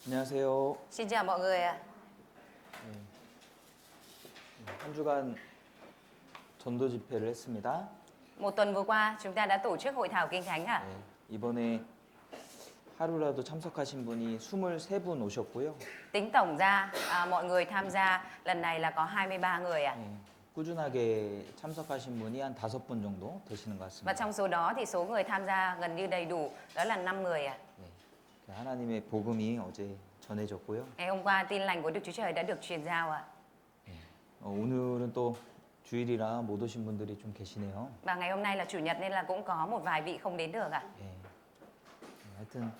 안녕하세요. Xin chào mọi người ạ. 한 주간 전도 집회를 했습니다. Một tuần vừa qua chúng ta đã tổ chức hội thảo kinh thánh ạ. 네, 이번에 하루라도 참석하신 분이 23분 오셨고요. Tính tổng ra mọi người tham gia lần này là có 23 người ạ. 네, 꾸준하게 참석하신 분이 한 5분 정도 되시는 것 Và 같습니다. trong số đó thì số người tham gia gần như đầy đủ, đó là 5 người ạ. 네, 하나님의 복음이 어제 전해졌고요. Ngày hôm qua tin lành của Đức Chúa Trời đã được truyền giao ạ. 오늘은 또 주일이라 못 오신 분들이 좀 계시네요. Và ngày hôm nay là chủ nhật nên là cũng có một vài vị không đến được ạ. 네. 하여튼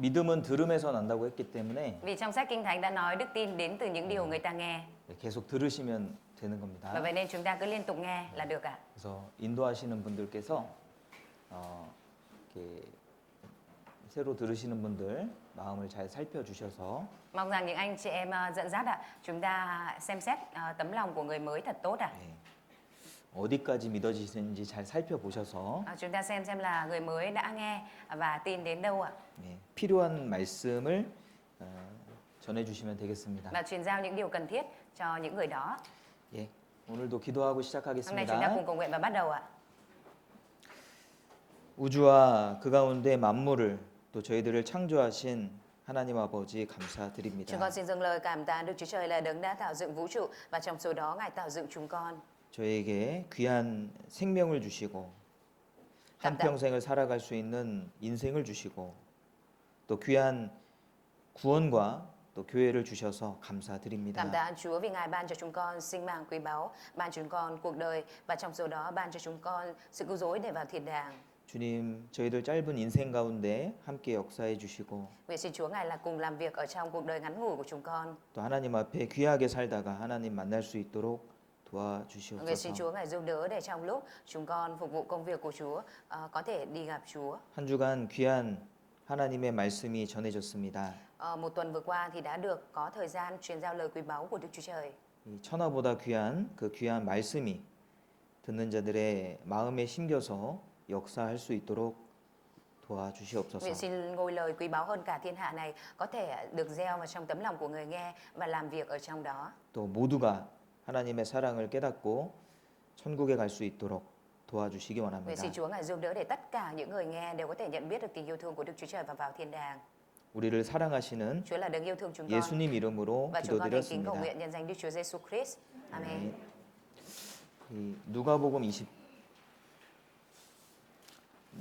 믿음은 들음에서 난다고 했기 때문에 Vì trong sách kinh thánh đã nói đức tin đến từ những điều người ta nghe. 계속 들으시면 되는 Và 겁니다. vậy nên chúng ta cứ liên tục nghe là được ạ. 그래서 인도하시는 분들께서 이렇게 새로 들으시는 분들 마음을 잘 살펴주셔서 Mong rằng những anh chị em dẫn dắt ạ, chúng ta xem xét tấm lòng của người mới thật tốt ạ. 네, 어디까지 믿어지시는지 잘 살펴보셔서 Chúng ta xem là người mới đã nghe và tin đến đâu ạ. 네, 필요한 말씀을 전해주시면 되겠습니다. Và truyền giao những điều cần thiết cho những người đó. 예, 오늘도 기도하고 Hôm nay chúng ta 시작하겠습니다. cùng cầu nguyện và bắt đầu ạ. 우주와 그 가운데 만물을 또 저희들을 창조하신 하나님 아버지 Chúng 감사드립니다. con xin dâng lời cảm tạ Đức Chúa Trời là đấng đã tạo dựng vũ trụ và trong số đó Ngài tạo dựng chúng con. 저에게 귀한 생명을 주시고 한평생을 살아갈 수 있는 인생을 주시고 또 귀한 구원과 또 교회를 주셔서 Cảm 감사드립니다. tạ Chúa vì Ngài ban cho chúng con sinh mạng quý báu, ban chúng con cuộc đời và trong số đó ban cho chúng con sự cứu rỗi để vào thiên đàng. 주님, 저희들 짧은 인생 가운데 함께 역사해 주시고 Nguyện xin Chúa Ngài là cùng làm việc ở trong cuộc đời ngắn ngủi của chúng con. 또 하나님 앞에 귀하게 살다가 하나님 만날 수 있도록 Nguyện xin 도와주시옵소서. Chúa Ngài giúp đỡ để trong lúc chúng con phục vụ công việc của Chúa có thể đi gặp Chúa. 한 주간 귀한 하나님의 말씀이 전해졌습니다. Một tuần vừa qua thì đã được có thời gian truyền giao lời quý báu của Đức Chúa Trời. 이 천하보다 귀한 그 귀한 말씀이 듣는 자들의 마음에 심겨서 역사할 수 있도록 도와주시옵소서. Nguyện xin ngôi lời quý báu hơn cả thiên hạ này có thể được gieo vào trong tấm lòng của người nghe và làm việc ở trong đó. 또 모두가 하나님의 사랑을 깨닫고 천국에 갈 수 있도록 도와주시기 Nguyện 원합니다. xin Chúa Ngài giúp đỡ để tất cả những người nghe đều có thể nhận biết được tình yêu thương của Đức Chúa Trời và vào thiên đàng. 우리를 사랑하시는 Chúa là đấng yêu thương chúng con. 예수님 이름으로 Và chúng con thành kính cầu 기도드렸습니다. nguyện nhân danh Đức Chúa Giêsu Christ. Amen. 이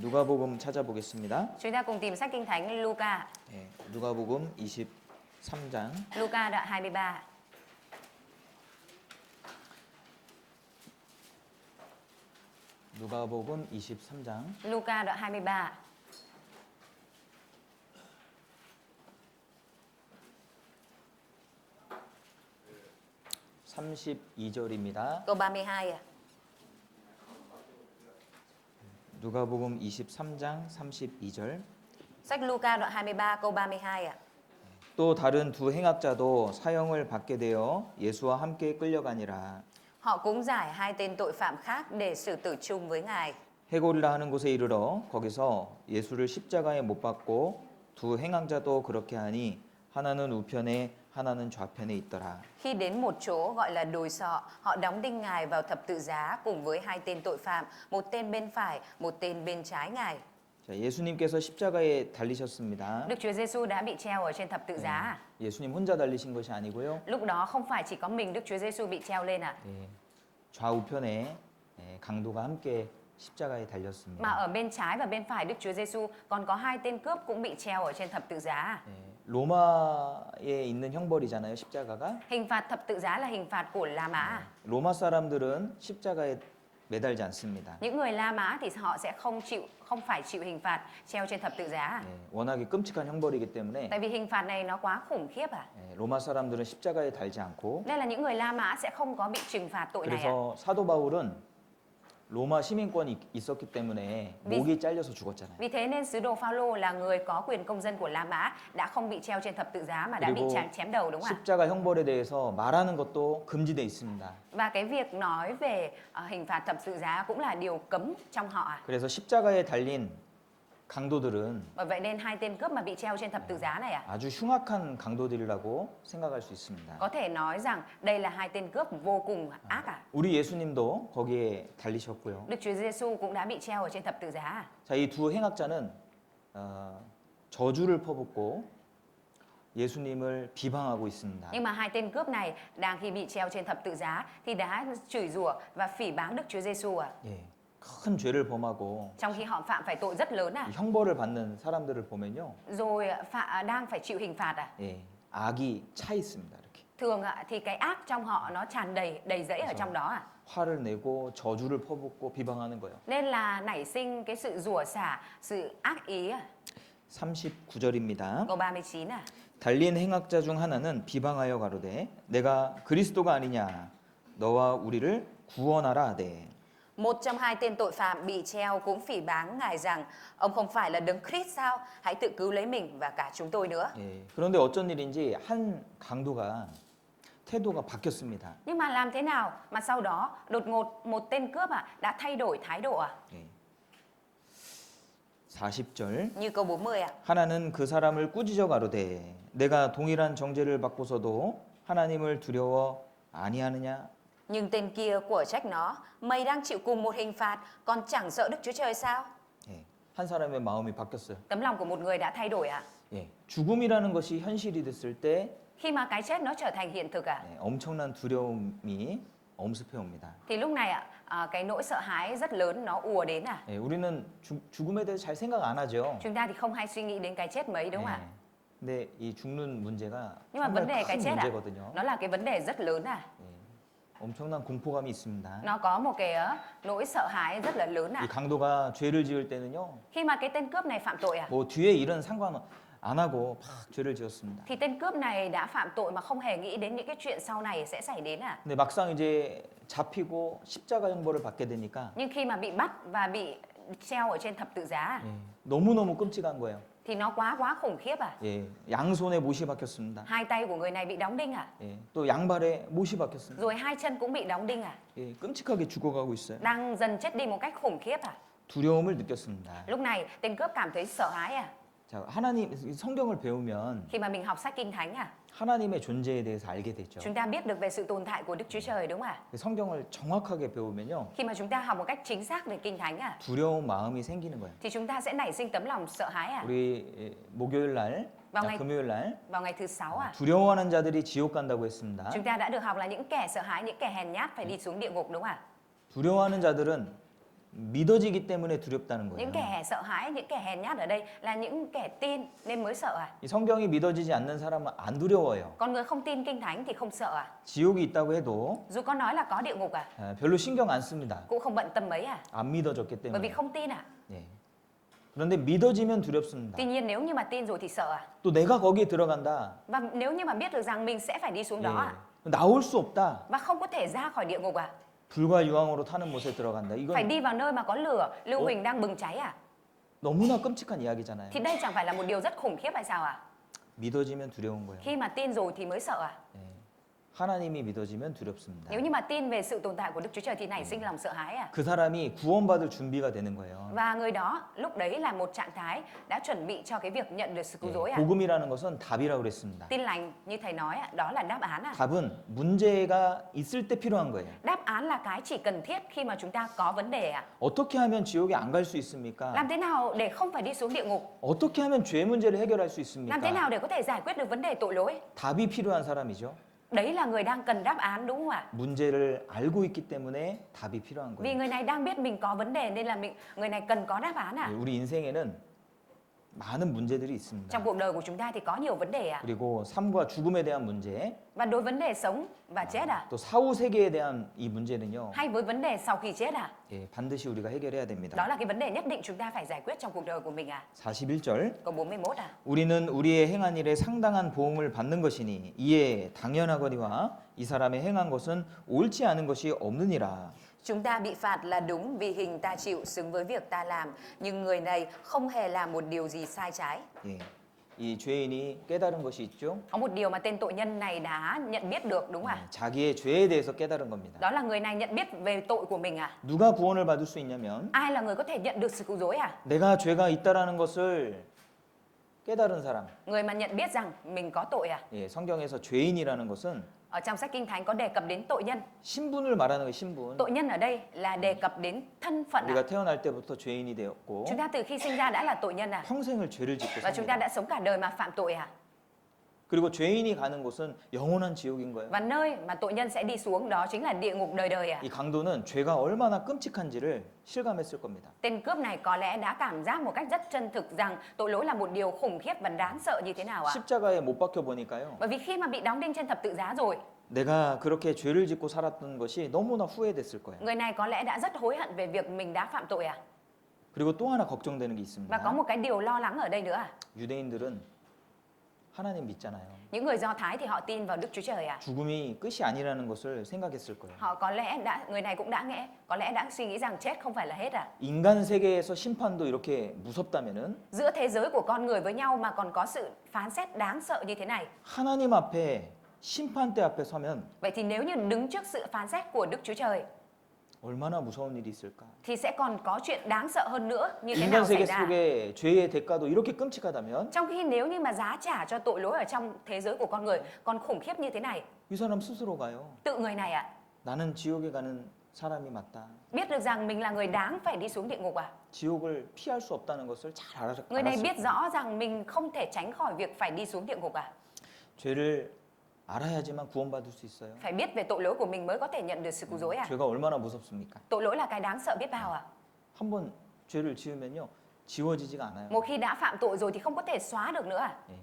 누가복음 찾아보겠습니다. Chúng ta cùng tìm sách kinh thánh Luca. 예, 누가복음 23장 Luca đoạn 23. 누가복음 23장 Luca đoạn 23. (32절입니다) Câu 32 ạ. 누가복음 23장 32절. Sách Luca đoạn 23 câu 32 ạ. 또 다른 두 행악자도 사형을 받게 되어 예수와 함께 끌려가니라. Họ cũng giải hai tên tội phạm khác để xử tử chung với Ngài. 해골이라 하는 곳에 이르러 거기서 예수를 십자가에 못 박고 두 행악자도 그렇게 하니 하나는 우편에 하나는 좌편에 있더라. Khi đến một chỗ gọi là đồi sọ, họ đóng đinh Ngài vào thập tự giá cùng với hai tên tội phạm, một tên bên phải, một tên bên trái Ngài. 자, 예수님께서 십자가에 달리셨습니다. Đức Chúa Giêsu đã bị treo ở trên thập tự giá. 예수님 혼자 달리신 것이 아니고요. Lúc đó không phải chỉ có mình Đức Chúa Giêsu bị treo lên ạ, 예, 좌우편에 강도가 함께 십자가에 mà 달렸습니다. ở bên trái và bên phải Đức Chúa Giêsu còn có hai tên cướp cũng bị treo ở trên thập tự giá. 예, 로마에 있는 형벌이잖아요, 십자가가. Hình phạt thập tự giá là hình phạt của La Mã. 로마 사람들은 십자가에 매달지 않습니다. Những người La Mã thì họ sẽ không phải chịu hình phạt treo trên thập tự giá. 예, 워낙에 끔찍한 형벌이기 때문에 Tại vì hình phạt này nó quá khủng khiếp ạ. 로마 사람들은 십자가에 달지 않고 Nên là những người La Mã sẽ không có bị trừng phạt tội này ạ. 그래서 사도 바울은 로마 시민권이 있었기 때문에 목이 잘려서 죽었잖아요. Vì thế nên sứ đồ Phaolô là người có quyền công dân của La Mã đã không bị treo trên thập tự giá mà đã bị 그리고 chém đầu, đúng không ạ? 십자가 형벌에 대해서 말하는 것도 금지돼 있습니다. Và cái việc nói về hình phạt thập tự giá cũng là điều cấm trong họ ạ. 그래서 십자가에 달린 강도들은 Bởi vậy nên hai tên cướp mà bị treo trên thập tự giá này 아주 흉악한 강도들이라고 생각할 수 있습니다. có thể nói rằng đây là hai tên cướp vô cùng ác 우리 예수님도 거기에 달리셨고요. Đức Chúa Giêsu cũng đã bị treo ở trên thập tự giá 자, 이 두 행악자는 저주를 퍼붓고 예수님을 비방하고 있습니다. Nhưng mà hai tên cướp này đang khi bị treo trên thập tự giá thì đã chửi rủa và phỉ báng Đức Chúa Giêsu 예, 큰 죄를 범하고 Trong khi họ phạm phải tội rất lớn 이 형벌을 받는 사람들을 보면요, Rồi đang phải chịu hình phạt 예, 악이 차 있습니다. 이렇게 Thường thì cái ác trong họ nó tràn đầy rẫy ở trong đó 화를 내고 저주를 퍼붓고 비방하는 거예요. Nên là nảy sinh cái sự rủa xả, sự ác ý 39절입니다. Câu 39 달린 행악자 중 하나는 비방하여 가로되 내가 그리스도가 아니냐 너와 우리를 구원하라 하되. Một trong hai tên tội phạm bị treo cũng phỉ báng Ngài rằng ông không phải là Đấng Christ sao? Hãy tự cứu lấy mình và cả chúng tôi nữa. 예, 그런데 어쩐 일인지 한 강도가 태도가 바뀌었습니다. Nhưng mà làm thế nào mà sau đó đột ngột một tên cướp đã thay đổi thái độ 예. 40절 Như câu 40 하나는 그 사람을 꾸짖어 가로되 내가 동일한 정죄를 받고서도 하나님을 두려워 아니하느냐. Nhưng tên kia của trách nó, mày đang chịu cùng một hình phạt, còn chẳng sợ Đức Chúa Trời sao? 예, 한 사람의 마음이 바뀌었어요. Tấm lòng của một người đã thay đổi 예, 죽음이라는 것이 현실이 됐을 때 Khi mà cái chết nó trở thành hiện thực 예, 엄청난 두려움이 엄습해 옵니다. thì lúc này cái nỗi sợ hãi rất lớn nó ùa đến 예, 우리는 죽음에 대해서 잘 생각 안 하죠. Chúng ta thì không hay suy nghĩ đến cái chết mấy đúng không ạ? 근데 이 죽는 문제가 Nhưng mà vấn 정말 đề cái 큰 chết 문제거든요. nó là cái vấn đề rất lớn 예, 엄청난 공포감이 있습니다. Nó có một cái nỗi sợ hãi rất là lớn 이 강도가 죄를 지을 때는요, Khi mà cái tên cướp này phạm tội 뭐 뒤에 일은 상관 안 하고 막 죄를 지었습니다. thì tên cướp này đã phạm tội mà không hề nghĩ đến những cái chuyện sau này sẽ xảy đến 근데 막상 이제 잡히고 십자가 형벌을 받게 되니까 Nhưng khi mà bị bắt và bị treo ở trên thập tự giá 예, 너무너무 끔찍한 거예요. thì nó quá khủng khiếp 예, 양손에 못이 박혔습니다. Hai tay của người này bị đóng đinh 예, 또 양발에 못이 박혔습니다. Rồi hai chân cũng bị đóng đinh 예, 끔찍하게 죽어가고 있어요. Đang dần chết đi một cách khủng khiếp 두려움을 느꼈습니다. Lúc này tên cướp cảm thấy sợ hãi 자, 하나님 성경을 배우면 Khi mà mình học sách Kinh Thánh 하나님의 존재에 대해서 알게 되죠. Chúng ta biết được về sự tồn tại của Đức Chúa Trời đúng không ạ? 성경을 정확하게 배우면요, Khi mà chúng ta học một cách chính xác về Kinh Thánh 두려운 마음이 생기는 거예요. thì chúng ta sẽ nảy sinh tấm lòng sợ hãi 우리 목요일 날, vào ngày 금요일 날 vào ngày thứ 6 두려워하는 자들이 지옥 간다고 했습니다. Chúng ta đã được học là những kẻ sợ hãi, những kẻ hèn nhát phải đi xuống địa ngục đúng không ạ? 두려워하는 자들은 믿어지기 때문에 두렵다는 거예요. Những kẻ sợ hãi, những kẻ hèn nhát ở đây là những kẻ tin nên mới sợ 이 성경이 믿어지지 않는 사람은 안 두려워요. Còn người không tin Kinh Thánh thì không sợ 지옥이 있다고 해도 Dù có nói là có địa ngục 별로 신경 안 씁니다. cũng không bận tâm mấy 안 믿어졌기 Bởi vì 때문에. không tin 예. 그런데 믿어지면 두렵습니다. Tuy nhiên nếu như mà tin rồi thì sợ 또 내가 거기에 들어간다. Và nếu như mà biết được rằng mình sẽ phải đi xuống đó 예. 나올 수 없다. và không có thể ra khỏi địa ngục 불과 유황으로 타는 못에 들어간다. Phải 이건 đi vào nơi mà có lửa, lưu huỳnh đang bừng cháy 너무나 끔찍한 이야기잖아요. Thì đây chẳng phải là một điều rất khủng khiếp hay sao 믿어지면 두려운 거예요. Khi mà tin rồi thì mới sợ 예. 하나님이 믿어지면 두렵습니다. Nếu như mà tin về sự tồn tại của Đức Chúa Trời thì nảy sinh lòng sợ hãi 그 사람이 구원받을 준비가 되는 거예요. Và người đó lúc đấy là một trạng thái đã chuẩn bị cho cái việc nhận được sự cứu 예. rỗi 복음이라는 것은 답이라고 그랬습니다. Tin lành như thầy nói đó là đáp án 답은 문제가 있을 때 필요한 거예요. Đáp án là cái chỉ cần thiết khi mà chúng ta có vấn đề 어떻게 하면 지옥에 안 갈 수 있습니까? Làm thế nào để không phải đi xuống địa ngục 어떻게 하면 죄 문제를 해결할 수 Làm thế 있습니까? nào để có thể giải quyết được vấn đề tội lỗi 답이 필요한 사람이죠. Đấy là người đang cần đáp án đúng không ạ 문제를 알고 있기 때문에 답이 필요한 Vì 거예요. người này đang biết mình có vấn đề nên là người này cần có đáp án 예, 우리 인생에는 많은 문제들이 있습니다. Trong cuộc đời của chúng ta thì có nhiều vấn đề 그리고 삶과 죽음에 대한 문제, Và đối vấn đề sống và chết 또 사후 세계에 대한 이 문제는요, Hay với vấn đề sau khi chết 예, 반드시 우리가 해결해야 Đó 됩니다. là cái vấn đề nhất định chúng ta phải giải quyết trong cuộc đời của mình 41절 Câu 41 우리는 우리의 행한 일에 상당한 보응을 받는 것이니 이에 당연하거니와 이 사람의 행한 것은 옳지 않은 것이 없느니라. Chúng ta bị phạt là đúng vì hình ta chịu xứng với việc ta làm Nhưng người này không hề làm một điều gì sai trái 예, 이 죄인이 깨달은 것이 있죠. Có một điều mà tên tội nhân này đã nhận biết được đúng không ạ? 자기의 죄에 대해서 깨달은 겁니다. Đó là người này nhận biết về tội của mình à? 누가 구원을 받을 수 있냐면 Ai là người có thể nhận được sự cứu rỗi à? 내가 죄가 있다라는 것을 깨달은 사람. Người mà nhận biết rằng mình có tội à? 예, 성경에서 죄인이라는 것은 Ở trong sách Kinh Thánh có đề cập đến tội nhân. 신분을 말하는 거예요. 신분. Tội nhân ở đây là đề cập đến thân phận à? 우리가 태어날 때부터 죄인이 되었고 Chúng ta từ khi sinh ra đã là tội nhân à? 평생을 죄를 짓고 Và chúng ta 삽니다. đã sống cả đời mà phạm tội à? 그리고 죄인이 가는 곳은 영원한 지옥인 거예요. Và nơi mà tội nhân sẽ đi xuống đó chính là địa ngục đời đời à? 이 강도는 죄가 얼마나 끔찍한지를 실감했을 겁니다. Tên cướp này có lẽ đã cảm giác một cách rất chân thực rằng tội lỗi là một điều khủng khiếp và đáng sợ như thế nào ạ? 십자가에 못 박혀 보니까요. Bởi vì khi mà bị đóng đinh trên thập tự giá rồi, 내가 그렇게 죄를 짓고 살았던 것이 너무나 후회됐을 거예요. người này có lẽ đã rất hối hận về việc mình đã phạm tội à? 그리고 또 하나 걱정되는 게 Và có 있습니다. một cái điều lo lắng ở đây nữa à? 유대인들은 하나님 믿잖아요. Những người Do Thái thì họ tin vào Đức Chúa Trời à? 죽음이 끝이 아니라는 것을 생각했을 거예요. Họ có lẽ người này cũng đã có lẽ đã suy nghĩ rằng chết không phải là hết à? 인간 세계에서 심판도 이렇게 무섭다면은 Giữa thế giới của con người với nhau mà còn có sự phán xét đáng sợ như thế này. 하나님 앞에 심판대 앞에 서면 Vậy thì nếu như đứng trước sự phán xét của Đức Chúa Trời 얼마나 무서운 일이 있을까? thì sẽ còn có chuyện đáng sợ hơn nữa như thế 인간 nào xảy 세계 ra? 속에 죄의 대가도 이렇게 끔찍하다면 Trong khi nếu như mà giá trả cho tội lỗi ở trong thế giới của con người còn khủng khiếp như thế này, 이 사람 스스로 가요. tự người này ạ, 나는 지옥에 가는 사람이 맞다. biết được rằng mình là người đáng phải đi xuống địa ngục à? 지옥을 피할 수 없다는 것을 잘 Người này 알았을 biết 거예요. rõ rằng mình không thể tránh khỏi việc phải đi xuống địa ngục à? 죄를 알아야지만 구원받을 수 있어요. Phải biết về tội lỗi của mình mới có thể nhận được sự cứu rỗi à? 죄가 얼마나 무섭습니까? Tội lỗi là cái đáng sợ biết bao à? 한번 죄를 지으면요 지워지지가 않아요. Một khi đã phạm tội rồi thì không có thể xóa được nữa à? 예.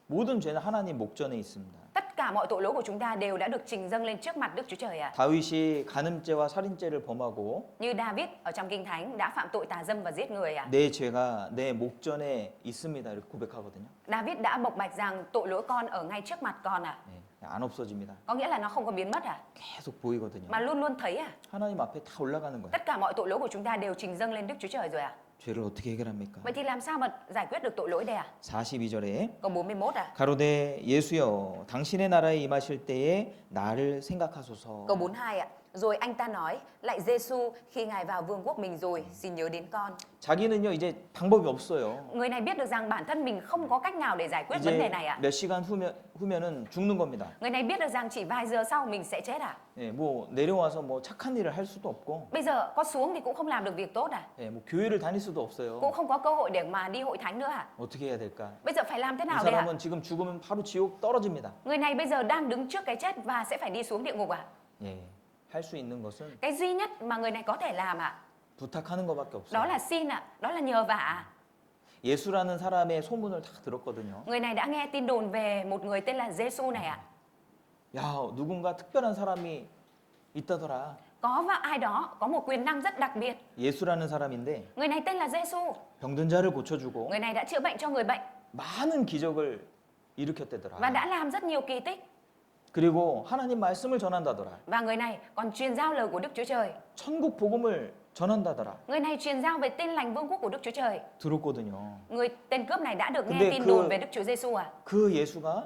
모든 죄는 하나님 목전에 있습니다. Tất cả mọi tội lỗi của chúng ta đều đã được trình dâng lên trước mặt Đức Chúa Trời à? 다윗이 간음죄와 살인죄를 범하고 Như David ở trong Kinh Thánh đã phạm tội tà dâm và giết người à? 내 죄가 내 목전에 있습니다 이렇게 고백하거든요. David đã bộc bạch rằng tội lỗi con ở ngay trước mặt con à? 예, 안 없어집니다. Có nghĩa là nó không có biến mất à? 계속 보이거든요. Mà luôn luôn thấy à? 하나님 앞에 다 올라가는 거예요. Tất cả mọi tội lỗi của chúng ta đều trình dâng lên Đức Chúa Trời rồi à? 죄를 어떻게 해결합니까? Vậy thì làm sao mà giải quyết được tội lỗi đây à? 42절에 Câu 41 à? 가로되 예수여 당신의 나라에 임하실 때에 나를 생각하소서. Câu 42 ạ. Rồi anh ta nói, lạy Giêsu, khi Ngài vào vương quốc mình rồi, xin nhớ đến con. 자기는요 이제 방법이 없어요. Người này biết được rằng bản thân mình không có cách nào để giải quyết vấn đề 이제 này ạ. 몇 시간 후면은 죽는 겁니다. Người này biết được rằng chỉ vài giờ sau mình sẽ chết à? 예, 뭐 내려와서 뭐 착한 일을 할 수도 없고, Bây giờ có xuống thì cũng không làm được việc tốt à? 예, 뭐 교회를 다닐 수도 없어요. Cũng không có cơ hội để mà đi hội thánh nữa à? 어떻게 해야 될까? Bây giờ phải làm thế 이 nào đây ạ? 사람은 지금 죽으면 바로 지옥 떨어집니다. Người này bây giờ đang đứng trước cái chết và sẽ phải đi xuống địa ngục à? 예, 할 수 있는 것은 Cái duy nhất mà người này có thể làm ạ, 부탁하는 것밖에 đó 없어요. là xin ạ, đó là nhờ vả ạ. 예수라는 사람의 소문을 다 들었거든요. Người này đã nghe tin đồn về một người tên là Giêsu này ạ. 야, 누군가 특별한 사람이 있다더라. Có và ai đó có một quyền năng rất đặc biệt. 예수라는 사람인데 Người này tên là Giêsu. 병든 자를 고쳐주고 Người này đã chữa bệnh cho người bệnh 많은 기적을 일으켰대더라. và đã làm rất nhiều kỳ tích. 그리고 하나님 말씀을 전한다더라. Và người này còn truyền giao lời của Đức Chúa Trời. 천국 복음을 전한다더라. Người này truyền giao về tin lành vương quốc của Đức Chúa Trời. 들었거든요. Người tên cướp này đã được nghe 근데 tin 그- đồn về Đức Chúa Giêsu à? 그 예수가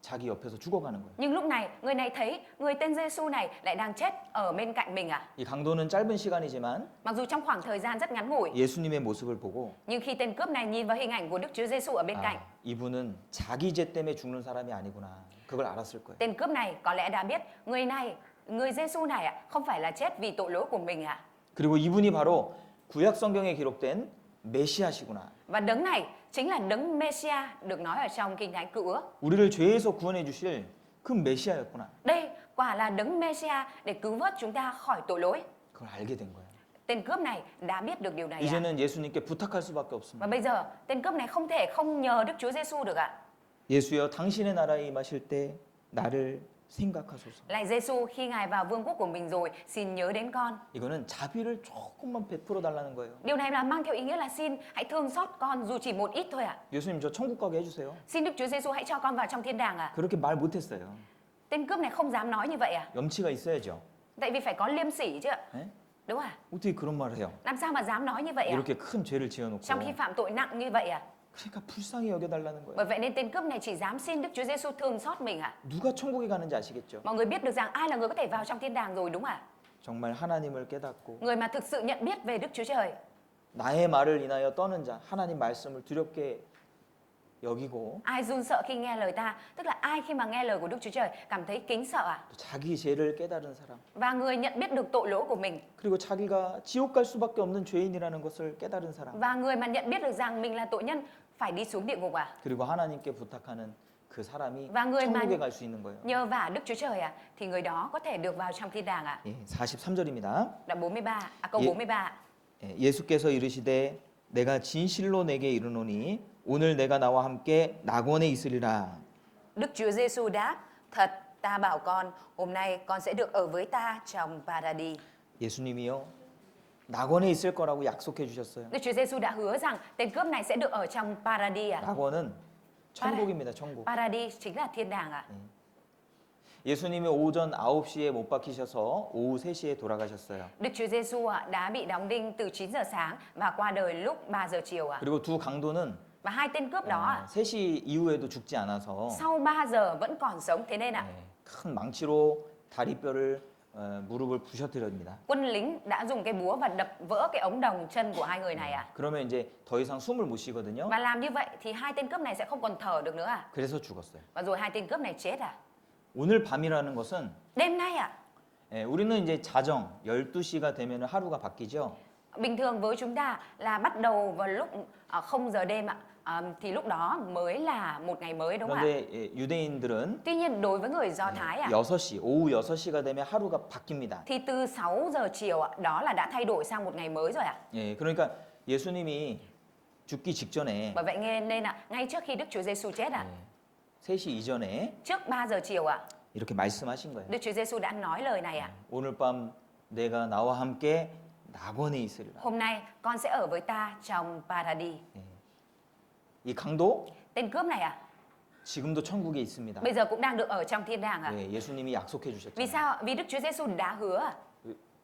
자기 옆에서 죽어가는 거예요. Nhưng lúc này người này thấy người tên Giêsu này lại đang chết ở bên cạnh mình à? 이 강도는 짧은 시간이지만 Mặc dù trong khoảng thời gian rất ngắn ngủi, 예수님의 모습을 보고 nhưng khi tên cướp này nhìn vào hình ảnh của Đức Chúa Giêsu ở bên cạnh, 이분은 자기 죄 때문에 죽는 사람이 아니구나. 그걸 알았을 거예요. tên cướp này có lẽ đã biết người Giêsu này ạ, không phải là chết vì tội lỗi của mình ạ. 그리고 이분이 바로 구약 성경에 기록된 메시아시구나. Và đấng này chính là đấng Mêsia được nói ở trong Kinh Thánh Cựu Ước. 우리를 죄에서 구원해 주실 그 메시아였구나. Đây quả là đấng Mêsia để cứu vớt chúng ta khỏi tội lỗi. 그걸 알게 된 거예요. Tên cướp này đã biết được điều này ạ. 이제는 예수님께 부탁할 수밖에 Và 없습니다. bây giờ tên cướp này không thể không nhờ Đức Chúa Giêsu được ạ. 예수여 당신의 나라에 임하실 때 나를 생각하소서. Lạy Giêsu, khi Ngài vào vương quốc của mình rồi, xin nhớ đến con. 이거는 자비를 조금만 베풀어 달라는 거예요. Điều này là mang theo ý nghĩa là xin hãy thương xót con dù chỉ một ít thôi ạ. 예수님 저 천국 가게 해주세요. Xin Đức Chúa Giêsu hãy cho con vào trong thiên đàng ạ. 그렇게 말 못했어요. Tên cướp này không dám nói như vậy à? 염치가 있어야죠. Tại vì phải có liêm sỉ chứ ạ. 예? Đúng à? 어떻게 그런 말을 해요? Làm sao mà dám nói như vậy à? 이렇게 큰 죄를 지어놓고 Trong khi phạm tội nặng như vậy à? 그러니까 불쌍히 여겨달라는 거예요. Bởi vậy nên tên cướp này chỉ dám xin Đức Chúa Giêsu thương xót mình ạ. 누가 천국에 가는지 아시겠죠? Mọi người biết được rằng ai là người có thể vào trong thiên đàng rồi đúng ạ? 정말 하나님을 깨닫고 Người mà thực sự nhận biết về Đức Chúa Trời. 나의 말을 인하여 떠는 자, 하나님 말씀을 두렵게 여기고 Ai run sợ khi nghe lời ta, tức là ai khi mà nghe lời của Đức Chúa Trời cảm thấy kính sợ ạ. 또 자기 죄를 깨달은 사람, Và người nhận biết được tội lỗi của mình. 그리고 자기가 지옥 갈 수밖에 없는 죄인이라는 것을 깨달은 사람, Và người mà nhận biết được rằng mình là tội nhân phải đi xuống địa ngục ạ. 그리고 하나님께 부탁하는 그 사람이 Và người mà 천국에 갈 수 있는 거예요. nhờ vả Đức Chúa Trời ạ, thì người đó có thể được vào trong thiên đàng ạ. 예, 43절입니다. Đoạn 43, câu Ye- 43. 예수께서 이르시되 내가 진실로 내게 이르노니 오늘 내가 나와 함께 낙원에 있으리라. Đức Chúa Giêsu đáp, thật ta bảo con, hôm nay con sẽ được ở với ta trong Paradis. 예수님이요 낙원에 있을 거라고 약속해 주셨어요. Đức Chúa Giêsu đã hứa rằng tên cướp này sẽ được ở trong Paradis ạ. 낙원은 천국입니다. 천국. Paradis chính là thiên đàng ạ. 예수님이 오전 9시에 못 박히셔서 오후 3시에 돌아가셨어요. Đức Chúa Giêsu ạ đã bị đóng đinh từ 9 giờ sáng và qua đời lúc 3 giờ chiều ạ. 그리고 두 강도는 Và hai tên cướp đó ạ, 3시 이후에도 죽지 않아서 sau 3 giờ vẫn còn sống, thế nên ạ, 큰 망치로 다리뼈를 무릎을 부셔뜨립니다. quân lính đã dùng cái búa và đập vỡ cái ống đồng chân của hai người này ạ. 그러면 이제 더 이상 숨을 못 쉬거든요. Và làm như vậy thì hai tên cướp này sẽ không còn thở được nữa ạ. 그래서 죽었어요. Và rồi hai tên cướp này chết ạ. 오늘 밤이라는 것은 Đêm nay ạ, 우리는 이제 자정 12시가 되면 하루가 바뀌죠. bình thường với chúng ta là bắt đầu vào lúc 0 giờ đêm ạ. Thì lúc đó mới là một ngày mới đúng không ạ? 그런데 유대인들은 Tuy nhiên đối với người Do Thái ạ, 6시, 오후 6시가 되면 하루가 바뀝니다. thì từ 6 giờ chiều ạ, đó là đã thay đổi sang một ngày mới rồi ạ. 예, 그러니까 예수님이 죽기 직전에 Bởi vậy nên ạ, ngay trước khi Đức Chúa Giêsu chết ạ, 3시 이전에 trước 3 giờ chiều ạ, 이렇게 말씀하신 거예요. Đức Chúa Giêsu đã nói lời này ạ. 오늘 밤 내가 나와 함께 낙원에 있으리라. Hôm nay con sẽ ở với ta trong Paradis. 이 강도 Tên cướp này ạ, 지금도 천국에 있습니다. bây giờ cũng đang được ở trong thiên đàng ạ. 예, 예수님이 약속해 Vì 주셨잖아요. sao? Vì Đức Chúa Giêsu đã hứa ạ.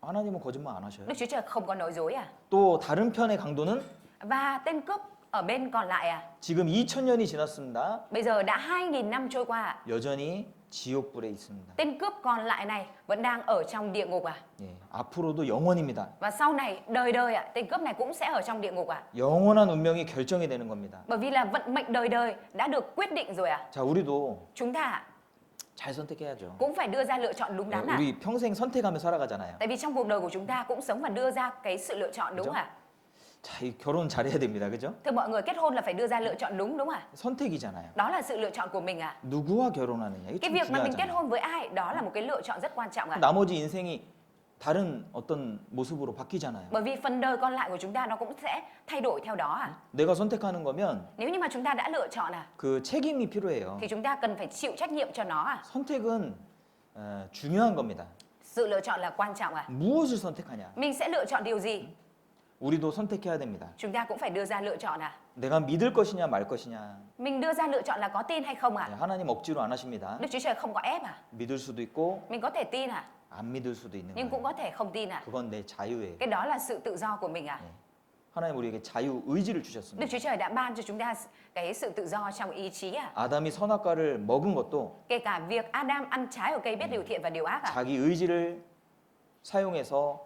하나님은 거짓말 안 하셔요. Đức Chúa Trời không có nói dối à. 또 다른 편의 강도는 Và tên cướp ở bên còn lại à, 지금 2000년이 지났습니다. bây giờ đã 2.000 năm trôi qua ạ. 여전히 지옥불에 있습니다. Tên cướp còn lại này vẫn đang ở trong địa ngục à. 예, 앞으로도 영원입니다. Và sau này đời đời ạ, tên cướp này cũng sẽ ở trong địa ngục à. 영원한 운명이 결정이 되는 겁니다. Bởi vì là vận mệnh đời đời đã được quyết định rồi à. 자, 우리도 Chúng ta ạ, 잘 선택해야죠. cũng phải đưa ra lựa chọn đúng 예, đắn à. 우리 평생 선택하며 살아가잖아요. Tại vì trong cuộc đời của chúng ta cũng sống và đưa ra cái sự lựa chọn đúng 그죠? à. 자, 이 결혼 잘해야 됩니다. 그죠? Thưa mọi người, kết hôn là phải đưa ra lựa chọn đúng đúng à. 선택이잖아요. Đó là sự lựa chọn của mình à. 누구와 결혼하느냐 이게 Cái 좀 việc mà mình kết 중요하잖아요. hôn với ai, đó là một cái lựa chọn rất quan trọng à. 나머지 인생이 다른 어떤 모습으로 바뀌잖아요. Bởi vì phần đời còn lại của chúng ta nó cũng sẽ thay đổi theo đó à. 내가 선택하는 거면 Nếu như mà chúng ta đã lựa chọn à, 그 책임이 필요해요. thì chúng ta cần phải chịu trách nhiệm cho nó à. 선택은 중요한 겁니다. Sự lựa chọn là quan trọng à. 무엇을 선택하냐? Mình sẽ lựa chọn điều gì? 우리도 선택해야 됩니다. Chúng ta cũng phải đưa ra lựa chọn à. 내가 믿을 것이냐 말 것이냐. Mình đưa ra lựa chọn là có tin hay không à. 하나님 억지로 안 하십니다. Đức Chúa Trời không có ép à. 믿을 수도 있고 Mình có thể tin à, 안 믿을 수도 있는 nhưng cũng 거예요. có thể không tin à. 그건 내 자유예요. Cái đó là sự tự do của mình à. 하나님 우리에게 자유 의지를 Đức 주셨습니다. Chúa Trời đã ban cho chúng ta cái sự tự do trong ý chí à. 아담이 선악과를 먹은 것도 Kể cả việc Adam ăn trái của cây biết điều thiện và điều ác à. 자기 의지를 사용해서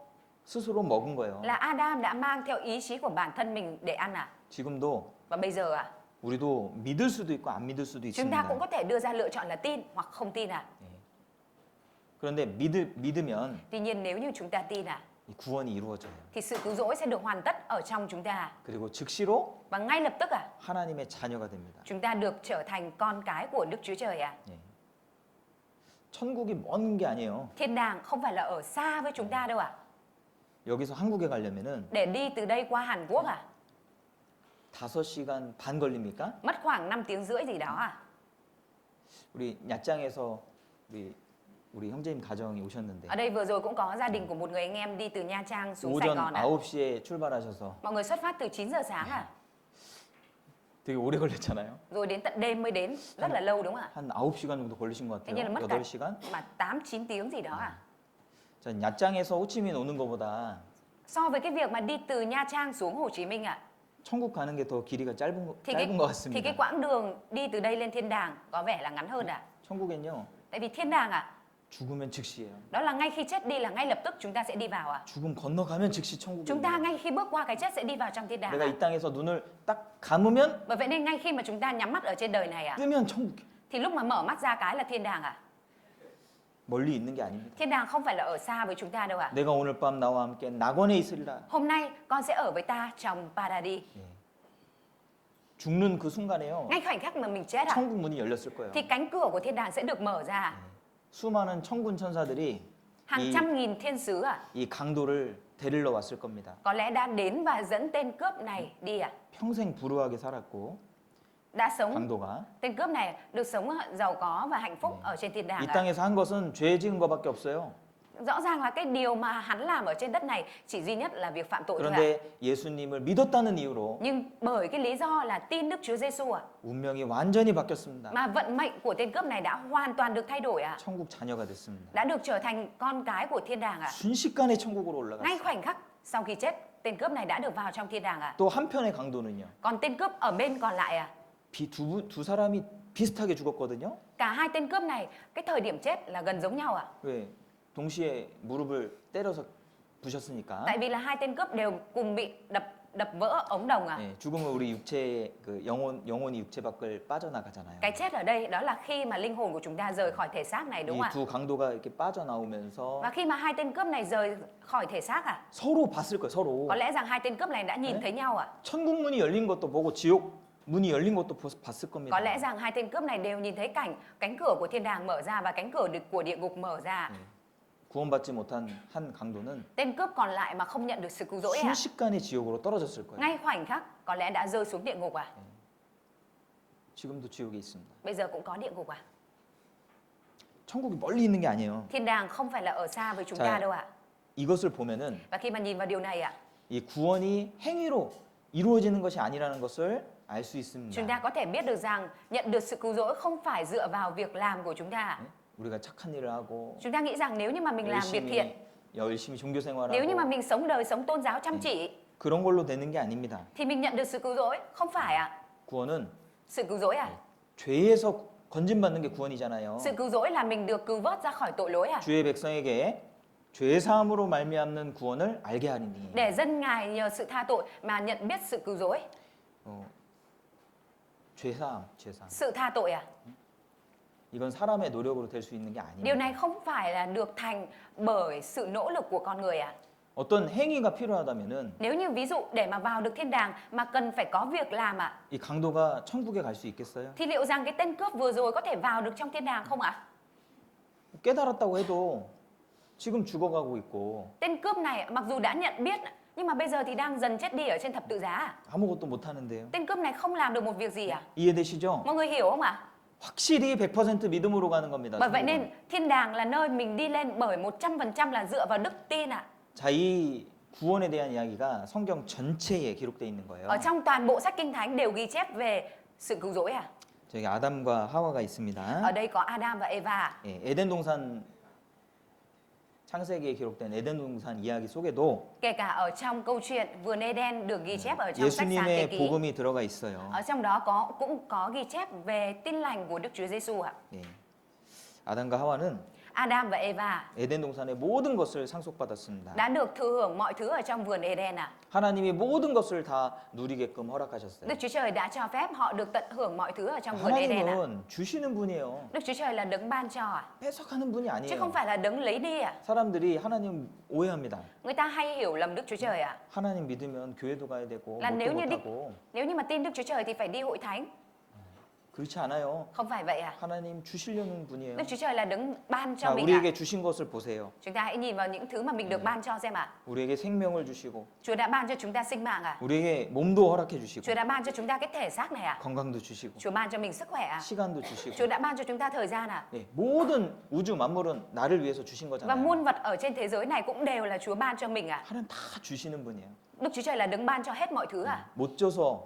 스스로 먹은 거예요. Là Adam đã mang theo ý chí của bản thân mình để ăn à. 지금도 Và bây giờ à, 우리도 믿을 수도 있고 안 믿을 수도 chúng ta cũng 있습니다. có thể đưa ra lựa chọn là tin hoặc không tin à. 그런데 믿으면 Tuy nhiên nếu như chúng ta tin à, 이 구원이 이루어져요. thì sự cứu rỗi sẽ được hoàn tất ở trong chúng ta à. 그리고 즉시로 Và ngay lập tức à, 하나님의 자녀가 됩니다. chúng ta được trở thành con cái của Đức Chúa Trời à. 천국이 먼 게 아니에요. Thiên đàng không phải là ở xa với chúng ta đâu à. 여기서 한국에 가려면은 Để đi từ đây qua Hàn Quốc à, 5시간 반 걸립니까? mất khoảng 5 tiếng rưỡi gì đó à. 우리 야장에서 우리 형제님 가정이 오셨는데 Ở đây vừa rồi cũng có gia đình của một người anh em đi từ Nha Trang xuống Sài 오전 Gòn à. 9시에 출발하셔서 Mọi người xuất phát từ 9 giờ sáng à, 되게 오래 걸렸잖아요. rồi đến tận đêm mới đến, rất là lâu đúng không ạ. 한 9시간 정도 걸리신 것 Thế nhưng là 같아요. mất cả 8시간? mà 8-9 tiếng gì đó à. 자, 야장에서 호치민 오는 것보다 So với cái việc mà đi từ Nha Trang xuống Hồ Chí Minh ạ, 천국 가는 게 더 길이가 짧은 것 Thì cái 같습니다. quãng đường đi từ đây lên thiên đàng có vẻ là ngắn hơn à? 천국엔요 Tại vì thiên đàng 죽으면 즉시예요. đó là ngay khi chết đi là ngay lập tức chúng ta sẽ đi vào 죽음 건너가면 즉시 천국이에요. Chúng ta ngay khi bước qua cái chết sẽ đi vào trong thiên đàng 내가 이 땅에서 눈을 딱 감으면 Bởi vậy nên ngay khi mà chúng ta nhắm mắt ở trên đời này 뜨면 천국. thì lúc mà mở mắt ra cái là thiên đàng 멀리 있는 게 아닙니다. Thiên đàng không phải là ở xa với chúng ta đâu 내가 오늘 밤 나와 함께 낙원에 있으리라. Hôm nay con sẽ ở với ta trong paradis. 죽는 그 순간에요. Ngay khoảnh khắc mà mình chết 천국 문이 열렸을 거예요. thì cánh cửa của thiên đàng sẽ được mở ra. 수많은 천군 천사들이 Hàng 이, trăm nghìn thiên sứ 이 강도를 데리러 왔을 겁니다. có lẽ đã đến và dẫn tên cướp này đi 평생 부유하게 살았고 Đã sống 강도가 tên cướp này được sống giàu có và hạnh phúc ở trên thiên đàng 이 땅에서 한 것은 죄 지은 것밖에 없어요. Rõ ràng là cái điều mà hắn làm ở trên đất này chỉ duy nhất là việc phạm tội thôi 그런데 예수님을 믿었다는 이유로 Nhưng bởi cái lý do là tin Đức Chúa Giêsu 운명이 완전히 바뀌었습니다. mà vận mệnh của tên cướp này đã hoàn toàn được thay đổi 천국 자녀가 됐습니다. Đã được trở thành con cái của thiên đàng 순식간에 천국으로 Ngay 올라갔어요. khoảnh khắc sau khi chết, tên cướp này đã được vào trong thiên đàng 또 한편의 강도는요. Còn tên cướp ở bên còn lại 두 사람이 비슷하게 죽었거든요. Cả hai tên cướp này, cái thời điểm chết là gần giống nhau 왜? 동시에 무릎을 때려서 부셨으니까. Tại vì là hai tên cướp đều cùng bị đập vỡ ống đồng 예, 죽으면 우리 육체의 그 영혼이 육체 밖을 빠져나가잖아요. Cái chết ở đây đó là khi mà linh hồn của chúng ta rời khỏi thể xác này đúng không ạ? 이 두 강도가 이렇게 빠져나오면서 Và khi mà hai tên cướp này rời khỏi thể xác 서로 봤을 거예요. 서로. Có lẽ rằng hai tên cướp này đã nhìn 네? thấy nhau 천국 문이 열린 것도 보고 지옥 문이 열린 것도 봤을 겁니다. Có lẽ rằng hai tên cướp này đều nhìn thấy cánh cửa của thiên đàng mở ra và cánh cửa của địa ngục mở ra. 구원받지 못한 한 강도는 Tên cướp còn lại mà không nhận được sự cứu rỗi 순식간에 지옥으로 떨어졌을 거예요. Ngay khoảnh khắc có lẽ đã rơi xuống địa ngục 지금도 지옥에 있습니다. Bây giờ cũng có địa ngục 천국이 멀리 있는 게 아니에요. Thiên đàng không phải là ở xa với chúng 자, ta đâu 이것을 보면은 Và khi mà nhìn vào điều này 이 구원이 행위로 이루어지는 것이 아니라는 것을 알 수 chúng 있습니다. ta có thể biết được rằng nhận được sự cứu rỗi không phải dựa vào việc làm của chúng ta. 우리가 착한 일을 하고 Chúng ta nghĩ rằng nếu như mà mình làm việc thiện, 열심히 종교 nếu như mà 생활하고 mình sống đời sống tôn giáo chăm chỉ 그런 걸로 되는 게 아닙니다. thì mình nhận được sự cứu rỗi, không phải 구원은 Sự cứu rỗi 죄에서 건진받는 게 구원이잖아요. Sự cứu rỗi là mình được cứu vớt ra khỏi tội lỗi 주의 백성에게 죄 사함으로 말미암는 구원을 알게 하리니. Để dân Ngài nhờ sự tha tội mà nhận biết sự cứu rỗi. 죄 사함. Sự tha tội 이건 사람의 노력으로 될 수 있는 게 Điều 아닙니다. này không phải là được thành bởi sự nỗ lực của con người 어떤 행위가 필요하다면은 Nếu như ví dụ để mà vào được thiên đàng mà cần phải có việc làm 이 강도가 천국에 갈 수 있겠어요? thì liệu rằng cái tên cướp vừa rồi có thể vào được trong thiên đàng không 깨달았다고 해도 지금 죽어가고 있고 Tên cướp này mặc dù đã nhận biết nhưng mà bây giờ thì đang dần chết đi ở trên thập tự giá 아무것도 못 하는데요. Tên cướp này không làm được một việc gì 이해되시죠? Mọi người hiểu không 확실히 100% 믿음으로 가는 겁니다. Bởi vậy 천국은. nên thiên đàng là nơi mình đi lên bởi 100% là dựa vào đức tin 자, 이 구원에 대한 이야기가 성경 전체에 기록되어 있는 거예요. Ở trong toàn bộ sách Kinh Thánh đều ghi chép về sự cứu rỗi 저기 아담과 하와가 있습니다. Ở đây có Adam và Eva 예, 에덴 동산 창세기에 기록된 에덴 동산 이야기 속에도 Kể cả ở trong câu chuyện vườn Eden được ghi chép ở trong sách Sáng Thế 예수님의 Ký 복음이 들어가 있어요. Ở trong đó cũng có ghi chép về tin lành của Đức Chúa Giêsu 예. 아담과 하와는 Adam và Eva 에덴 동산의 모든 것을 상속받았습니다. đã được thừa hưởng mọi thứ ở trong vườn Eden 하나님이 모든 것을 다 누리게끔 허락하셨어요. Đức Chúa Trời đã cho phép họ được tận hưởng mọi thứ ở trong vườn Eden 하나님은 주시는 분이에요. Đức Chúa Trời là đấng ban cho 뺏어가는 분이 chứ không 아니에요. phải là đấng lấy đi 사람들이 하나님 오해합니다. Người ta hay hiểu lầm Đức Chúa Trời 하나님 믿으면 교회도 가야 되고 là 못도 못하고 nếu như mà tin Đức Chúa Trời thì phải đi hội thánh 그렇지 않아요. Không phải vậy 하나님 주시려는 분이에요. Đức Chúa Trời là đấng ban cho 자, mình 우리에게 주신 것을 보세요. Chúng ta hãy nhìn vào những thứ mà mình được ban cho xem 우리에게 생명을 주시고 Chúa đã ban cho chúng ta sinh mạng 우리에게 몸도 허락해 Chúa 주시고 đã ban cho chúng ta cái thể xác này 건강도 주시고 Chúa ban cho mình sức khỏe 시간도 주시고 Chúa đã ban cho chúng ta thời gian 예, 모든 우주 만물은 나를 위해서 주신 Và 거잖아요. muôn vật ở trên thế giới này cũng đều là Chúa ban cho mình 하나님 다 주시는 분이에요. Đức Chúa Trời là đấng ban cho hết mọi thứ 못 줘서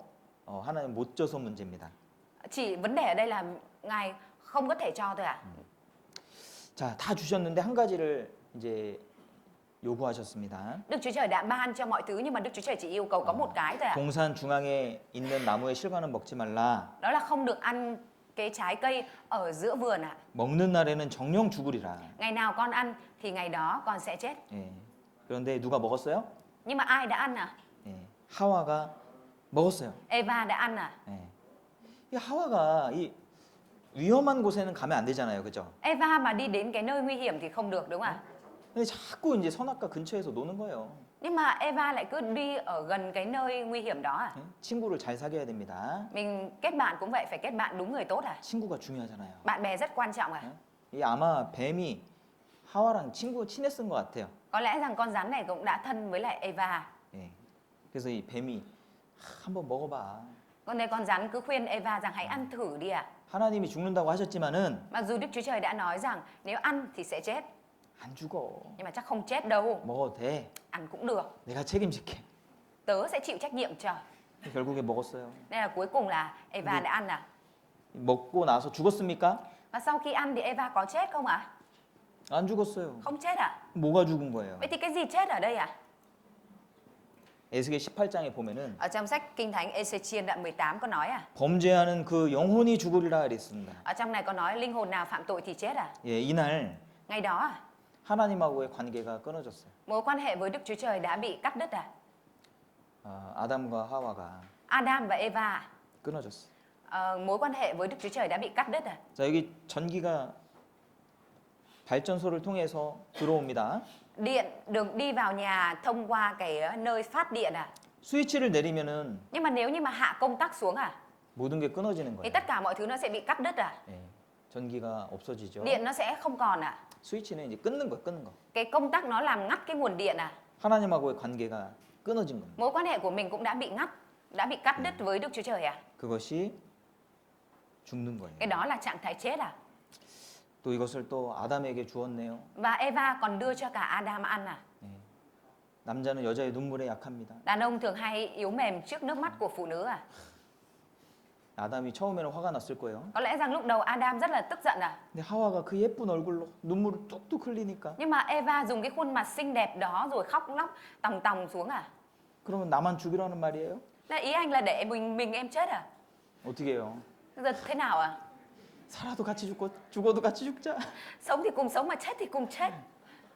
하나님 못 줘서 문제입니다. Chỉ vấn đề ở đây là Ngài không có thể cho thôi 자, 다 주셨는데 한 가지를 이제 요구하셨습니다. Đức Chúa Trời đã ban cho mọi thứ nhưng mà Đức Chúa Trời chỉ yêu cầu có một cái thôi ạ. 동산 중앙에 있는 나무의 실과는 먹지 말라. Đó là không được ăn cái trái cây ở giữa vườn ạ. 먹는 날에는 정령 죽으리라. Ngày nào con ăn thì ngày đó con sẽ chết. 예. 그런데 누가 먹었어요? Nhưng mà ai đã ăn à? 예. 하와가 먹었어요. Eva đã ăn à? 예. 이 하와가 이 위험한 곳에는 가면 안 되잖아요, 그죠? Eva mà đi đến cái nơi nguy hiểm thì không được đúng không ạ? 근데 자꾸 이제 선악과 근처에서 노는 거예요. Nhưng mà Eva lại cứ đi ở gần cái nơi nguy hiểm đó à? 예? 친구를 잘 사귀어야 됩니다. Mình kết bạn cũng vậy, phải kết bạn đúng người tốt à? 친구가 중요하잖아요. Bạn bè rất quan trọng à? 이 아마 뱀이 하와랑 친했던 것 같아요. Có lẽ rằng con rắn này cũng đã thân với lại Eva. 예. 그래서 이 뱀이 한번 먹어봐. Con thấy con rắn cứ khuyên Eva rằng hãy ăn thử đi à? 하나님이 죽는다고 하셨지만은 Mặc dù Đức Chúa Trời đã nói rằng nếu ăn thì sẽ chết, 안 죽어. nhưng mà chắc không chết đâu. 먹어도 돼. Ăn cũng được. 내가 책임질게. Tớ sẽ chịu trách nhiệm cho. 결국에 먹었어요. Nên là cuối cùng là Eva đã ăn à? 먹고 나서 죽었습니까? Và sau khi ăn thì Eva có chết không ạ? 안 죽었어요. Không chết à? 뭐가 죽은 거예요? Vậy thì cái gì chết ở đây à? 에스겔 18장에 보면은 Ở trong sách Kinh Thánh Ê-xê-chiên đoạn 18 có nói à? 범죄하는 그 영혼이 죽으리라 그랬습니다. Ở trong này có nói linh hồn nào phạm tội thì chết à? 예, 이날 Ngày đó à? 하나님하고의 관계가 끊어졌어요. Mối quan hệ với Đức Chúa Trời đã bị cắt đứt à? 아담과 하와가 Adam và Eva 끊어졌어요. mối quan hệ với Đức Chúa Trời đã bị cắt đứt à? 자, 여기 전기가 발전소를 통해서 들어옵니다. Điện được đi vào nhà thông qua cái nơi phát điện à? 스위치를 내리면은 Nhưng mà nếu như mà hạ công tắc xuống à? 모든 게 끊어지는 Thì 거예요. tất cả mọi thứ nó sẽ bị cắt đứt à? 예, 전기가 없어지죠. Điện nó sẽ không còn à? 스위치는 이제 끊는 거예요, 끊는 거. Cái công tắc nó làm ngắt cái nguồn điện à? 하나님하고의 관계가 끊어진 겁니다. Mối quan hệ của mình cũng đã bị ngắt, đã bị cắt đứt với Đức Chúa Trời à? 그것이 죽는 거예요. Cái đó là trạng thái chết à? 또 이것을 또 아담에게 주었네요. Và Eva còn đưa cho cả Adam ăn à? 예. 남자는 여자의 눈물에 약합니다. Đàn ông thường hay yếu mềm trước nước mắt của phụ nữ à? 아담이 처음에는 화가 났을 거예요. Có lẽ rằng lúc đầu Adam rất là tức giận à? 근데 하와가 그 예쁜 얼굴로 눈물을 뚝뚝 흘리니까 Nhưng mà Eva dùng cái khuôn mặt xinh đẹp đó rồi khóc lóc tòng tòng xuống à? 그러면 나만 죽이라는 말이에요? Là ý anh là để mình em chết à? 어떻게 해요? Giờ thế nào à? 살아도 같이 죽고 죽어도 같이 죽자. Sống thì cùng sống mà chết thì cùng chết.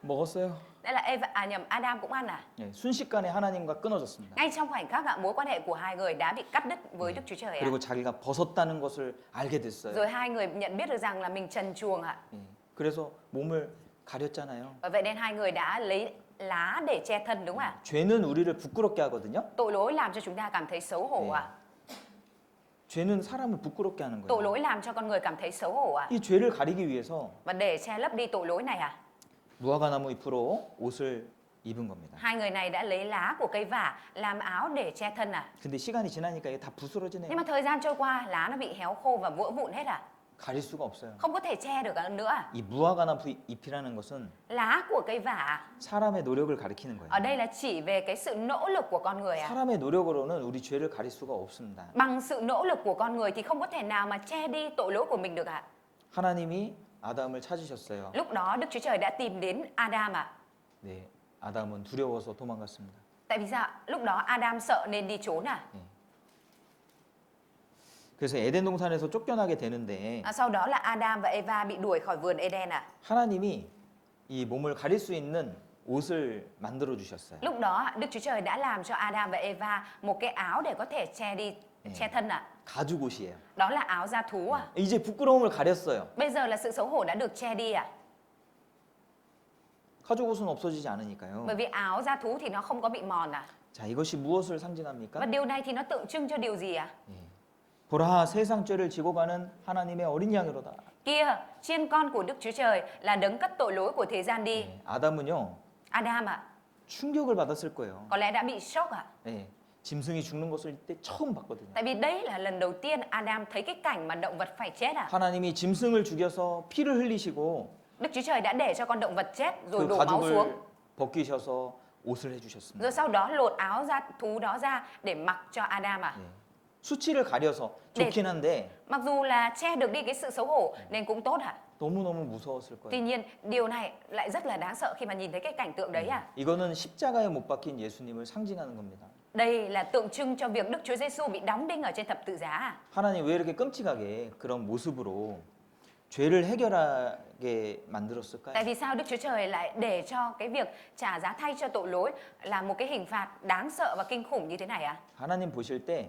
먹었어요. Đây là nhầm Adam cũng ăn à? 예, 순식간에 하나님과 끊어졌습니다. Ngay trong khoảnh khắc mối quan hệ của hai người đã bị cắt đứt với Đức Chúa Trời à? 그리고 자기가 벗었다는 것을 알게 됐어요. Rồi hai người nhận biết được rằng là mình trần truồng ạ. 예, 그래서 몸을 가렸잖아요. Và vậy nên hai người đã lấy lá để che thân đúng không ạ? 죄는 우리를 부끄럽게 하거든요. Tội lỗi làm cho chúng ta cảm thấy xấu hổ ạ. 죄는 사람을 부끄럽게 하는 Tội 거예요. lỗi làm cho con người cảm thấy xấu hổ ạ. 이 죄를 가리기 위해서 Và để che lấp đi tội lỗi này à? 무화과나무 잎으로 옷을 입은 겁니다. Hai người này đã lấy lá của cây vả làm áo để che thân à? 근데 시간이 지나니까 이게 다 부스러지네요. Nhưng mà thời gian trôi qua lá nó bị héo khô và vỡ vụn hết à? 가릴 수가 없어요. Không có thể che được nữa à? 이 무화과나무 잎이라는 것은 Lá của cây vả 사람의 노력을 가리키는 거예요. ở đây là chỉ về cái sự nỗ lực của con người à? 사람의 노력으로는 우리 죄를 가릴 수가 없습니다. Bằng sự nỗ lực của con người thì không có thể nào mà che đi tội lỗi của mình được ạ. 하나님이 아담을 찾으셨어요. Lúc đó Đức Chúa Trời đã tìm đến Adam à? 네, 아담은 두려워서 도망갔습니다. Tại vì sao? Lúc đó Adam sợ nên đi trốn à? 그래서 에덴 동산에서 쫓겨나게 되는데 Sau đó là Adam và Eva bị đuổi khỏi vườn Eden à? 하나님이 이 몸을 가릴 수 있는 옷을 만들어 주셨어요. Lúc đó Đức Chúa Trời đã làm cho Adam và Eva một cái áo để có thể che thân à? 가죽 옷이에요. Đó là áo da thú à? 이제 부끄러움을 가렸어요. Bây giờ là sự xấu hổ đã được che đi à? 가죽 옷은 없어지지 않으니까요. Bởi vì áo da thú thì nó không có bị mòn à? 자, 이것이 무엇을 상징합니까? Và điều này thì nó tượng trưng cho điều gì à? 보라, 세상 죄를 지고 가는 하나님의 어린 양이로다. Kia, chiên con của Đức Chúa Trời là đấng cất tội lỗi của thế gian đi. 아담은요, Adam à? 충격을 받았을 거예요. Có lẽ đã bị sốc à? 예, 짐승이 죽는 것을 이때 처음 봤거든요. Tại vì đây là lần đầu tiên Adam thấy cái cảnh mà động vật phải chết à? 하나님이 짐승을 죽여서 피를 흘리시고 Đức Chúa Trời đã để cho con động vật chết rồi 그 đổ máu 가죽을 xuống. 벗기셔서 옷을 해주셨습니다. Rồi sau đó lột áo da thú đó ra để mặc cho Adam à? 예, 수치를 가려서 좋긴 한데 Mặc dù là che được đi cái sự xấu hổ nên cũng tốt hả? 너무너무 무서웠을 Tuy 거예요. nhiên điều này lại rất là đáng sợ khi mà nhìn thấy cái cảnh tượng đấy à. 이거는 십자가에 못 박힌 예수님을 상징하는 겁니다. Đây là tượng trưng cho việc Đức Chúa Giêsu bị đóng đinh ở trên thập tự giá à? 하나님 왜 이렇게 끔찍하게 그런 모습으로 죄를 해결하게 만들었을까요? Tại vì sao Đức Chúa Trời lại để cho cái việc trả giá thay cho tội lỗi là một cái hình phạt đáng sợ và kinh khủng như thế này à? 하나님 보실 때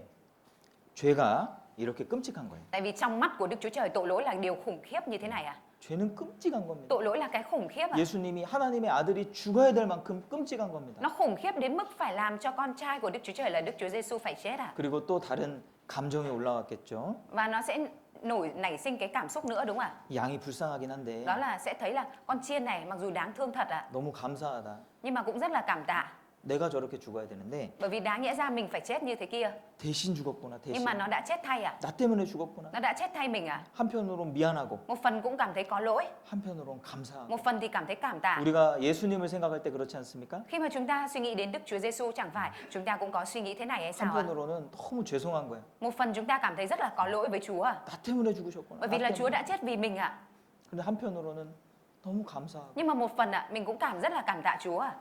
죄가 이렇게 끔찍한 거예요. Tại vì trong mắt của Đức Chúa Trời tội lỗi là điều khủng khiếp như thế này à? 죄는 끔찍한 겁니다. Tội lỗi là cái khủng khiếp à? 예수님이 하나님의 아들이 죽어야 될 만큼 끔찍한 겁니다. Nó khủng khiếp đến mức phải làm cho con trai của Đức Chúa Trời là Đức Chúa Giêsu phải chết à? 그리고 또 다른 감정이 올라왔겠죠. Và nó sẽ nảy sinh cái cảm xúc nữa đúng không ạ? 양이 불쌍하긴 한데 Đó là sẽ thấy là con chiên này mặc dù đáng thương thật ạ, 너무 감사하다. nhưng mà cũng rất là cảm tạ. 내가 저렇게 죽어야 되는데 Bởi vì đáng nhẽ ra mình phải chết như thế kia, 대신 죽었구나. 대신. nhưng mà nó đã chết thay à? 나 때문에 죽었구나. Nó đã chết thay mình à? 한편으로는 미안하고 Một phần cũng cảm thấy có lỗi, 한편으로는 감사하고. một phần thì cảm thấy cảm tạ. 우리가 예수님을 생각할 때 그렇지 않습니까? Khi mà chúng ta suy nghĩ đến Đức Chúa Giêsu chẳng phải chúng ta cũng có suy nghĩ thế này hay sao ạ? 한편으로는 너무 죄송한 거야. Một phần chúng ta cảm thấy rất là có lỗi với Chúa à? 나 때문에 죽으셨구나. Bởi vì 나 là 때문에. Chúa đã chết vì mình ạ. 근데 한편으로는 너무 감사하고. Nhưng mà một phần ạ, mình cũng rất là cảm tạ Chúa à.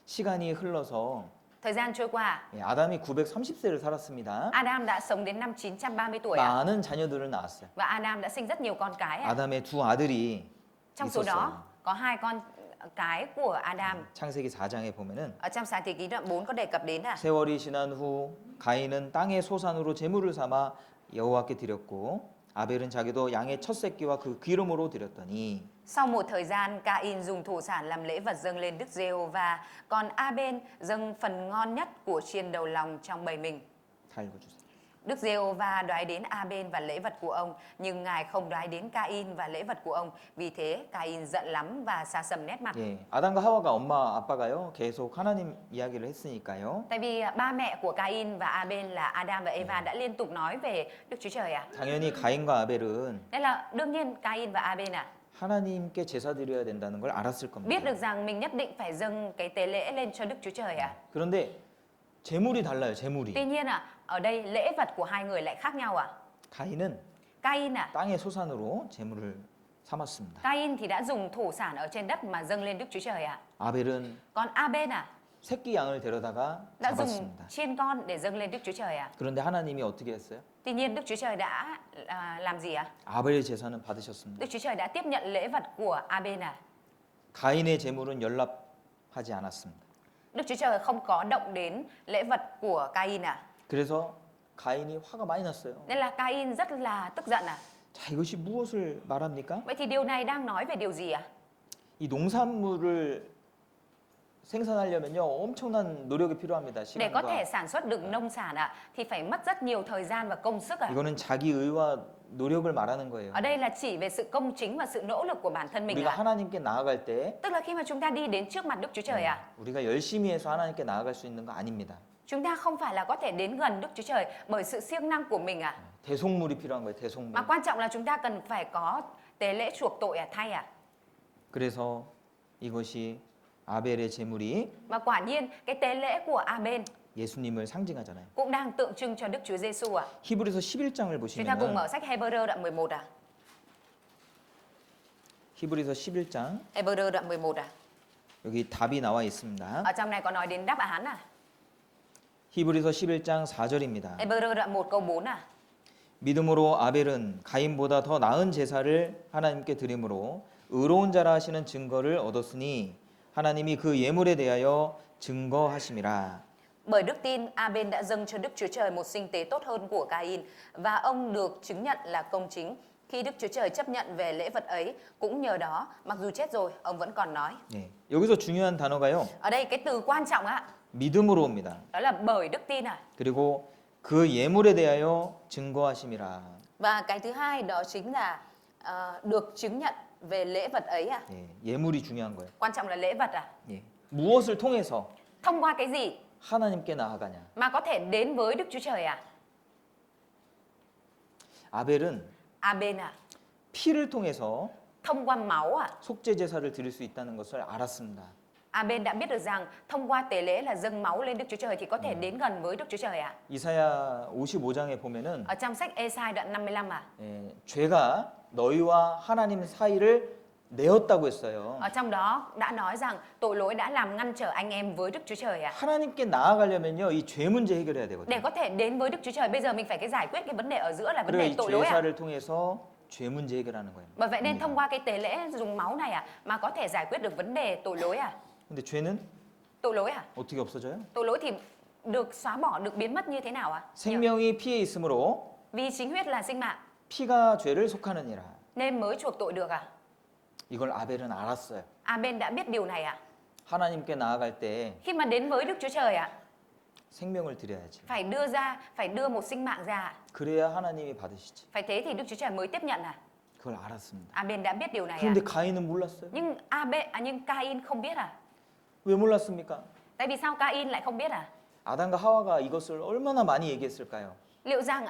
시간이 흘러서 Thời gian trôi qua, 아담이 930세를 살았습니다. Adam đã sống đến năm 930 tuổi ạ. 많은 자녀들을 낳았어요. Và Adam đã sinh rất nhiều con cái ạ. 아담의 두 아들이 Trong số 있었어요. đó có 2 con cái của Adam. 창세기 4장에 보면은 Ở trong sáng thế ký đoạn 4 có đề cập đến à. 세월이 지난 후 가인은 땅의 소산으로 제물을 삼아 여호와께 드렸고 아벨은 자기도 양의 첫 새끼와 그 기름으로 드렸더니 Sau một thời gian, Cain dùng thổ sản làm lễ vật dâng lên Đức Giê-hô-va, còn Abel dâng phần ngon nhất của chiên đầu lòng trong bầy mình. 다 읽어주세요. Đức Giê-hô-va đoái đến Abel và lễ vật của ông, nhưng Ngài không đoái đến Cain và lễ vật của ông. Vì thế, Cain giận lắm và xa sầm nét mặt. 예, 아담과 하와가 엄마 아빠가요 계속 하나님 이야기를 했으니까요. Tại vì ba mẹ của Cain và Abel là Adam và Eva đã liên tục nói về Đức Chúa Trời à. 당연히 가인과 아벨은 Nên là đương nhiên Cain và Abel à 하나님께 제사 드려야 된다는 걸 알았을 겁니다. biết được rằng mình nhất định phải dâng cái tế lễ lên cho Đức Chúa Trời à. 그런데 제물이 달라요. 제물이. Tuy nhiên à, ở đây lễ vật của hai người lại khác nhau à. 가인은 Cain à, 땅의 소산으로 제물을 삼았습니다. Cain thì đã dùng thổ sản ở trên đất mà dâng lên Đức Chúa Trời à. 아벨은 Còn Abel à, 새끼 양을 데려다가 đã dùng 잡았습니다. chiên con để dâng lên Đức Chúa Trời à. 그런데 하나님이 어떻게 했어요? Tuy nhiên Đức Chúa Trời đã làm gì à? 아벨의 제사는 받으셨습니다. Đức Chúa Trời đã tiếp nhận lễ vật của Abel à. 가인의 제물은 연락하지 않았습니다. Đức Chúa Trời không có động đến lễ vật của Cain à. 그래서 가인이 화가 많이 났어요. Nên là Cain rất là tức giận à. 자, 이것이 무엇을 말합니까? Vậy thì điều này đang nói về điều gì à? 이 농산물을 생산하려면요 엄청난 노력이 필요합니다. Để có 시간과. thể sản xuất được nông sản à, thì phải mất rất nhiều thời gian và công sức à. 이거는 자기 의와 노력을 말하는 거예요. Ở đây là chỉ về sự công chính và sự nỗ lực của bản thân mình 우리가 à. 하나님께 나아갈 때 Tức là khi mà chúng ta đi đến trước mặt Đức Chúa Trời à, 우리가 열심히 해서 하나님께 나아갈 수 있는 거 아닙니다. chúng ta không phải là có thể đến gần Đức Chúa Trời bởi sự siêng năng của mình à. 대속물이 필요한 거예요. 대속물. Mà quan trọng là chúng ta cần phải có tế lễ chuộc tội à, thay à. 그래서 이것이 아벨의 제물이 Và quả nhiên cái tế lễ của Abel 예수님을 상징하잖아요. cũng đang tượng trưng cho Đức Chúa Giêsu à. 히브리서 11장을 Chúng ta cùng 보시면 mở sách Hebrew đoạn 11 à. 히브리서 11장 Hebrew đoạn 11 à. 여기 답이 나와 있습니다. Ở trong này có nói đến đáp án à. 히브리서 11장 4절입니다. Hebrew đoạn 1 câu 4 à. 믿음으로 아벨은 가인보다 더 나은 제사를 하나님께 드림으로 의로운 자라 하시는 증거를 얻었으니 하나님이 그 예물에 대하여 증거하심이라. Bởi đức tin, Abel đã dâng cho Đức Chúa Trời một sinh tế tốt hơn của Cain và ông được chứng nhận là công chính. Khi Đức Chúa Trời chấp nhận về lễ vật ấy, cũng nhờ đó, mặc dù chết rồi, ông vẫn còn nói. 네, 여기서 중요한 단어가요. Ở đây cái từ quan trọng á, 믿음으로 옵니다. đó là bởi đức tin à. 그리고 그 예물에 대하여 증거하심이라. Và cái thứ hai đó chính là được chứng nhận về lễ vật ấy à. 예, 예물이 중요한 거예요. Quan trọng là lễ vật à. 예. 무엇을 통해서 Thông qua cái gì 하나님께 나아가냐? mà có thể đến với Đức Chúa Trời à. 아벨은 Abel à, 피를 통해서 thông qua máu à. 속죄 제사를 드릴 수 있다는 것을 알았습니다. Abel đã biết được rằng thông qua tế lễ là dâng máu lên Đức Chúa Trời thì có thể đến gần với Đức Chúa Trời ạ. 이사야 55장에 보면은 Ở trong sách Ê-sai đoạn 55 ạ. 죄가 너희와 하나님 사이를 내었다고 했어요. Ở trong đó đã nói rằng tội lỗi đã làm ngăn trở anh em với Đức Chúa Trời ạ. 하나님께 나아가려면요, 이 죄 문제 해결해야 Để 되거든요. có thể đến với Đức Chúa Trời bây giờ mình phải cái giải quyết cái vấn đề ở giữa là vấn 그리고 đề 이 tội lỗi ạ. 제사를 통해서 죄 문제 해결하는 거예요. Bởi vậy nên thông qua cái tế lễ dùng máu này mà có thể giải quyết được vấn đề tội lỗi à? 근데 죄는 Tội lỗi à? 어떻게 없어져요? Tội lỗi thì được xóa bỏ, được biến mất như thế nào ạ? 생명이 피에 있으므로 Vì chính huyết là sinh mạng 피가 죄를 속하느니라. nên mới chuộc tội được à? 이걸 아벨은 알았어요. Aben đã biết điều này à? 하나님께 나아갈 때 Khi mà đến với Đức Chúa Trời ạ, 생명을 드려야지. phải đưa một sinh mạng ra. 그래야 하나님이 받으시지. Phải thế thì Đức Chúa Trời mới tiếp nhận à? 그걸 알았습니다. Aben đã biết điều này à? 그런데 가인은 몰랐어요. Nhưng Cain không biết à? 왜 몰랐습니까? Tại vì sao Cain lại không biết à? 아담과 하와가 이것을 얼마나 많이 얘기했을까요? Liệu rằng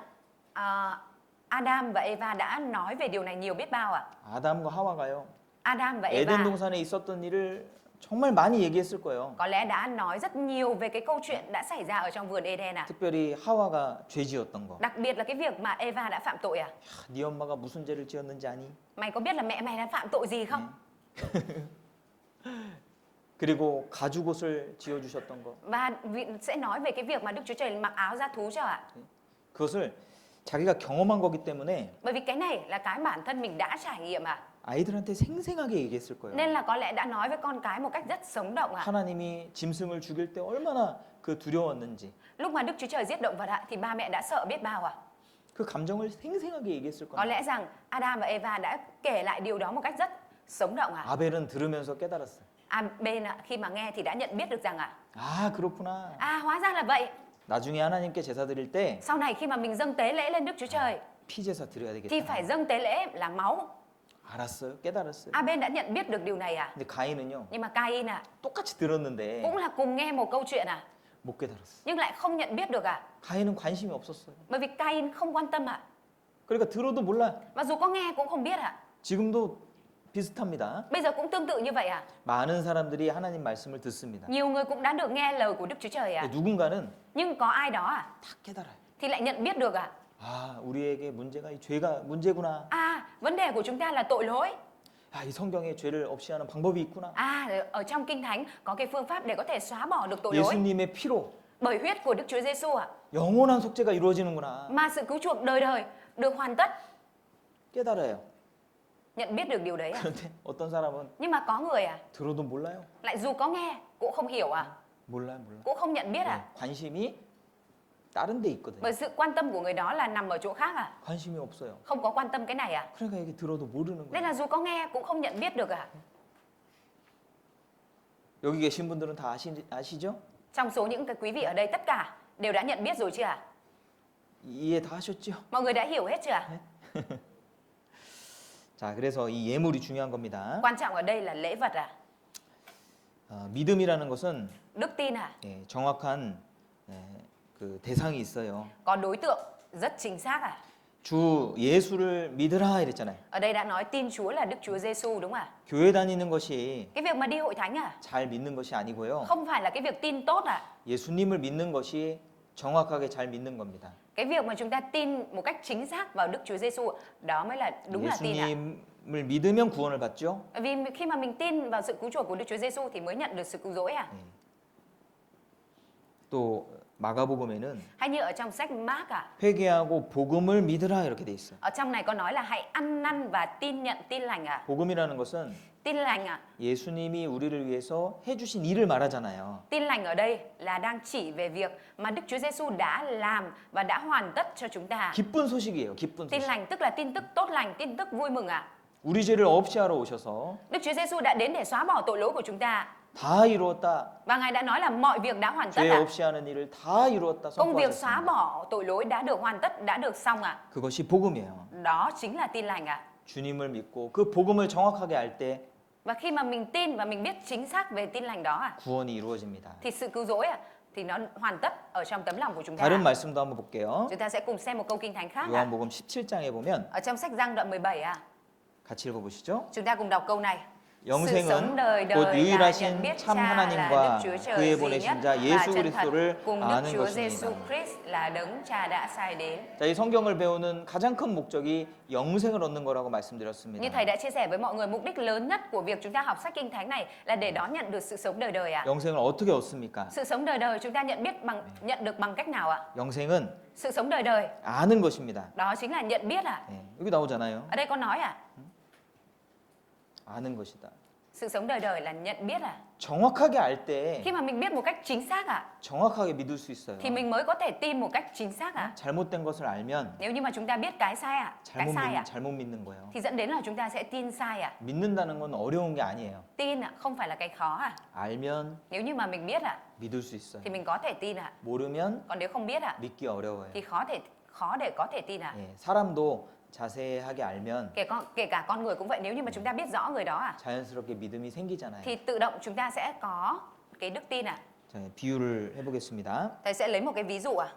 Adam và Eva đã nói về điều này nhiều biết bao à? 아담과 하와가요. Adam và Eva 에덴 동산에 있었던 일을 정말 많이 얘기했을 거예요. có lẽ đã nói rất nhiều về cái câu chuyện đã xảy ra ở trong vườn Eden à? 특별히 하와가 죄 지었던 거. Đặc biệt là cái việc mà Eva đã phạm tội à? 야, 네 엄마가 무슨 죄를 지었는지 아니? Mày có biết là mẹ mày đã phạm tội gì không? 그리고 가죽 옷을 지어 주셨던 거. Và sẽ nói về cái việc mà Đức Chúa Trời mặc áo da thú cho ạ. 그것을 자기가 경험한 거기 때문에 Bởi vì cái này là cái bản thân mình đã trải nghiệm à. 아이들한테 생생하게 얘기했을 거예요. Nên là có lẽ đã nói với con cái một cách rất sống động à. 하나님이 짐승을 죽일 때 얼마나 그 두려웠는지 Lúc mà Đức Chúa Trời giết động vật ạ thì ba mẹ đã sợ biết bao à. 그 감정을 생생하게 얘기했을 Có 겁니다. lẽ rằng Adam và Eva đã kể lại điều đó một cách rất sống động à. 아벨은 들으면서 깨달았어요. Aben khi mà nghe thì đã nhận biết được rằng 아, 그렇구나. hóa ra là vậy. 나중에 하나님께 제사 드릴 때 Sau này khi mà mình dâng tế lễ lên Đức Chúa Trời 피 제사 드려야 thì 되겠다. phải dâng tế lễ là máu. 알았어요. 깨달았어요. Aben đã nhận biết được điều này à. 근데 가인은요. Nhưng mà Cain 똑같이 들었는데 cũng là cùng nghe một câu chuyện à, 못 깨달았어요. nhưng lại không nhận biết được à. 가인은 관심이 없었어요. Bởi vì Cain không quan tâm à. 그러니까 들어도 몰라. Và dù có nghe cũng không biết à. 지금도 비슷합니다. Bây giờ cũng tương tự như vậy à. 많은 사람들이 하나님 말씀을 듣습니다. Nhiều người cũng đã được nghe lời của Đức Chúa Trời à. 근데 누군가는 Nhưng có ai đó 다 깨달아요. thì lại nhận biết được à. 아, 우리에게 문제가 이 죄가 문제구나. Vấn đề của chúng ta là tội lỗi. 아, 이 성경에 죄를 없이 하는 방법이 있구나. Ở trong Kinh Thánh có cái phương pháp để có thể xóa bỏ được tội lỗi. 예수님의 피로 Bởi huyết của Đức Chúa Giêsu 영원한 속죄가 이루어지는구나. mà sự cứu chuộc đời đời được hoàn tất. 깨달아요. Nhận biết được điều đấy à. 그런데 어떤 사람은 Nhưng mà có người 들어도 몰라요. lại dù có nghe cũng không hiểu 몰라요. cũng không nhận biết 관심이 다른 데 있거든요. Bởi sự quan tâm của người đó là nằm ở chỗ khác 관심이 없어요. không có quan tâm cái này 그러니까 이게 들어도 모르는 Nên 거예요. là dù có nghe cũng không nhận biết được 여기 계신 분들은 다 아시죠? Trong số những cái quý vị ở đây tất cả đều đã nhận biết rồi chưa ạ? 이해 다 하셨죠? Mọi người đã hiểu hết chưa ạ? 자, 그래서 이 예물이 중요한 겁니다. Quan trọng ở đây là lễ vật 믿음이라는 것은 Đức tin 정확한 그 대상이 있어요. Có đối tượng rất chính xác 주 예수를 믿으라 이랬잖아요. Ở đây đã nói tin Chúa là Đức Chúa Giêsu đúng không ạ? 교회 다니는 것이 Cái việc mà đi hội thánh 잘 믿는 것이 아니고요. không phải là cái việc tin tốt 예수님을 믿는 것이 정확하게 잘 믿는 겁니다. Cái việc mà chúng ta tin một cách chính xác vào Đức Chúa Giêsu đó mới là đúng là tin 예수님을 믿으면 구원을 받죠. Vì khi mà mình tin vào sự cứu chuộc của Đức Chúa Giêsu thì mới nhận được sự cứu rỗi 또 마가복음에는 Hay như ở trong sách Mark 회개하고 복음을 믿으라 이렇게 돼 있어요. ở trong này có nói là hãy ăn năn và tin nhận tin lành 복음이라는 것은 Tin lành 예수님이 우리를 위해서 해주신 일을 말하잖아요. Tin lành ở đây là đang chỉ về việc mà Đức Chúa Giêsu đã làm và đã hoàn tất cho chúng ta. 기쁜 소식이에요. 기쁜 Tin 소식. lành tức là tin tức tốt lành, tin tức vui mừng 우리 죄를 없이 하러 오셔서 Đức Chúa Giêsu đã đến để xóa bỏ tội lỗi của chúng ta. 다 이루었다. Và Ngài đã nói là mọi việc đã hoàn tất 죄 없이 하는 일을 다 이루었다. Công việc xóa 선포하셨습니다. bỏ tội lỗi đã được hoàn tất, đã được xong 그것이 복음이에요. Đó chính là tin lành 주님을 믿고 그 복음을 정확하게 알 때 Và khi mà mình tin và mình biết chính xác về tin lành đó 구원이 이루어집니다. thì sự cứu rỗi thì nó hoàn tất ở trong tấm lòng của chúng ta. 다른 말씀도 한번 볼게요. Chúng ta sẽ cùng xem một câu kinh thánh khác 요한복음 17장에 보면 Ở trong sách Giăng đoạn 17 같이 읽어보시죠. chúng ta cùng đọc câu này. Sự sống 영생은 đời 곧 đời là nhận 유일하신 biết 참 Cha là 하나님과 Đức Chúa Trời 그의 duy 보내신 nhất 자 và 예수 chân thật, 그리스도를 cùng Đức 아는 Chúa Giêsu 것입니다. Christ là đấng Cha đã sai đến. 자, 이 성경을 배우는 가장 큰 목적이 영생을 얻는 거라고 Như 말씀드렸습니다. thầy đã chia sẻ với mọi người, mục đích lớn nhất của việc chúng ta học sách Kinh Thánh này là để đón nhận được sự sống đời đời ạ. 영생을 어떻게 얻습니까? Sự sống đời đời chúng ta nhận được bằng cách nào ạ? 영생은 Sự sống đời đời 아는 것입니다. đó chính là nhận biết ạ. 예, 여기 나오잖아요. Ở đây có nói ạ. 아는 것이다. Sự sống đời đời là nhận biết ạ. 정확하게 알 때 Khi mà mình biết một cách chính xác ạ, 정확하게 믿을 수 있어요. thì mình mới có thể tin một cách chính xác ạ. 잘못된 것을 알면 Nếu như mà chúng ta biết cái sai ạ, cái sai ạ, 잘못 믿는 거예요. thì dẫn đến là chúng ta sẽ tin sai ạ. 믿는다는 건 어려운 게 아니에요. Tin ạ, không phải là cái khó ạ. 알면 Nếu như mà mình biết ạ, 믿을 수 있어요. thì mình có thể tin ạ. 모르면 Còn nếu không biết ạ, 믿기 어려워요. thì khó để có thể tin ạ. 예, 사람도 자세하게 알면 Kể cả con người cũng vậy, nếu như mà chúng ta biết rõ người đó ạ, 자연스럽게 믿음이 생기잖아요. thì tự động chúng ta sẽ có cái đức tin ạ. 자, 비유를 해보겠습니다. Thầy sẽ lấy một cái ví dụ ạ.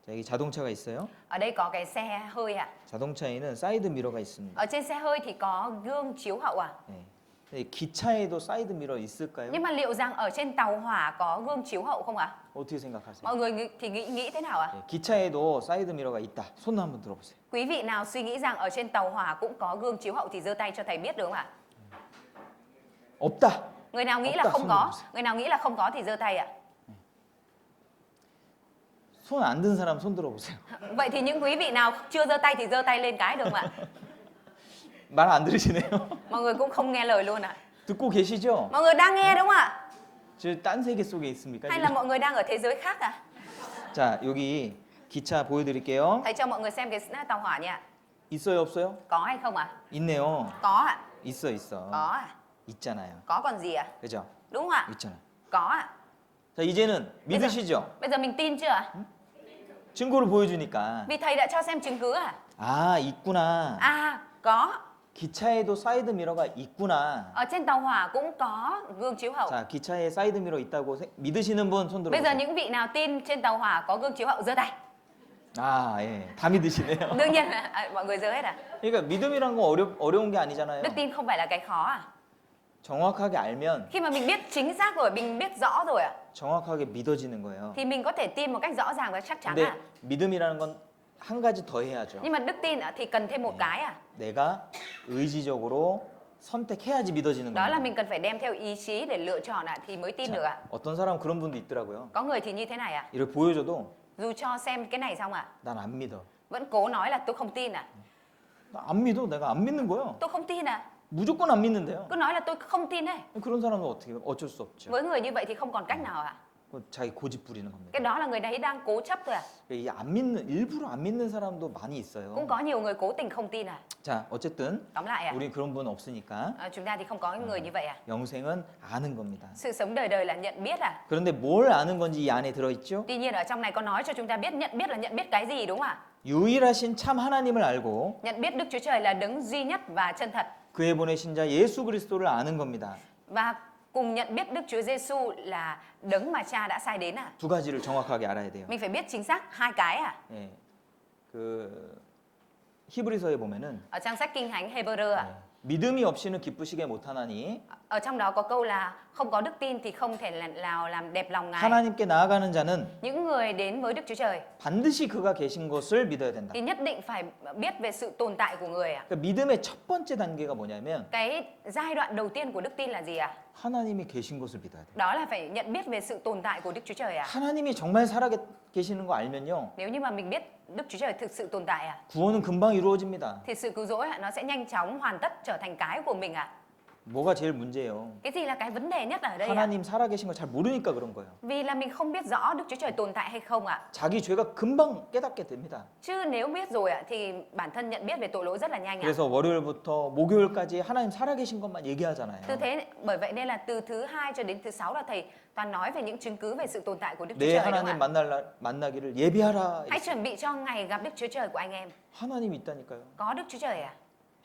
자, 여기 자동차가 있어요. Ở đây có cái xe hơi ạ. 자동차에는 사이드 미러가 있습니다. Ở trên xe hơi thì có gương chiếu hậu ạ. 예. 근데 기차에도 사이드 미러 있을까요? Nhưng mà liệu rằng ở trên tàu hỏa có gương chiếu hậu không ạ? 어떻게 생각하세요? Mọi người thì nghĩ thế nào ạ? 예, 기차에도 사이드 미러가 있다. 손 한번 들어보세요. Quý vị nào suy nghĩ rằng ở trên tàu hỏa cũng có gương chiếu hậu thì giơ tay cho thầy biết được không ạ? 없다. Người nào nghĩ là 없다, không 손 có, 들어보세요. người nào nghĩ là không có thì giơ tay ạ. 손 안 든 사람 손 들어보세요. Vậy thì những quý vị nào chưa giơ tay thì giơ tay lên cái được không ạ? 말 안 들으시네요. Mọi người cũng không nghe lời luôn ạ. 듣고 계시죠? Mọi người đang nghe đúng không ạ? 저딴 세계 속에 있습니까? Hay là 지금? mọi người đang ở thế giới khác ạ? 자, 여기 기차 보여드릴게요. Thầy cho mọi người xem cái tàu hỏa nhỉ ạ. 있어요, 없어요? Có hay không ạ? 있네요. Có ạ. 있어, 있어. Có ạ. 있잖아요. Có còn gì ạ? 그죠? Đúng không ạ? 있잖아요. Có ạ. 자, 이제는 믿으시죠? Bây giờ mình tin chưa ạ? 증거를 보여주니까. Vì thầy đã cho xem chứng cứ ạ. 아, 있구나. À, có. 기차에도 사이드 미러가 있구나. Ở trên tàu hỏa cũng có gương chiếu hậu. 자, 기차에 사이드 미러 있다고 믿으시는 분 손 Bây giờ 들어보세요. những vị nào tin trên tàu hỏa có gương chiếu hậu giơ tay. 아, 예. 다 믿으시네요. Đương nhiên là mọi người giơ hết à. 그러니까 믿음이란 건 어려운 게 아니잖아요. Đức tin không phải là cái khó à. 정확하게 알면 Khi mà mình biết chính xác rồi, mình biết rõ rồi ạ, 정확하게 믿어지는 거예요. thì mình có thể tin một cách rõ ràng và chắc chắn 근데 ạ. 믿음이라는 건 한 가지 더 해야죠. Nhưng mà đức tin ạ, thì cần thêm một cái ạ. 내가 의지적으로 선택해야지 믿어지는 Đó là 겁니다. mình cần phải đem theo ý chí để lựa chọn ạ, thì mới tin được ạ. 어떤 사람 그런 분도 있더라고요. Có người thì như thế này ạ. 이렇게 보여줘도 Dù cho xem cái này xong ạ, 난 안 믿어. vẫn cố nói là tôi không tin ạ. 나 안 믿어. 내가 안 믿는 거예요. Tôi không tin ạ. 무조건 안 믿는데요. Cứ nói là tôi không tin đấy. 그런 사람은 어쩔 수 없죠. Với người như vậy thì không còn cách nào ạ. 자기 고집 부리는 겁니다. Cái đó là người đấy đang cố chấp thôi ạ. 이 안 믿는 일부러 안 믿는 사람도 많이 있어요. Cũng có nhiều người cố tình không tin ạ. 자, 어쨌든 Tóm lại ạ, 우리 그런 분 없으니까 chúng ta thì không có người như vậy ạ. 영생은 아는 겁니다. Sự sống đời đời là nhận biết ạ. 그런데 뭘 아는 건지 이 안에 들어 있죠? Tuy nhiên ở trong này có nói cho chúng ta biết nhận biết là nhận biết cái gì đúng không ạ? 유일하신 참 하나님을 알고 Nhận biết Đức Chúa Trời là đấng duy nhất và chân thật, 그의 보내신 자 예수 그리스도를 아는 겁니다. và cùng nhận biết Đức Chúa Giêsu là đấng mà Cha đã sai đến ạ. 두 가지를 정확하게 알아야 돼요. Mình phải biết chính xác hai cái ạ. 예. 그 히브리서에 보면은 Ở trong sách Kinh Thánh Hebrew ạ, 믿음이 없이는 기쁘시게 못하나니 ở trong đó có câu là không có đức tin thì không thể nào làm đẹp lòng Ngài. 하나님께 나아가는 자는 Những người đến với Đức Chúa Trời 반드시 그가 계신 것을 믿어야 된다. thì nhất định phải biết về sự tồn tại của người ạ. 그러니까 믿음의 첫 번째 단계가 뭐냐면 Cái giai đoạn đầu tiên của đức tin là gì ạ? 하나님이 계신 것을 믿어야 돼요. Đó là phải nhận biết về sự tồn tại của Đức Chúa Trời ạ. 하나님이 정말 살아계시는 거 알면요. Nếu như mà mình biết Đức Chúa Trời thực sự tồn tại ạ, 구원은 금방 이루어집니다. thì sự cứu rỗi ạ, nó sẽ nhanh chóng hoàn tất trở thành cái của mình ạ. 뭐가 제일 문제예요? Cái gì là cái vấn đề nhất ở đây ạ? 하나님 살아계신 걸 잘 모르니까 그런 거예요. Vì là mình không biết rõ Đức Chúa Trời tồn tại hay không ạ. 자기 죄가 금방 깨닫게 됩니다. Chứ nếu biết rồi ạ, thì bản thân nhận biết về tội lỗi rất là nhanh ạ. 그래서 월요일부터 목요일까지 하나님 살아계신 것만 얘기하잖아요. Bởi vậy nên là từ thứ 2 cho đến thứ 6 là thầy toàn nói về những chứng cứ về sự tồn tại của Đức Chúa 내 Trời đúng 하나님 không ạ? 만나기를 예비하라. Hãy chuẩn bị cho ngày gặp Đức Chúa Trời của anh em. 하나님이 있다니까요. Có Đức Chúa Trời ạ.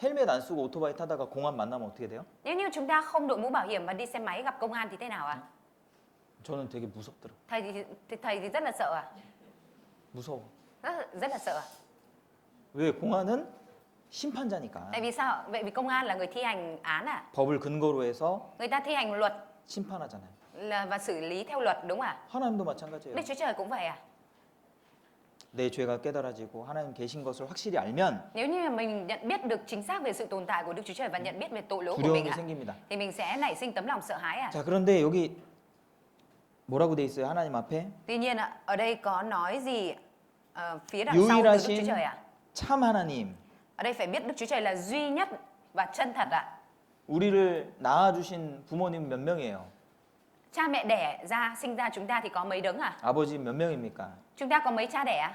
헬멧 안 쓰고 오토바이 타다가 공안 만나면 어떻게 돼요? Nếu như chúng ta không đội mũ bảo hiểm và đi xe máy gặp công an thì thế nào ạ? 저는 되게 무섭더라고요. Thầy thì rất là sợ ạ. 무서워. Rất là sợ ạ. 왜 공안은 심판자니까. Tại vì sao? Vậy vì công an là người thi hành án à? 법을 근거로 해서 Người ta thi hành luật 심판하잖아요. và xử lý theo luật đúng không ạ? 하나님도 마찬가지예요. Đức Chúa Trời cũng vậy à? 내 죄가 깨달아지고 하나님 계신 것을 확실히 알면 Nếu như mà mình nhận biết được chính xác về sự tồn tại của Đức Chúa Trời và nhận biết về tội lỗi của mình 두려움이 ạ, 생깁니다. thì mình sẽ nảy sinh tấm lòng sợ hãi à? 자, 그런데 여기 뭐라고 돼 있어요? 하나님 앞에 Tuy nhiên ạ, ở đây có nói gì phía đằng sau từ Đức Chúa 유일하신 Trời ạ? 참 하나님, Ở đây phải biết Đức Chúa Trời là duy nhất và chân thật ạ. 우리를 낳아주신 부모님 몇 명이에요? Cha mẹ đẻ ra, sinh ra chúng ta thì có mấy đấng à? 아버지 몇 명입니까? Chúng ta có mấy cha đẻ à?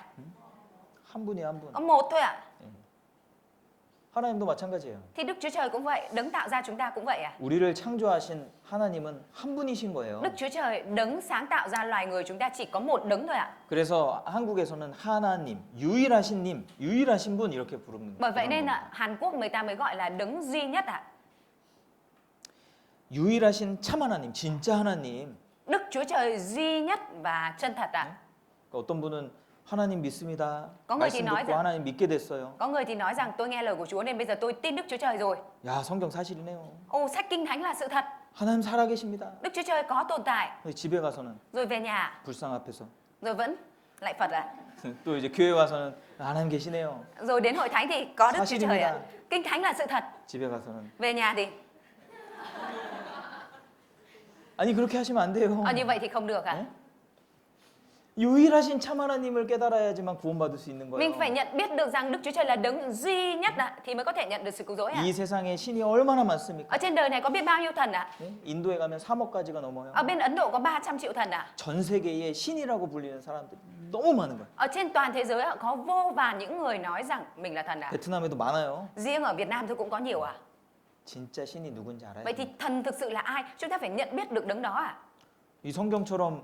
한 분이에요, 한 분. Có một thôi ạ. 하나님도 마찬가지예요. Thì Đức Chúa Trời cũng vậy, đấng tạo ra chúng ta cũng vậy à? 우리를 창조하신 하나님은 한 분이신 거예요. Đức Chúa Trời đấng sáng tạo ra loài người chúng ta chỉ có một đấng thôi ạ. 그래서 한국에서는 하나님, 유일하신 님, 유일하신 분 이렇게 부르는 Bởi vậy nên 거예요. ạ, Hàn Quốc người ta mới gọi là đấng duy nhất ạ. 유일하신 참 하나님, 진짜 하나님. Đức Chúa Trời duy nhất và chân thật ạ. 그러니까 어떤 분은 하나님 믿습니다. có người 말씀 thì nói 듣고 rằng 하나님 믿게 됐어요. có người thì nói rằng tôi nghe lời của Chúa nên bây giờ tôi tin Đức Chúa Trời rồi. 야, 성경 사실이네요. Ồ, sách Kinh Thánh là sự thật. 하나님 살아계십니다. Đức Chúa Trời có tồn tại. 근데 집에 가서는 Rồi về nhà, 불상 앞에서 rồi vẫn lại Phật ạ. 또 이제 교회 와서는 하나님 계시네요. Rồi đến hội thánh thì có Đức Chúa Trời ạ. 사실입니다. Kinh Thánh là sự thật. 집에 가서는 Về nhà thì 아니 그렇게 하시면 안 돼요. như vậy thì không được ạ. 네? 유일하신 참 하나님을 깨달아야지만 구원받을 수 있는 Mình 거예요. phải nhận biết được rằng Đức Chúa Trời là đấng duy nhất ạ thì mới có thể nhận được sự cứu rỗi ạ. 이 세상에 신이 얼마나 많습니까? Ở trên đời này có biết bao nhiêu thần ạ? 네? 인도에 가면 3억까지가 넘어요. Ở bên Ấn Độ có 300 triệu thần ạ. 전 세계에 신이라고 불리는 사람들이 너무 많은 거예요. Ở trên toàn thế giới ạ, có vô vàn những người nói rằng mình là thần ạ. 베트남에도 많아요. Riêng ở Việt Nam thôi cũng có nhiều ạ. 진짜 신이 누군지 알아요. Vậy thì thần thực sự là ai? Chúng ta phải nhận biết được đấng đó ạ. 이 성경처럼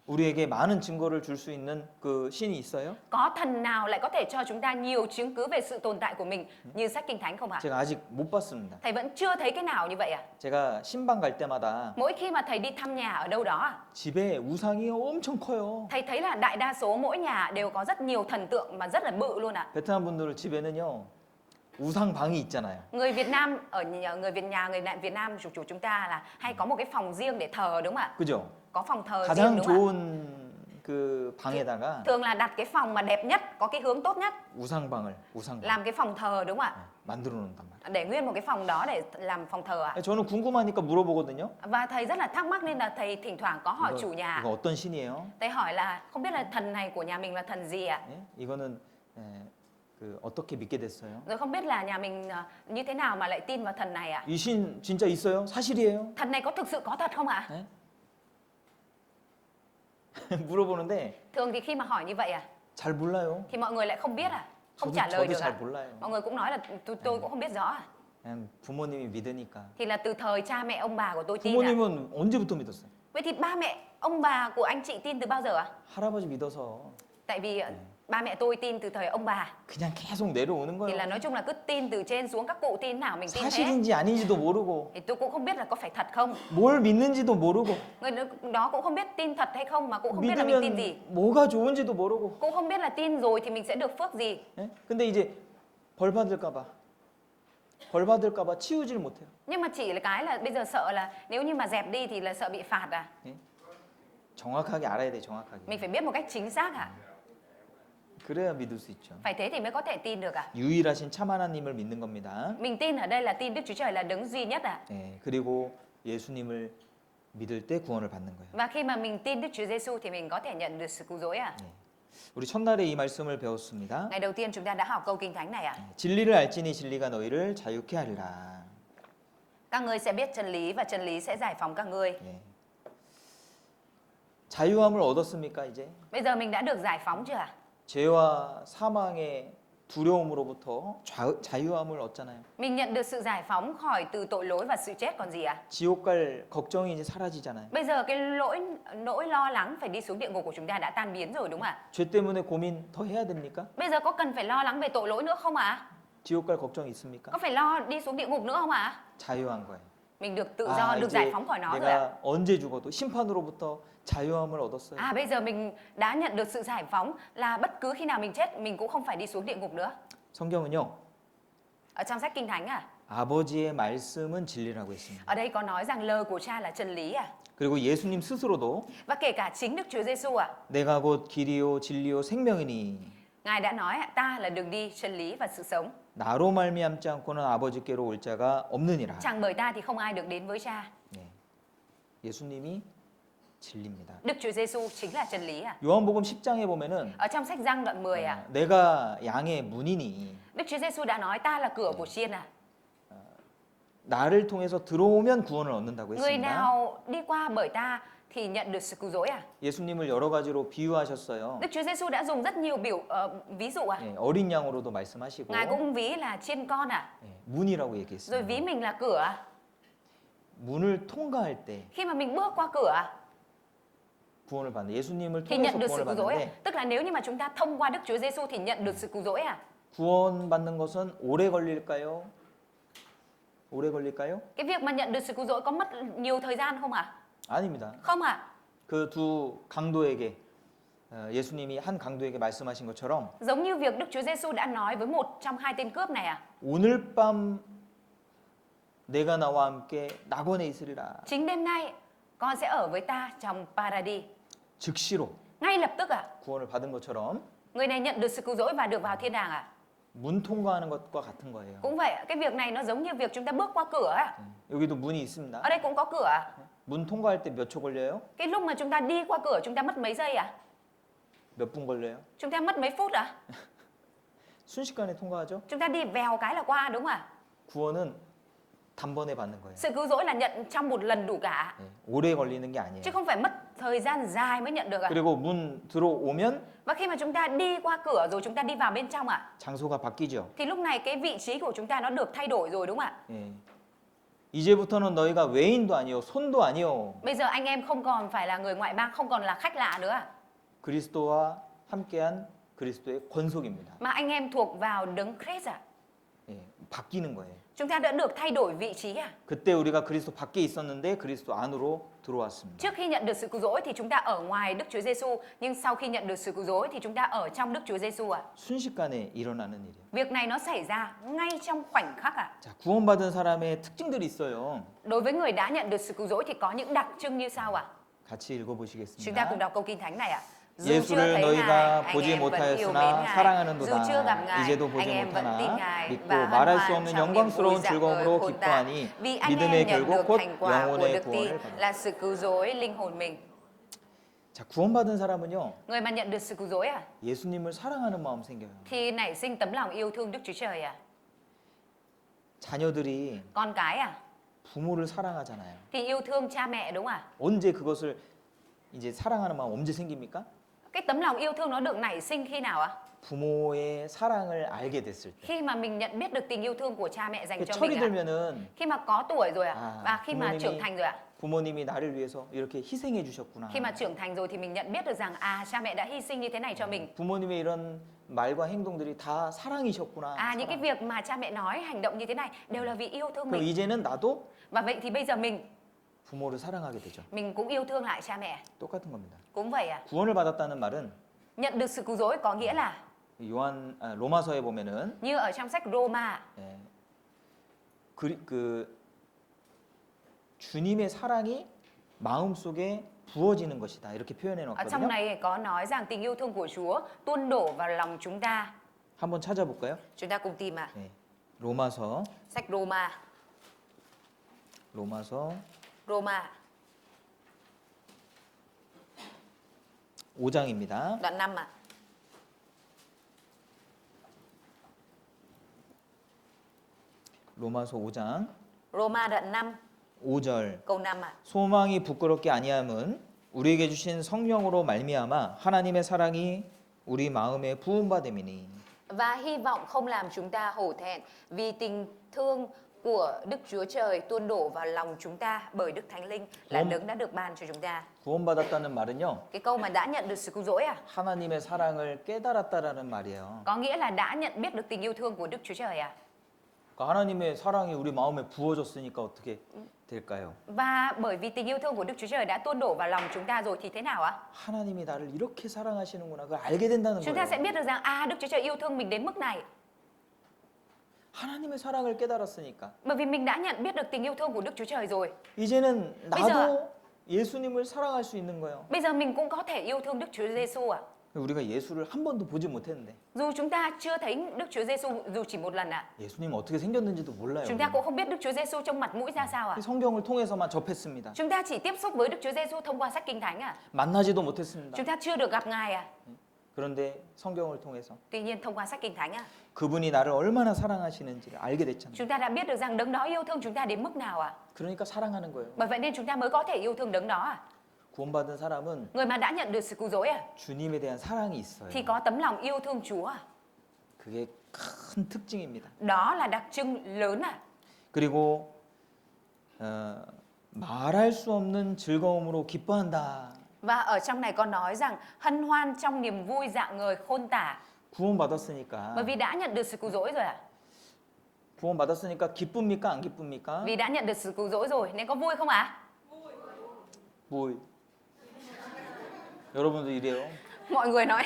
우리에게 많은 증거를 줄 수 있는 그 신이 있어요? Có thần nào lại có thể cho chúng ta nhiều chứng cứ về sự tồn tại của mình như sách Kinh Thánh không ạ? 제가 아직 못 봤습니다. Thầy vẫn chưa thấy cái nào như vậy ạ. 제가 신방 갈 때마다 Mỗi khi mà thầy đi thăm nhà ở đâu đó ạ, 집에 우상이 엄청 커요. thầy thấy là đại đa số mỗi nhà đều có rất nhiều thần tượng mà rất là bự luôn ạ. 베트남 분들 집에는요 우상 방이 있잖아요. Người Việt Nam người Việt Nam chủ chúng ta là hay có một cái phòng riêng để thờ đúng không ạ? 그죠? Có phòng thờ riêng 가장 đúng không ạ? 좋은 그 방에다가 Thường là đặt cái phòng mà đẹp nhất, có cái hướng tốt nhất, 우상방 làm cái phòng thờ đúng không ạ? 만들어 놓는단 말이에요. Để nguyên một cái phòng đó để làm phòng thờ ạ. 저는 궁금하니까 물어보거든요. Và thầy rất là thắc mắc nên là thầy thỉnh thoảng có hỏi chủ nhà. 이거 어떤 신이에요? Thầy hỏi là không biết là thần này của nhà mình là thần gì ạ? 예? 이거는 그 어떻게 믿게 됐어요? Rồi không biết là nhà mình như thế nào mà lại tin vào thần này ạ? 이 신 진짜 있어요? 사실이에요? Thần này có thực sự có thật không ạ? 예? 물어보는데 Thường thì khi mà hỏi như vậy à, 잘 몰라요. thì mọi người lại không biết à, không trả lời 저도 được 잘 à. 몰라요. Mọi người cũng nói là tôi cũng không biết rõ à. 그냥 부모님이 믿으니까. Thì là từ thời cha mẹ ông bà của tôi tin à. 부모님은 언제부터 믿었어요? Vậy thì ba mẹ ông bà của anh chị tin từ bao giờ ạ? 할아버지 믿어서 Tại vì ba mẹ tôi tin từ thời ông bà. 그냥 계속 내려오는 Thì là 거예요. nói chung là cứ tin từ trên xuống, các cụ tin nào mình tin thế. 사실인지 아닌지도 모르고 Thì tôi cũng không biết là có phải thật không. 뭘 믿는지도 모르고 Người đó cũng không biết tin thật hay không, mà cũng không biết là mình tin gì. 믿으면 뭐가 좋은지도 모르고. Cũng không biết là tin rồi thì mình sẽ được phước gì. 예? 근데 이제 벌 받을까 봐 치우질 못해요. Nhưng mà chỉ là cái là bây giờ sợ là nếu như mà dẹp đi thì là sợ bị phạt à. 예? 정확하게 알아야 돼, 정확하게. Mình phải biết một cách chính xác à. 그래야 믿을 수 있죠. Phải thế thì mới có thể tin được à. 유일하신 참 하나님을 믿는 겁니다. Mình tin ở đây là tin Đức Chúa Trời là đấng duy nhất à. 예, 그리고 예수님을 믿을 때 구원을 받는 거예요. Và khi mà mình tin Đức Chúa Giêsu thì mình có thể nhận được sự cứu rỗi à. 우리 첫날에 이 말씀을 배웠습니다. Ngày đầu tiên chúng ta đã học câu kinh thánh này à. 진리를 알지니 진리가 너희를 자유케 하리라. Các ngươi sẽ biết chân lý và chân lý sẽ giải phóng các ngươi. 예. 자유함을 얻었습니까 이제? Bây giờ mình đã được giải phóng chưa à? 죄와 사망의 두려움으로부터 자유함을 얻잖아요. Mình nhận được sự giải phóng khỏi từ tội lỗi và sự chết còn gì à? 지옥 갈 걱정이 이제 사라지잖아요. Bây giờ cái nỗi lo lắng phải đi xuống địa ngục của chúng ta đã tan biến rồi đúng không ạ? 죄 때문에 고민 더 해야 됩니까? Bây giờ có cần phải lo lắng về tội lỗi nữa không ạ? 지옥 갈 걱정이 있습니까? Có phải lo đi xuống địa ngục nữa không ạ? 자유한 거예요. Mình được tự do, được giải phóng khỏi nó rồi ạ. 내가 언제 죽어도 심판으로부터 자유함을 얻었어요. À bây giờ mình đã nhận được sự giải phóng là bất cứ khi nào mình chết mình cũng không phải đi xuống địa ngục nữa. 성경은요. Ở trong sách Kinh Thánh à? 아버지의 말씀은 진리라고 했습니다. Ở đây có nói rằng lời của cha là chân lý à? 그리고 예수님 스스로도 Và kể cả chính Đức Chúa Giêsu à? 내가 곧 길이요 진리요 생명이니 Ngài đã nói ta là đường đi, chân lý và sự sống. 나로 말미암지 않고는 아버지께로 올 자가 없느니라. Chẳng bởi ta thì không ai được đến với cha. 네. 예수님이 진리입니다. Đức Chúa Giêsu chính là chân lý à? 요한복음 10장에 보면은 Ở trong sách Giăng đoạn 10 à? 내가 양의 문이니 Đức Chúa Giêsu đã nói ta là cửa của chiên à? 나를 통해서 들어오면 구원을 얻는다고 Người 했습니다. nào đi qua bởi ta thì nhận được sự cứu rỗi à? 예수님을 여러 가지로 비유하셨어요. Đức Chúa Giêsu đã dùng rất nhiều ví dụ à? 예, 어린 양으로도 말씀하시고 Ngài cũng ví là chiên con à? 예, 문이라고 Rồi 얘기했어요. ví mình là cửa à? 문을 통과할 때 Khi mà mình bước qua cửa à? 구원을 받는 예수님을 Thì 통해서 nhận được sự 구원을 cứu rỗi à? 받는데 Tức là nếu như mà chúng ta thông qua Đức Chúa Giêsu thì nhận được sự cứu rỗi à? 구원받는 것은 오래 걸릴까요? 오래 걸릴까요? Cái việc mà nhận được sự cứu rỗi có mất nhiều thời gian không ạ? 아닙니다. Không ạ. 그 두 강도에게 예수님이 한 강도에게 말씀하신 것처럼 Giống như việc Đức Chúa Giêsu đã nói với một trong hai tên cướp này à? 오늘 밤 내가 나와 함께 낙원에 있으리라. Chính đêm nay con sẽ ở với ta trong Paradis. 즉시로 Ngay lập tức ạ. 구원을 받은 것처럼 Người này nhận được sự cứu rỗi và được vào thiên đàng ạ. 문 통과하는 것과 같은 거예요. Cũng vậy, cái việc này nó giống như việc chúng ta bước qua cửa ạ. 여기도 문이 있습니다. Ở đây cũng có cửa ạ. 문 통과할 때 몇 초 걸려요? Cái lúc mà chúng ta đi qua cửa chúng ta mất mấy giây ạ? 몇 분 걸려요? Chúng ta mất mấy phút ạ? 순식간에 통과하죠? Chúng ta đi vèo cái là qua đúng không ạ? 구원은 단번에 받는 거예요. Sự cứu rỗi là nhận trong một lần đủ cả. 네, 오래 걸리는 게 아니에요. Chứ không phải mất thời gian dài mới nhận được ạ. 그리고 문 들어오면 Và khi mà chúng ta đi qua cửa rồi chúng ta đi vào bên trong ạ, 장소가 바뀌죠. thì lúc này cái vị trí của chúng ta nó được thay đổi rồi đúng không ạ? 예. 이제부터는 너희가 외인도 아니요 손도 아니요 Bây giờ anh em không còn phải là người ngoại bang, không còn là khách lạ nữa ạ. 그리스도와 함께한 그리스도의 권속입니다. Mà anh em thuộc vào đấng Christ ạ. 예, 바뀌는 거예요. Chúng ta đã được thay đổi vị trí à? 그때 우리가 그리스도 밖에 있었는데 그리스도 안으로 들어왔습니다. Trước khi nhận được sự cứu rỗi thì chúng ta ở ngoài Đức Chúa Giêsu, nhưng sau khi nhận được sự cứu rỗi thì chúng ta ở trong Đức Chúa Giêsu ạ. 순식간에 일어나는 일이에요. Việc này nó xảy ra ngay trong khoảnh khắc ạ. 자, 구원받은 사람의 특징들이 있어요. Đối với người đã nhận được sự cứu rỗi thì có những đặc trưng như sau ạ? 같이 Chúng ta 읽어보시겠습니다. cùng đọc câu Kinh Thánh này ạ. Dù chưa 예수를 thấy 너희가 Ngài, anh 보지 em vẫn yêu mến 못하였으나 Ngài. Dù chưa gặp 사랑하는도다. Ngài, 이제도 보지 anh em vẫn tin 못하나 Ngài 믿고 và hân 말할 수 hoan 없는 trong niềm vui 영광스러운 rạng ngời 즐거움으로 khôn tả. 기뻐하니 Vì anh 믿음의 em nhận 결국 được 곧 thành quả của 영혼의 đức tin 구원을 받아. là sự cứu rỗi linh hồn mình. 자, 구원받은 사람은요. Người mà nhận được sự cứu rỗi à, 예수님을 사랑하는 마음 생겨요. thì nảy sinh tấm lòng yêu thương Đức Chúa Trời à. 자녀들이 Con cái à, 부모를 사랑하잖아요. thì yêu thương cha mẹ đúng à. 언제 그것을 이제 사랑하는 마음 언제 생깁니까? Cái tấm lòng yêu thương nó được nảy sinh khi nào ạ? 부모의 사랑을 알게 됐을 때. Khi mà mình nhận biết được tình yêu thương của cha mẹ dành cho 철이 mình ạ. 들면은 Khi mà có tuổi rồi ạ, À, và khi mà 부모님이- trưởng thành rồi ạ. 부모님이 나를 위해서 이렇게 희생해 주셨구나. Khi mà trưởng thành rồi thì mình nhận biết được rằng cha mẹ đã hy sinh như thế này cho mình. 부모님의 이런 말과 행동들이 다 사랑이셨구나. Những cái 사랑. việc mà cha mẹ nói, hành động như thế này đều là vì yêu thương 그럼 mình. 이제는 나도 Và vậy thì bây giờ 부모를 사랑하게 되죠. mình cũng yêu thương lại cha mẹ. 똑같은 겁니다. Cũng vậy ạ. 구원을 받았다는 말은 Nhận được sự cứu rỗi có nghĩa là 로마서에 보면은 như ở trong sách Roma, 예, 그 주님의 사랑이 마음 속에 부어지는 것이다 이렇게 표현해 ở trong 놨거든요. này có nói rằng tình yêu thương của Chúa tuôn đổ vào lòng chúng ta. 한번 찾아볼까요? Chúng ta cùng tìm ạ. 네. 로마서 Sách Roma, Roma 5장입니다. đoạn 5 ạ. 로마서 5장 Roma đoạn 5, 5절 câu 5 ạ. 소망이 부끄럽게 아니함은 우리에게 주신 성령으로 말미암아 하나님의 사랑이 우리 마음에 부음받음이니 Và hy vọng không làm chúng ta hổ thẹn vì tình thương của Đức Chúa Trời tuôn đổ vào lòng chúng ta bởi Đức Thánh Linh là đấng đã được ban cho chúng ta. 구원받았다는 말은요. Cái câu mà đã nhận được sự cứu rỗi à, 하나님의 사랑을 깨달았다라는 말이에요. có nghĩa là đã nhận biết được tình yêu thương của Đức Chúa Trời à. 그러니까 하나님의 사랑이 우리 마음에 부어졌으니까 어떻게 될까요? Và bởi vì tình yêu thương của Đức Chúa Trời đã tuôn đổ vào lòng chúng ta rồi thì thế nào ạ? 하나님이 나를 이렇게 사랑하시는구나. 그걸 알게 된다는 Chúng ta sẽ 거예요. biết được rằng Đức Chúa Trời yêu thương mình đến mức này. 하나님의 사랑을 깨달았으니까 Bởi vì mình đã nhận biết được tình yêu thương của Đức Chúa Trời rồi. 이제는 Bây giờ- 나도 예수님을 사랑할 수 있는 거예요. Bây giờ mình cũng có thể yêu thương Đức Chúa Giêsu à? 우리가 예수를 한 번도 보지 못했는데 Dù chúng ta chưa thấy Đức Chúa Giêsu dù chỉ một lần à? 예수님 어떻게 생겼는지도 몰라요. Chúng ta cũng không biết Đức Chúa Giêsu trong mặt mũi ra sao à? 이 성경을 통해서만 접했습니다. Chúng ta chỉ tiếp xúc với Đức Chúa Giêsu thông qua sách Kinh Thánh à? 만나지도 못했습니다. Chúng ta chưa được gặp Ngài à? 그런데 성경을 통해서 Tuy nhiên thông qua sách Kinh Thánh à? 그분이 나를 얼마나 사랑하시는지를 알게 됐잖아요. Chúng ta đã biết được rằng đấng đó yêu thương chúng ta đến mức nào à? 그러니까 사랑하는 거예요. Bởi vậy nên chúng ta mới có thể yêu thương đấng đó à? 구원받은 사람은 Người mà đã nhận được sự cứu rỗi à? 주님에 대한 사랑이 있어요. Thì có tấm lòng yêu thương Chúa à? 그게 큰 특징입니다. Đó là đặc trưng lớn à? 그리고 말할 수 없는 즐거움으로 기뻐한다. Và ở trong này có nói rằng hân hoan trong niềm vui dạng người khôn tả. 구원받았으니까 Bởi vì đã nhận được sự cứu rỗi rồi à? 구원받았으니까 기쁩니까 안 기쁩니까? Vì đã nhận được sự cứu rỗi rồi nên có vui không ạ? 뭐 여러분도 이래요? Mọi người nói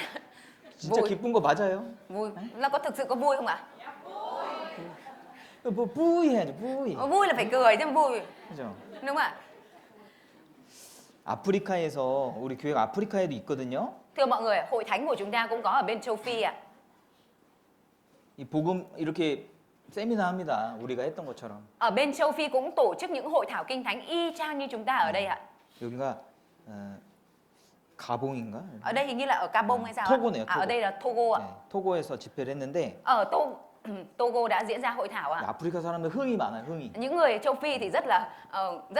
진짜 vui. 기쁜 거 맞아요? Vui là có thực sự có vui không ạ? 뭐 뿌이 해야죠 뿌이. Vui là phải cười chứ vui, 그죠? đúng không ạ? 아프리카에서 우리 교회가 아프리카에도 있거든요. Thưa mọi người, hội thánh của chúng ta cũng có ở bên châu Phi ạ. 이 복음 이렇게 세미나 합니다. 우리가 했던 것처럼. Ở bên châu Phi cũng tổ chức những hội thảo kinh thánh y chang như chúng ta ở đây ạ. 여기가 가봉인가? Ở đây hình như là ở Gabon hay sao ạ? Togo 네요, À, ở Togo. đây là Togo ạ. 네, 토고에서 집회를 했는데 Ở Togo đã diễn ra hội thảo ạ. 아프리카 사람들 흥이 많아요. 흥이. Những người ở châu Phi thì rất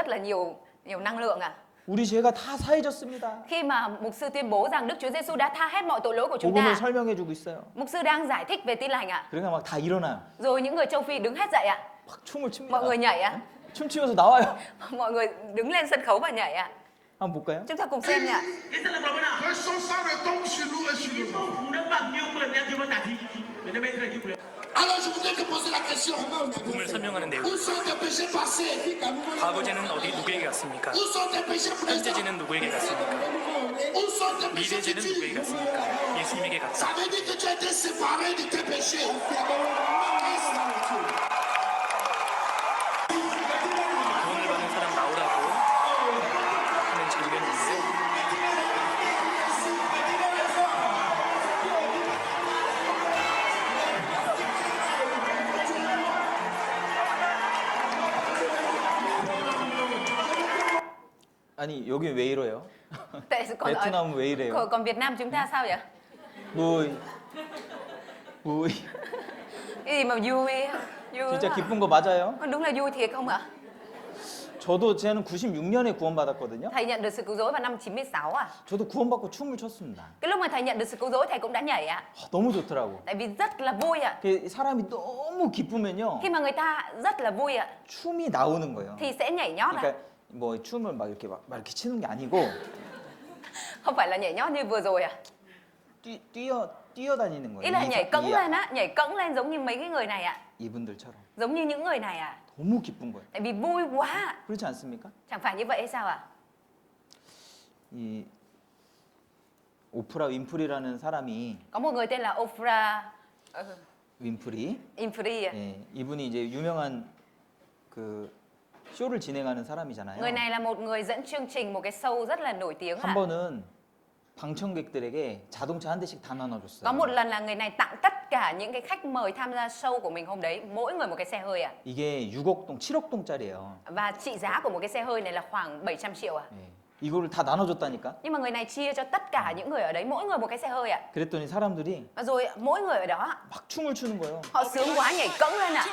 là nhiều năng lượng ạ. 우리 죄가 다 사해졌습니다. Khi mà mục sư tuyên bố rằng Đức Chúa Giêsu đã tha hết mọi tội lỗi của chúng 복음을 ta, 설명해주고 있어요. mục sư đang giải thích về tin lành ạ. 그러니까 막 다 일어나요. Rồi những người châu Phi đứng hết dậy ạ. 막 춤을 춥니다. Mọi người nhảy ạ. 춤추면서 나와요. Mọi người đứng lên sân khấu và nhảy ạ. 한번 볼까요? Chúng ta cùng xem nha. Et c'est la preuve là. Que son sang retombe sur nous et sur nos enfants. Vous n'avez pas mieux pour les Dieu m'a dit. Mais ne mettez pas Dieu. Alors je voudrais te poser la question. 복음을 설명하는 내용. Où sont tes péchés passés? 과거제는 어디 누구에게 갔습니까? Où sont tes péchés présents? 현재제는 누구에게 갔습니까? Où sont tes péchés 미래제는 누구에게 futurs? 갔습니까? 예수님에게 Ça 갔다. veut dire que tu as été séparé de tes péchés. 구원을 받는 사람 나오라고 하는 장면이 있어요. 아니 여기 왜 이래요? Tại còn 베트남 왜 이래요? còn Việt Nam chúng ta sao vậy? 무이 무이 Cái gì mà vui? Vui. 진짜 à? 기쁜 거 맞아요? Đúng là vui thiệt không ạ? 저도 저는 96년에 구원받았거든요. Thầy nhận được sự cứu rỗi vào năm 96 à? 저도 구원받고 춤을 췄습니다. Cái lúc mà thầy nhận được sự cứu rỗi thầy cũng đã nhảy ạ. 너무 좋더라고. Tại vì rất là vui ạ. 그 사람이 너무 기쁘면요 Khi mà người ta rất là vui ạ 춤이 나오는 거예요. thì sẽ nhảy nhót ạ. 그러니까 뭐 춤을 막 이렇게 치는 게 아니고 Không phải là nhảy nhót như vừa rồi ạ. 뛰어다니는 거예요. Ý là nhảy cẫng 이- lên á, nhảy cẫng lên giống như mấy cái người này ạ. 이분들처럼 Giống như những người này ạ. 너무 기쁜 거예요. Tại vì vui quá ạ. 그렇지 않습니까? Chẳng phải như vậy hay sao ạ? 이 오프라 윈프리라는 사람이 Có một người tên là Oprah 윈프리 Winfrey ạ. 예, 이분이 이제 유명한 그 쇼를 진행하는 사람이잖아요. Người này là một người dẫn chương trình, một cái show rất là nổi tiếng 한 ạ. 번은 방청객들에게 자동차 한 대씩 다 나눠줬어요. Có một lần là người này tặng tất cả những cái khách mời tham gia show của mình hôm đấy, mỗi người một cái xe hơi ạ. 이게 6억 동, 7억 동짜리예요. Và trị giá của một cái xe hơi này là khoảng 700 triệu ạ. 예, 이거를 다 나눠줬다니까. Nhưng mà người này chia cho tất cả những người ở đấy, mỗi người một cái xe hơi ạ. 그랬더니 사람들이 Và rồi mỗi người ở đó 막 춤을 추는 거예요. họ sướng quá nhảy cẫng lên ạ.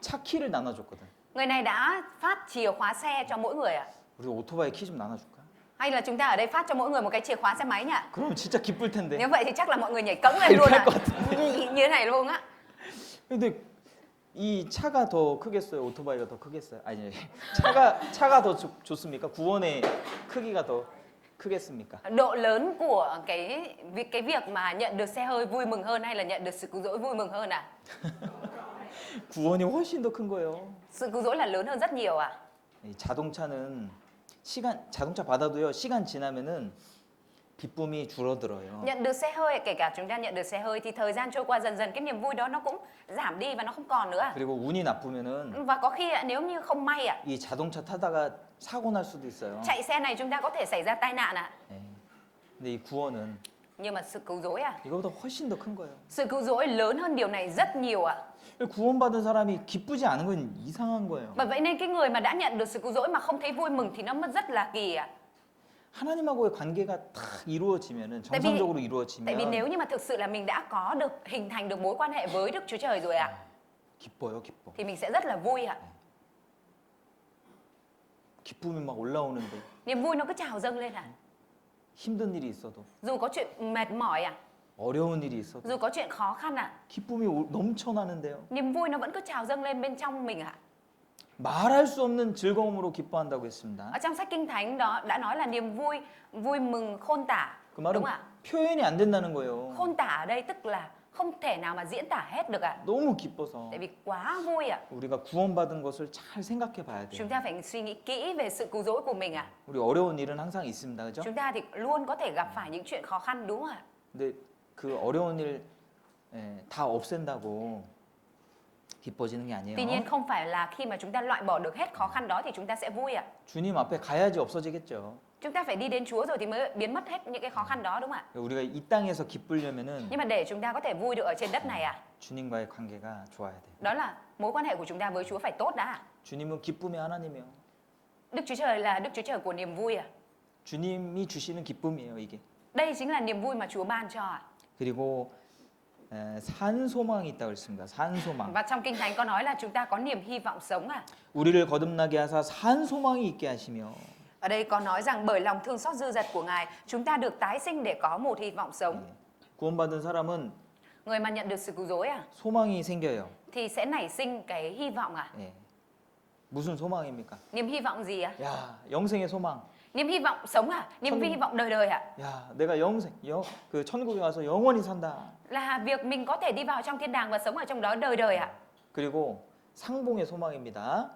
차 키를 나눠줬거든. Người này đã phát chìa khóa xe cho mỗi người ạ. 우리 오토바이 키 좀 나눠줄까? Hay là chúng ta ở đây phát cho mỗi người một cái chìa khóa xe máy nhỉ? 그러면 진짜 기쁠 텐데. Nếu vậy thì chắc là mọi người nhảy cẫng lên luôn 이렇게 ạ. 할 것 같은데. Như thế này luôn á. 근데 이 차가 더 크겠어요? 오토바이가 더 크겠어요? 아니 차가 더 좋습니까? 구원의 크기가 더 크겠습니까? Độ lớn của cái việc mà nhận được xe hơi vui mừng hơn hay là nhận được sự cứu rỗi vui mừng hơn ạ? 구원이 훨씬 더 큰 거예요. Sự cứu rỗi là lớn hơn rất nhiều ạ. 이 자동차는 시간 자동차 받아도요. 시간 지나면은 기쁨이 줄어들어요. Nhận được xe hơi, kể cả chúng ta nhận được xe hơi thì thời gian trôi qua dần dần cái niềm vui đó nó cũng giảm đi và nó không còn nữa. 그리고 운이 나쁘면은 Và có khi nếu như không may 이 자동차 타다가 사고 날 수도 있어요. chạy xe này chúng ta có thể xảy ra tai nạn 예. 근데 이 구원은 Nhưng mà sự cứu rỗi 이거보다 훨씬 더 큰 거예요. sự cứu rỗi lớn hơn điều này rất nhiều 구원받은 사람이 기쁘지 않은 건 이상한 거예요. Bởi vậy nên cái người mà đã nhận được sự cứu rỗi mà không thấy vui mừng thì nó mất rất là kỳ 하나님하고의 관계가 딱 이루어지면은 tại vì, 정상적으로 tại vì nếu 이루어지면 như mà thực sự là mình đã có được hình thành được mối quan hệ với Đức Chúa Trời rồi 기뻐요, 기뻐. thì mình sẽ rất là vui 기쁨이 막 올라오는데 Niềm vui nó cứ trào dâng lên 힘든 일이 있어도 Dù có chuyện mệt mỏi 어려운 일이 있어도 dù có chuyện khó khăn 기쁨이 넘쳐나는데요. niềm vui nó vẫn cứ trào dâng lên bên trong mình 말할 수 없는 즐거움으로 기뻐한다고 했습니다. Ở trong sách Kinh Thánh đó đã nói là niềm vui, vui mừng khôn tả. 그 말은 Đúng ạ? 표현이 안 된다는 거예요. Khôn tả ở đây tức là không thể nào mà diễn tả hết được 너무 기뻐서 Tại vì quá vui 우리가 구원받은 것을 잘 생각해 봐야 돼요. Chúng ta phải suy nghĩ kỹ về sự cứu rỗi của mình 우리 어려운 일은 항상 있습니다. 그죠? Chúng ta thì luôn có thể gặp phải những chuyện khó khăn đúng không ạ? 근데 그 어려운 일 다 없앤다고 기뻐지는 게 아니에요. Tuy nhiên không phải là khi mà chúng ta loại bỏ được hết khó khăn đó thì chúng ta sẽ vui 주님 앞에 가야지 없어지겠죠. Chúng ta phải đi đến Chúa rồi thì mới biến mất hết những cái khó khăn đó đúng không ạ? 우리가 이 땅에서 기쁘려면은 Nhưng mà để chúng ta có thể vui được ở trên đất này 주님과의 관계가 좋아야 돼요. đó là mối quan hệ của chúng ta với Chúa phải tốt đã. 주님은 기쁨의 하나님이에요. Đức Chúa Trời là Đức Chúa Trời của niềm vui 주님이 주시는 기쁨이에요, 이게. Đây chính là niềm vui mà Chúa ban cho 그리고 산 소망이 있다고 그랬습니다. 산 소망. Và trong Kinh Thánh có nói là chúng ta có niềm hy vọng sống 우리를 거듭나게 하사 산 소망이 있게 하시며 Ở đây có nói rằng bởi lòng thương xót dư dật của Ngài, chúng ta được tái sinh để có một hy vọng sống. 구원받은 사람은 Người mà nhận được sự cứu rỗi 소망이 생겨요. thì sẽ nảy sinh cái hy vọng 예. 무슨 소망입니까? Niềm hy vọng gì 야, 영생의 소망. Niềm hy vọng sống Niềm hy vọng đời đời 야, 내가 그 천국에 가서 영원히 산다. Là việc mình có thể đi vào trong thiên đàng và sống ở trong đó đời đời 그리고 상봉의 소망입니다.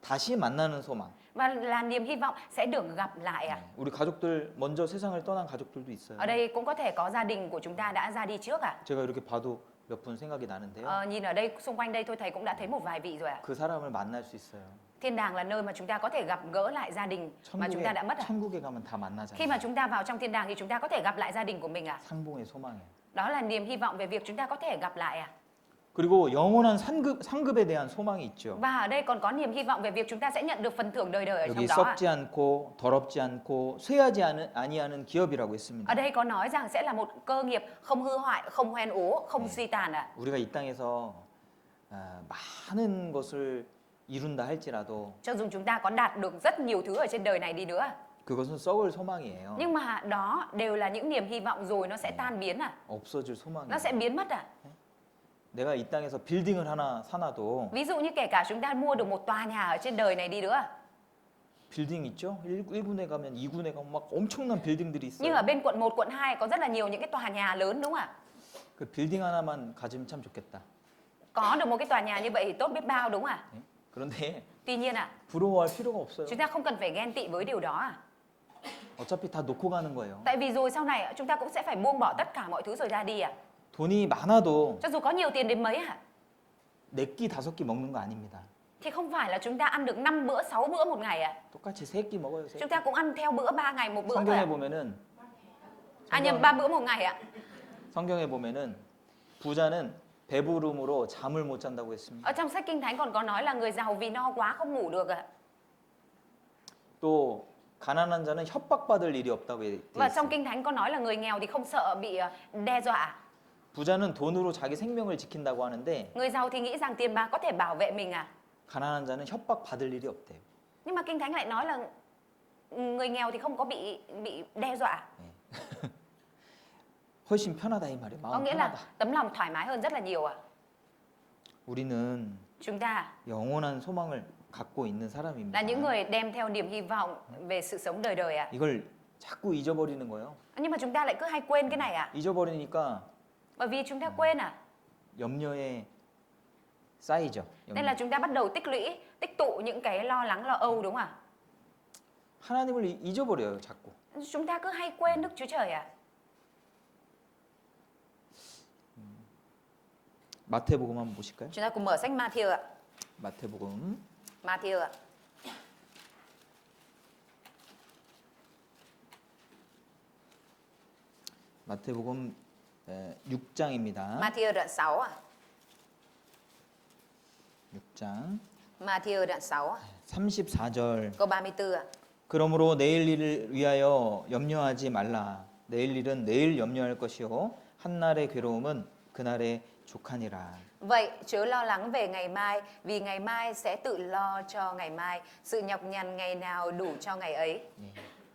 다시 만나는 소망. Và là niềm hy vọng sẽ được gặp lại 우리 가족들 먼저 세상을 떠난 가족들도 있어요. Ở đây cũng có thể có gia đình của chúng ta đã ra đi trước 제가 이렇게 봐도 몇 분 생각이 나는데요. Nhìn ở đây xung quanh đây tôi thấy cũng đã thấy một vài vị rồi 그 사람을 만날 수 있어요. Thiên đàng là nơi mà chúng ta có thể gặp gỡ lại gia đình mà chúng ta đã mất 천국에 가면 다 Khi mà 만나잖아요. chúng ta vào trong thiên đàng thì chúng ta có thể gặp lại gia đình của mình 상봉의 소망이에요. Đó là niềm hy vọng về việc chúng ta có thể gặp lại 그리고 영원한 상급에 대한 소망이 있죠. Và ở đây còn có niềm hy vọng về việc chúng ta sẽ nhận được phần thưởng đời đời ở trong 여기 đó 썩지 않고 더럽지 않고 쇠하지 아니하는 기업이라고 했습니다. Ở đây có nói rằng sẽ là một cơ nghiệp không hư hoại, không hoen ố, không suy tàn 우리가 이 땅에서 많은 것을 이룬다 할지라도 Cho dù chúng ta có đạt được rất nhiều thứ ở trên đời này đi nữa 그것은 썩을 소망이에요. Nhưng mà đó đều là những niềm hy vọng rồi nó sẽ tan biến 없어질 소망이에요. Nó sẽ biến mất 내가 이 땅에서 빌딩을 하나 사놔도 Ví dụ như kể cả chúng ta mua được một tòa nhà ở trên đời này đi nữa 빌딩 있죠? 1군에 가면 2군에 가면 막 엄청난 빌딩들이 Nhưng 있어요. ở bên quận 1, quận 2 có rất là nhiều những cái tòa nhà lớn đúng không ạ? 그 빌딩 하나만 가지면 참 좋겠다. Có được một cái tòa nhà như vậy thì tốt biết bao đúng không ạ? 예? 그런데 Tuy nhiên 부러워할 필요가 없어요. chúng ta không cần phải ghen tị với điều đó 어차피 다 놓고 가는 거예요. Tại vì rồi sau này chúng ta cũng sẽ phải buông bỏ tất cả mọi thứ rồi ra đi 돈이 많아도 Cho dù có nhiều tiền đến mấy 4끼 5끼 먹는 거 아닙니다. thì không phải là chúng ta ăn được 5 bữa, 6 bữa một ngày 똑같이 3끼 먹어요. Chúng ta cũng ăn theo bữa 3 ngày một bữa thôi 성경에 보면은 nhầm 3 bữa một ngày 성경에 보면은 부자는 배부름으로 잠을 못 잔다고 했습니다. Ở trong sách Kinh Thánh còn có nói là người giàu vì no quá không ngủ được 또 가난한 자는 협박받을 일이 없다고 돼 Và 있어요. trong Kinh Thánh có nói là người nghèo thì không sợ bị đe dọa 부자는 돈으로 자기 생명을 지킨다고 하는데 Người giàu thì nghĩ rằng tiền bạc có thể bảo vệ mình 가난한 자는 협박받을 일이 없대요. Nhưng mà Kinh Thánh lại nói là người nghèo thì không có bị đe dọa 훨씬 편하다 이 말이에요. Có 마음 nghĩa là 편하다. tấm lòng thoải mái hơn rất là nhiều 우리는 Chúng ta 영원한 소망을 갖고 있는 사람입니다. là những người đem theo niềm hy vọng về sự sống đời đời 이걸 자꾸 잊어버리는 거예요. Nhưng mà chúng ta lại cứ hay quên cái này 잊어버리니까 Bởi vì chúng ta quên 염려에 쌓이죠. Nên là chúng ta bắt đầu tích lũy, tích tụ những cái lo lắng, lo âu đúng không ạ? 하나님을 잊어버려요, 자꾸. Chúng ta cứ hay quên Đức Chúa Trời à? 마태복음 한번 보실까요? Chúng ta cùng mở sách Matthew ạ. 마태복음 Matthew ạ. 마태복음 6장입니다. Matthew đoạn 6 ạ. 6장 Matthew đoạn 6 ạ. 34절. Câu 34 ạ. 그러므로 내일 일을 위하여 염려하지 말라. 내일 일은 내일 염려할 것이요 한날의 괴로움은 그날의 족하니라. Vậy chớ lo lắng về ngày mai, vì ngày mai sẽ tự lo cho ngày mai. Sự nhọc nhằn ngày nào đủ cho ngày ấy.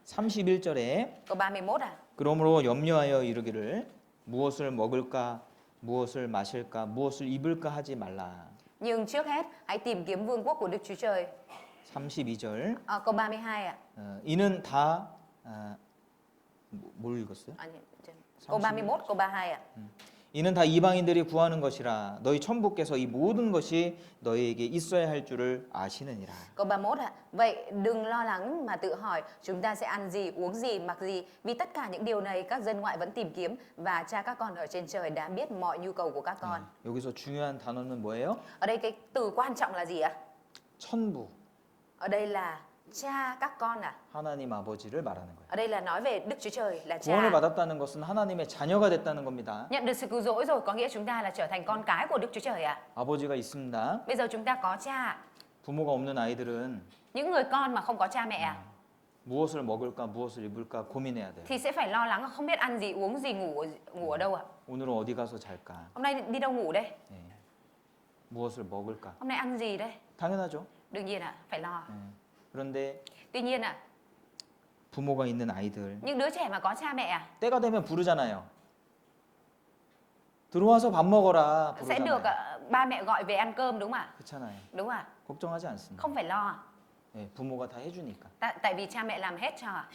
31절에 Câu 31 à. 그러므로 염려하여 이르기를 무엇을 먹을까 무엇을 마실까 무엇을 입을까 하지 말라. Nhưng trước hết hãy tìm kiếm vương quốc của Đức Chúa Trời. 32절 Câu 32 ạ. 이는 다 뭘 읽었어요? Câu 31, câu 32 ạ. 이는 다 이방인들이 구하는 것이라 너희 천부께서 이 모든 것이 너희에게 있어야 할 줄을 아시느니라. Câu 31 ạ. Vậy đừng lo lắng mà tự hỏi chúng ta sẽ ăn gì, uống gì, mặc gì. Vì tất cả những điều này các dân ngoại vẫn tìm kiếm và cha các con ở trên trời đã biết mọi nhu cầu của các con. 여기서 중요한 단어는 뭐예요? Ở đây cái từ quan trọng là gì ạ? 천부. Ở đây là cha các con à? 하나님 아버지를 말하는 거예요. Ở đây là nói về Đức Chúa Trời là 구원을 cha. 받았다는 것은 하나님의 자녀가 됐다는 겁니다. Nhận được sự cứu rỗi rồi có nghĩa chúng ta là trở thành con cái của Đức Chúa Trời à? 아버지가 있습니다. Bây giờ chúng ta có cha. 부모가 없는 아이들은 Những người con mà không có cha mẹ à? 무엇을 먹을까 무엇을 입을까 고민해야 돼요. Thì sẽ phải lo lắng không biết ăn gì, uống gì, ngủ ở đâu ạ? 오늘은 어디 가서 잘까? Hôm nay đi đâu ngủ đây? 예. 무엇을 먹을까? Hôm nay ăn gì đây? 당연하죠. Đương nhiên ạ, phải lo. 그런데 Tuy nhiên ạ, 부모가 있는 아이들 những đứa trẻ mà có cha mẹ à, 때가 되면 부르잖아요. 들어와서 밥 먹어라 sẽ được 부르잖아요. ba mẹ gọi về ăn cơm đúng không ạ? 그렇잖아요. Đúng không ạ? 걱정하지 않습니다. Không phải lo. 예, 부모가 다 해주니까. Tại vì cha mẹ làm hết cho ạ.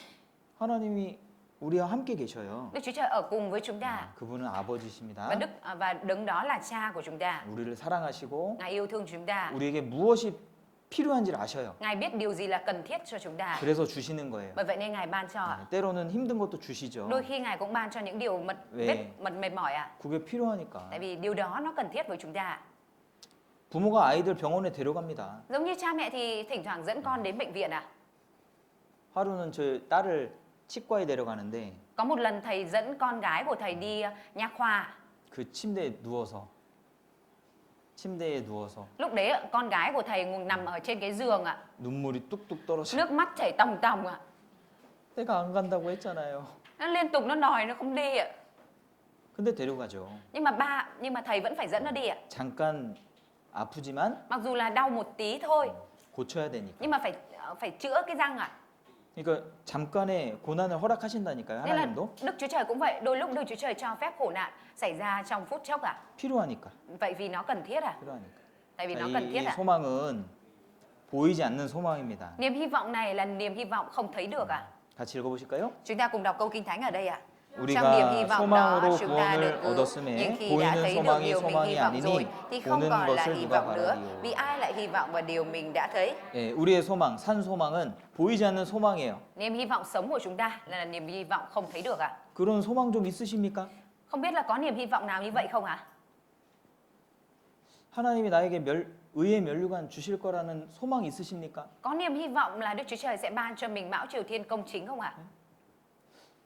하나님이 우리와 함께 계셔요. Đức Chúa Trời ở cùng với chúng ta. 그분은 아버지십니다. Và đứng đó là cha của chúng ta. 우리를 사랑하시고 Ngài yêu thương chúng ta. 우리에게 무엇이 필요한지를 아셔요. Ngài biết điều gì là cần thiết cho chúng ta. 그래서 주시는 거예요. Bởi vậy nên Ngài ban cho ạ. 때로는 힘든 것도 주시죠. Đôi khi Ngài cũng ban cho những điều mệt mỏi ạ. 그게 필요하니까. Tại vì điều đó nó cần thiết với chúng ta. 부모가 아이들 병원에 데려갑니다. Giống như cha mẹ thì thỉnh thoảng dẫn con đến bệnh viện ạ. 하루는 저 딸을 치과에 데려가는데 Có một lần thầy dẫn con gái của thầy đi nha khoa. 그 침대에 누워서 Lúc đấy con gái của thầy nằm ở trên cái giường ạ. 눈물이 뚝뚝 떨어져. Nước mắt chảy tòng tòng ạ. 내가 안 간다고 했잖아요. Nó liên tục nó đòi nó không đi ạ. 근데 데려가죠. Nhưng mà thầy vẫn phải dẫn nó đi ạ. 잠깐 아프지만 Mặc dù là đau một tí thôi, 고쳐야 되니까. nhưng mà phải chữa cái răng ạ. 그러니까 잠깐의 고난을 허락하신다니까요. Nên là 하나님도 Đức Chúa Trời cũng vậy, đôi lúc Đức Chúa Trời cho phép khổ nạn xảy ra trong phút chốc ạ. 필요하니까. Vậy vì nó cần thiết à? 필요하니까. Tại vì 자, nó cần thiết 이 à? 소망은 보이지 않는 소망입니다. Niềm hy vọng này là niềm hy vọng không thấy được ạ. 같이 읽어보실까요? Chúng ta cùng đọc câu Kinh Thánh ở đây ạ. Trong niềm 우리가 hy vọng đó 소망으로 chúng ta được 구원을 cứu. 얻었음에 Nhưng khi đã 보이는 thấy được 소망이 điều mình hy 소망이 vọng rồi 아니니 thì không 보는 còn là 것을 hy 누가 vọng nữa. 바라리요. Vì ai lại hy vọng vào điều mình đã thấy? 예, 우리의 소망, 산 소망은 보이지 않는 소망이에요. Niềm hy vọng sống của chúng ta là niềm hy vọng không thấy được ạ. 그런 소망 좀 있으십니까? Không biết là có niềm hy vọng nào như vậy không ạ? 하나님이 나에게 의의 면류관 주실 거라는 소망 있으십니까? Có niềm hy vọng là Đức Chúa Trời sẽ ban cho mình mão triều thiên công chính không ạ?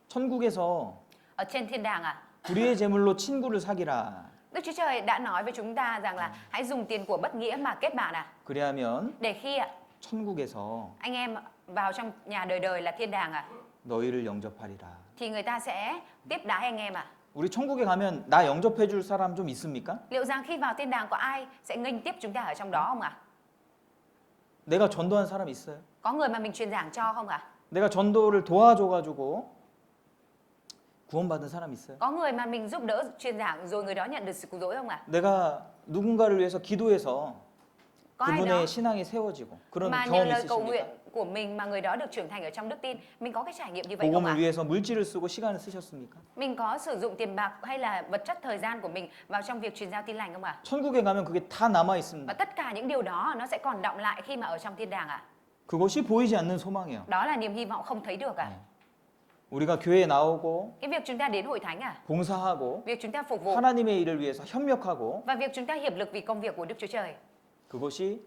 천국에서 Ở trên thiên đàng ạ? 불의의 제물로 친구를 사귀라. Đức Chúa Trời đã nói với chúng ta rằng là hãy dùng tiền của bất nghĩa mà kết bạn ạ. 그래야면 Để khi ạ, 천국에서 anh em vào trong nhà đời đời là thiên đàng ạ, 너희를 영접하리라. thì người ta sẽ tiếp đái anh em ạ. 우리 천국에 가면 나 영접해 줄 사람 좀 있습니까? Liệu rằng khi vào thiên đàng có ai sẽ nghênh tiếp chúng ta ở trong đó không ạ? 내가 전도한 사람 있어요? Có người mà mình truyền giảng cho không ạ? 내가 전도를 도와줘가지고 구원받은 사람 있어요? Có người mà mình giúp đỡ truyền giảng rồi người đó nhận được sự cứu rỗi không ạ? 내가 누군가를 위해서 기도해서 Có ai đó 그분의 신앙이 세워지고 그런 mà nhờ 경험이 lời cầu nguyện 있으십니까? của mình mà người đó được trưởng thành ở trong đức tin, mình có cái trải nghiệm như vậy không ạ? 복음을 위해서 물질을 쓰고 시간을 쓰셨습니까? Mình có sử dụng tiền bạc hay là vật chất thời gian của mình vào trong việc truyền giao tin lành không ạ? 천국에 가면 그게 다 남아 Và 있습니다. tất cả những điều đó nó sẽ còn đọng lại khi mà ở trong thiên đàng ạ. 그것이 보이지 않는 소망이에요. Đó là niềm hy vọng không thấy được à? 우리가 교회에 나오고 Cái việc chúng ta đến hội thánh à? 봉사하고 Việc chúng ta phục vụ 하나님의 일을 위해서 협력하고 và việc chúng ta hiệp lực vì công việc của Đức Chúa Trời. 그것이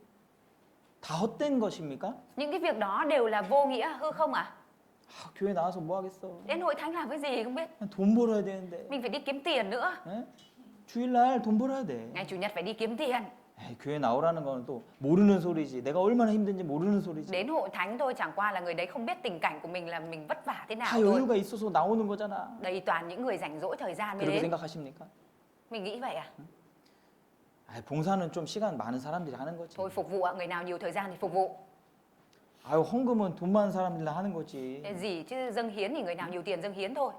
다 헛된 것입니까? Những cái việc đó đều là vô nghĩa, hư không à? 교회 나와서 뭐 하겠어? Đến hội thánh làm cái gì không biết. 돈 벌어야 되는데. Mình phải đi kiếm tiền nữa. 예? 주일날 돈 벌어야 돼. Ngày Chủ nhật phải đi kiếm tiền. 에이, 교회 나오라는 건 또 모르는 소리지. 내가 얼마나 힘든지 모르는 소리지. Đến hội thánh thôi, chẳng qua là người đấy không biết tình cảnh của mình là mình vất vả thế nào 다 thôi. 여유가 있어서 나오는 거잖아. Đây toàn những người rảnh rỗi thời gian mới 그렇게 đến. 생각하십니까? Mình nghĩ vậy à? 봉사는 좀 시간 많은 사람들이 하는 거지. Thôi phục vụ ạ, người nào nhiều thời gian thì phục vụ. 아유, 헌금은 돈 많은 사람들이 하는 거지. Gì chứ dâng hiến thì người nào nhiều tiền dâng hiến thôi.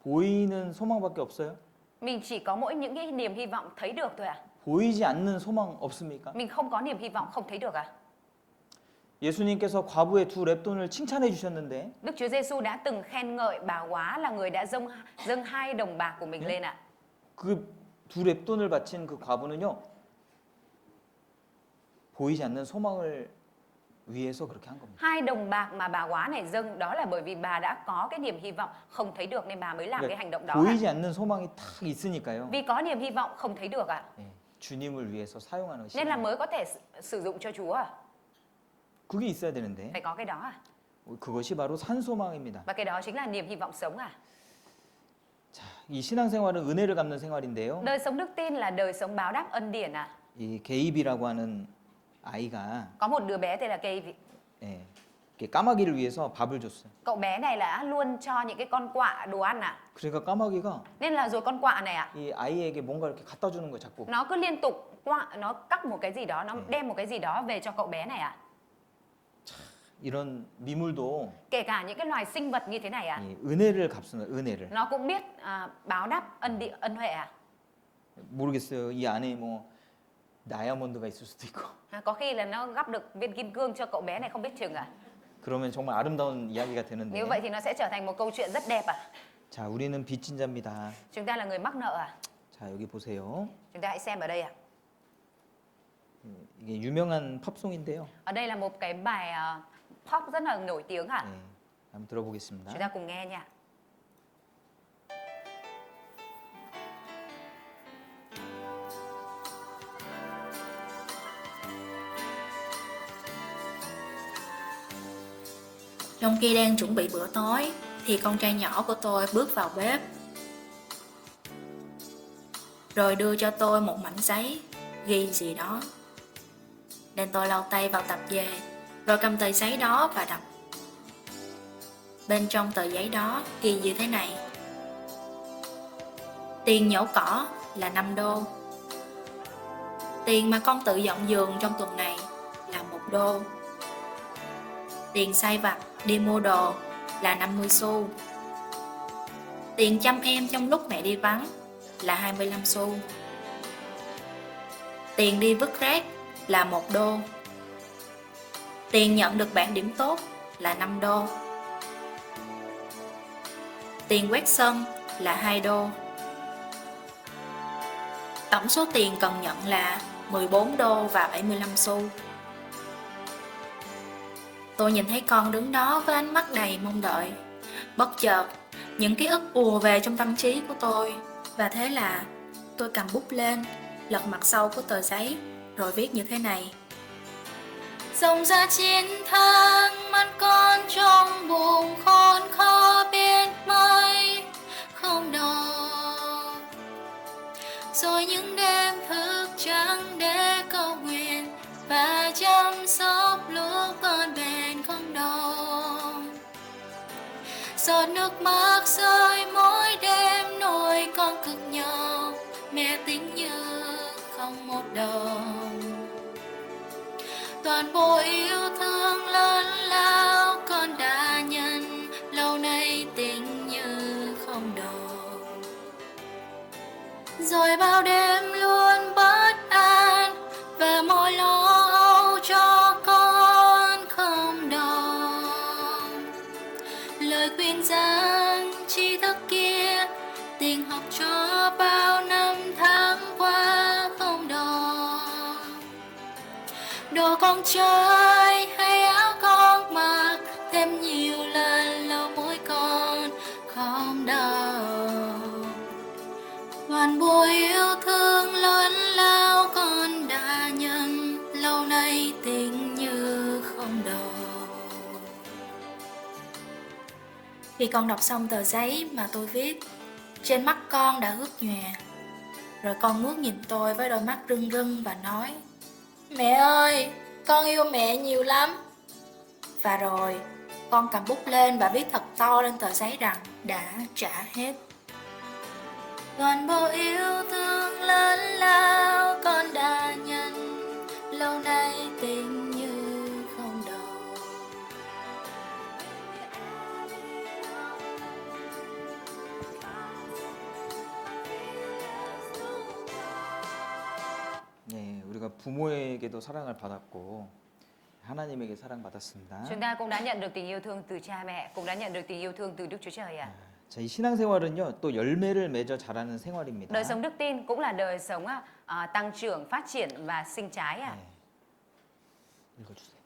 보이는 소망밖에 없어요? Mình chỉ có mỗi những cái niềm hy vọng thấy được thôi à? 보이지 않는 소망 없습니까? Mình không có niềm hy vọng không thấy được à? 예수님께서 과부의 2 렙돈을 칭찬해 주셨는데 Đức Chúa Giêsu đã từng khen ngợi bà góa là người đã dâng 2 đồng bạc của mình lên ạ. 그 2 렙돈을 바친 그 과부는요. 보이지 않는 소망을 위해서 그렇게 한 겁니다. 2 đồng bạc mà bà góa này dâng đó là bởi vì bà đã có cái niềm hy vọng không thấy được nên bà mới làm cái hành động đó ạ. 보이지 않는 소망이 딱 있으니까요. Vì có niềm hy vọng không thấy được ạ. 예, 주님을 위해서 사용하는 Nên là 것이 mới có thể sử dụng cho Chúa à? 그게 있어야 되는데 Phải có cái đó à? 그것이 바로 산소망입니다. Và cái đó chính là niềm hy vọng sống à? 자, 이 신앙생활은 은혜를 갚는 생활인데요. Đời sống đức tin là đời sống báo đáp ân điển à? 이 게이비라고 하는 아이가 Có một đứa bé tên là Cây. 예, 이렇게 까마귀를 위해서 밥을 줬어요. Cậu bé này là luôn cho những cái con quạ đồ ăn à? 그러니까 까마귀가 Nên là rồi con quạ này ạ, 이 아이에게 뭔가 이렇게 갖다 주는 거예요, 자꾸. nó cứ liên tục nó cắt một cái gì đó, nó đem một cái gì đó về cho cậu bé này ạ. 이런 미물도 Kể cả những cái loài sinh vật như thế này ạ, 이 은혜를 갚습니다. 은혜를. nó cũng biết báo đáp ân huệ à? 모르겠어요. 이 안에 뭐 다이아몬드가 있을 수도 있고. Có khi là nó gắp được viên kim cương cho cậu bé này không biết chừng à? 그러면 정말 아름다운 이야기가 되는데. Nếu vậy thì nó sẽ trở thành một câu chuyện rất đẹp à? 자, 우리는 빚진 자입니다. Chúng ta là người mắc nợ à? 자, 여기 보세요. Chúng ta hãy xem ở đây ạ. 이게 유명한 팝송인데요. Ở đây là một cái bài pop rất là nổi tiếng ạ. 네, 한번 들어보겠습니다. Chúng ta cùng nghe nha. Trong khi đang chuẩn bị bữa tối thì con trai nhỏ của tôi bước vào bếp rồi đưa cho tôi một mảnh giấy ghi gì đó. Nên tôi lau tay vào tập về rồi cầm tờ giấy đó và đọc. Bên trong tờ giấy đó ghi như thế này: tiền nhổ cỏ là 5 đô. Tiền mà con tự dọn giường trong tuần này là 1 đô. Tiền sai vặt đi mua đồ là 50 xu. Tiền chăm em trong lúc mẹ đi vắng là 25 xu. Tiền đi vứt rác là 1 đô. Tiền nhận được bảng điểm tốt là 5 đô. Tiền quét sân là 2 đô. Tổng số tiền cần nhận là 14 đô và 75 xu. Tôi nhìn thấy con đứng đó với ánh mắt đầy mong đợi. Bất chợt, những ký ức ùa về trong tâm trí của tôi. Và thế là tôi cầm bút lên, lật mặt sau của tờ giấy, rồi viết như thế này: Dòng ra chiến thắng, mắt con trong bụng khôn khó biết mây không đầu. Rồi những đêm thức trắng để cầu nguyện và chăm sóc lúc con bên không đâu. Giọt nước mắt rơi mỗi đêm nuôi con cực nhau, mẹ tính như không một đồng. Toàn bộ yêu thương lớn lao con đã nhận, lâu nay tình như không đồng. Rồi bao đêm luôn bất an và mỗi lo âu cho con không đồng. Lời khuyên rằng tri thức kia tình học cho bao năm tháng qua không đồng. Đôi đồ con trai hay áo con mặc, thêm nhiều lần lau môi con không đau. Toàn bộ yêu thương lớn lao con đã nhận, lâu nay tình như không đầu. Khi con đọc xong tờ giấy mà tôi viết, trên mắt con đã ướt nhòe. Rồi con ngước nhìn tôi với đôi mắt rưng rưng và nói: Mẹ ơi, con yêu mẹ nhiều lắm. Và rồi con cầm bút lên và viết thật to lên tờ giấy rằng đã trả hết. Toàn bộ yêu thương lớn lao con đã nhận, lâu nay tình như không đầu. 네, 우리가 부모에게도 사랑을 받았고 하나님에게 사랑받았습니다. Chúng ta cũng đã nhận được tình yêu thương từ cha mẹ, cũng đã nhận được tình yêu thương từ Đức Chúa Trời ạ. 자, 이 신앙생활은요 또 열매를 맺어 자라는 생활입니다. Đời sống đức tin cũng là đời sống tăng trưởng, phát triển và sinh trái ạ. 네. 읽어주세요.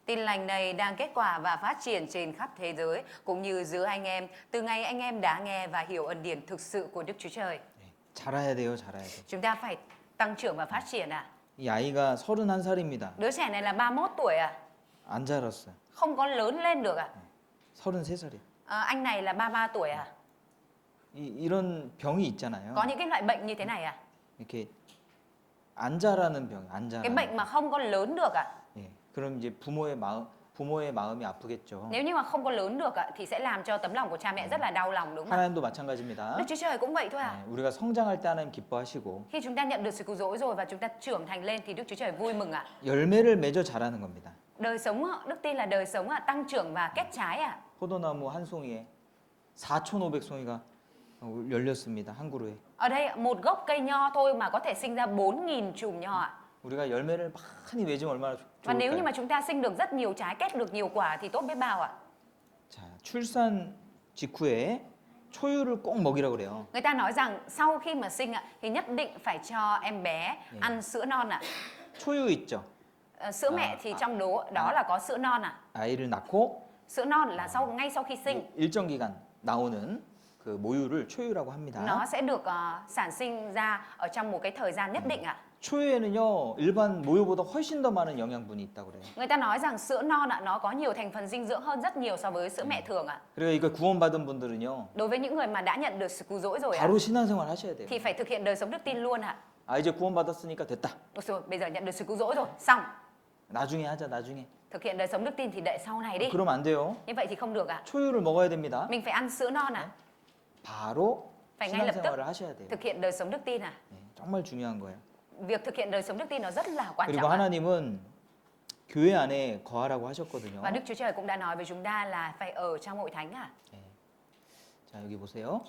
Tin lành này đang kết quả và phát triển trên khắp thế giới, cũng như giữa anh em, từ ngày anh em đã nghe và hiểu ân điển thực sự của Đức Chúa Trời. 네, 자라야 돼요, 자라야 돼. Chúng ta phải tăng trưởng và phát triển ạ. 이 아이가 31살입니다. Đứa trẻ này là 31 tuổi ạ. 안 자랐어요. Không có lớn lên được ạ. 33살이에요. Anh này là 33 tuổi ạ. 이런 병이 있잖아요. Có những cái loại bệnh như thế này ạ. 이렇게 안 자라는 병, 안 Cái 자라는. bệnh mà không có lớn được ạ. 예, 그럼 이제 부모의 마음이 아프겠죠. Nếu như mà không có lớn được ạ thì sẽ làm cho tấm lòng của cha mẹ rất là đau lòng, đúng không ạ? 하나님도 마찬가지입니다. Đức Chúa Trời cũng vậy thôi ạ. 네, 우리가 성장할 때 하나님 기뻐하시고 Khi chúng ta nhận được sự cứu rỗi rồi và chúng ta trưởng thành lên thì Đức Chúa Trời vui mừng ạ. 열매를 맺어 자라는 겁니다. Đời sống đức tin là đời sống tăng trưởng và kết trái ạ. 포도나무 한 송이에 4,500송이가 열렸습니다. 한 그루에. Ở đây một gốc cây nho thôi mà có thể sinh ra 4.000 chùm nho ạ. 우리가 열매를 많이 맺으면 얼마나 Và nếu như 좋을까요? mà chúng ta sinh được rất nhiều trái, kết được nhiều quả thì tốt biết bao ạ. 자, 출산 직후에 초유를 꼭 먹이라고 그래요. Người ta nói rằng sau khi mà sinh ạ thì nhất định phải cho em bé ăn sữa non ạ. 초유 있죠. Sữa mẹ thì trong đó là có sữa non ạ. 아이를 낳고 Sữa non là ngay sau khi sinh. 일정 기간 나오는 그 모유를 초유라고 합니다. Nó sẽ được sản sinh ra ở trong một cái thời gian nhất định ạ. 초유에는요 일반 모유보다 훨씬 더 많은 영양분이 있다고 그래요. Người ta nói rằng sữa non ạ nó có nhiều thành phần dinh dưỡng hơn rất nhiều so với sữa mẹ thường ạ. 그리고 이거 구원받은 분들은요 Đối với những người mà đã nhận được sự cứu rỗi rồi ạ 바로 신앙생활 하셔야 돼요. thì phải thực hiện đời sống đức tin luôn ạ. 아 이제 구원받았으니까 됐다. Được rồi, bây giờ nhận được sự cứu rỗi rồi, xong. 나중에 하자 나중에. Thực hiện đời sống đức tin thì đợi sau này đi. 그러면 안 돼요. Như vậy thì không được ạ. 초유를 먹어야 됩니다. Mình phải ăn sữa non ạ. 바로 Phải ngay lập tức 신앙생활을 하셔야 돼요. thực hiện đời sống đức tin ạ. 네, 정말 중요한 거예요. Việc thực hiện đời sống đức tin nó rất là quan 그리고 trọng ạ. 하나님은 교회 안에 거하라고 하셨거든요. Và Đức Chúa Trời cũng đã nói với chúng ta là phải ở trong hội thánh ạ. 네. 자 여기 보세요.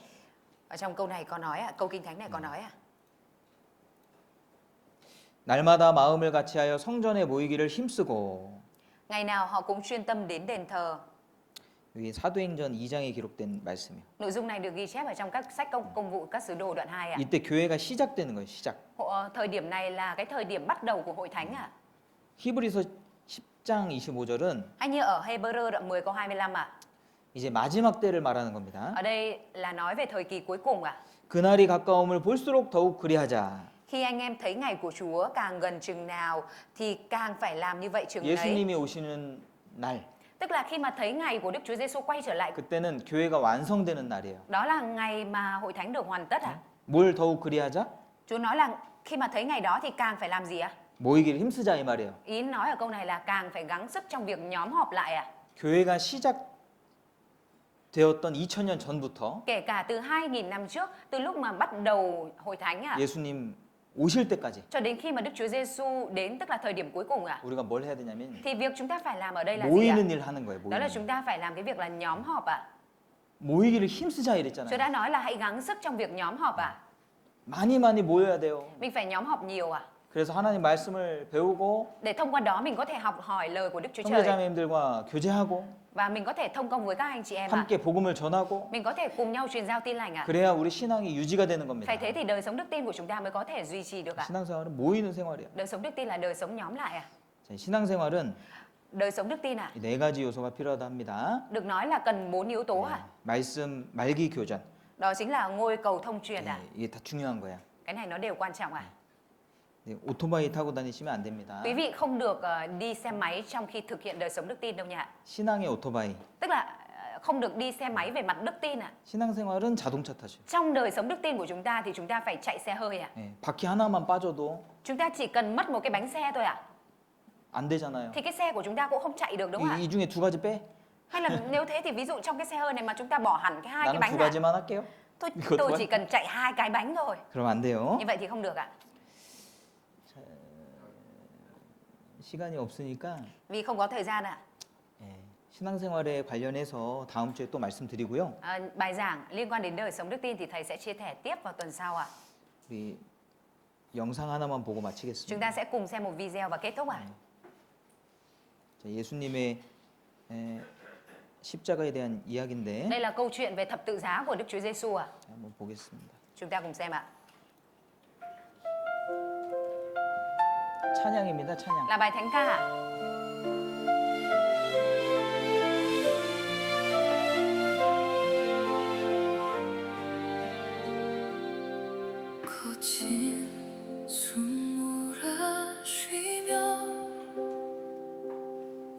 Ở trong câu này có nói ạ, câu kinh thánh này có nói ạ. 날마다 마음을 같이하여 성전에 모이기를 힘쓰고. Ngày nào họ cũng chuyên tâm đến đền thờ. 여기 사도행전 2장에 기록된 말씀이에요. Nội dung này được ghi chép ở trong các sách công vụ các sứ đồ đoạn 2 ạ. 이때 교회가 시작되는 거예요. 시작. Thời điểm này là cái thời điểm bắt đầu của hội thánh ạ. 히브리서 10장 25절은 Hay như ở Hebrew đoạn 10 câu 25 ạ. 이제 마지막 때를 말하는 겁니다. Ở đây là nói về thời kỳ cuối cùng ạ. 그날이 가까움을 볼수록 더욱 그리하자. Khi anh em thấy ngày của Chúa càng gần chừng nào thì càng phải làm như vậy chừng ấy. 예수님이 오시는 날. Tức là khi mà thấy ngày của Đức Chúa Giêsu quay trở lại, 그때는 교회가 완성되는 날이에요. đó là ngày mà hội thánh được hoàn tất ạ. 뭘 더욱 그리하자? Chúa nói là khi mà thấy ngày đó thì càng phải làm gì ạ? 모이기를 힘쓰자 이 말이에요. Ý nói ở câu này là càng phải gắng sức trong việc nhóm họp lại ạ. 교회가 시작되었던 2000년 전부터 Kể cả từ 2000 năm trước, từ lúc mà bắt đầu hội thánh ạ, 예수님 오실 때까지 cho đến khi mà Đức Chúa Giêsu đến, tức là thời điểm cuối cùng ạ. 우리가 뭘 해야 되냐면 Thì việc chúng ta phải làm ở đây là gì ạ? 모이는 일 하는 거예요. Đó là 모이는. chúng ta phải làm cái việc là nhóm họp ạ. 모이기를 힘쓰자 Chúa 이랬잖아요. đã nói là hãy gắng sức trong việc nhóm họp ạ. 많이 모여야 돼요. Mình phải nhóm họp nhiều ạ. 그래서 하나님 말씀을 배우고 Để thông qua đó mình có thể học hỏi lời của Đức Chúa Trời 형제자매님들과 교제하고 và mình có thể thông công với các anh chị em ạ. 함께 복음을 전하고 Mình có thể cùng nhau truyền giao tin lành ạ. 그래야 우리 신앙이 유지가 되는 겁니다. Phải thế thì đời sống đức tin của chúng ta mới có thể duy trì được ạ. 신앙생활은 모이는 생활이에요. Đời sống đức tin là đời sống nhóm lại ạ. 자, 신앙생활은 Đời sống đức tin à? 이 네 가지 요소가 필요하다 합니다. Được nói là cần 4 yếu tố à? 말씀 말기 교전. Đó chính là ngôi cầu thông truyền à? 네, 이게 다 중요한 거야. Cái này nó đều quan trọng à? 네, 오토바이 타고 다니시면 안 됩니다. Quý vị không được đi xe máy trong khi thực hiện đời sống đức tin đâu nha. 신앙의 오토바이. Tức là không được đi xe máy về mặt đức tin à? 신앙생활은 자동차 타죠. Trong đời sống đức tin của chúng ta thì chúng ta phải chạy xe hơi à? 네, 바퀴 하나만 빠져도 Chúng ta chỉ cần mất một cái bánh xe thôi à? 안 되잖아요. Thì cái xe của chúng ta cũng không chạy được đúng không ạ? 이 중에 두 가지 빼. Hay là nếu thế thì ví dụ trong cái xe hơi này mà chúng ta bỏ hẳn cái hai cái 나는 bánh 두 ra. 가지만 할게요. 이것도 Tôi 봐. chỉ cần chạy 2 cái bánh thôi. 그럼 안 돼요. Như vậy thì không được ạ. 시간이 없으니까 Vì không có thời gian ạ. 예, 신앙생활에 관련해서 다음 주에 또 말씀드리고요. Bài giảng liên quan đến đời sống đức tin thì thầy sẽ chia sẻ tiếp vào tuần sau ạ. 우리 영상 하나만 보고 Chúng 마치겠습니다. ta sẽ cùng xem một video và kết thúc ạ. 자, 예수님의 십자가에 대한 이야기인데 Đây là câu chuyện về thập tự giá của Đức Chúa Giêsu ạ. 자, 한번 보겠습니다. Chúng ta cùng xem ạ. 찬양입니다. 찬양. Là bài thánh ca ạ. 거친 숨 몰아쉬며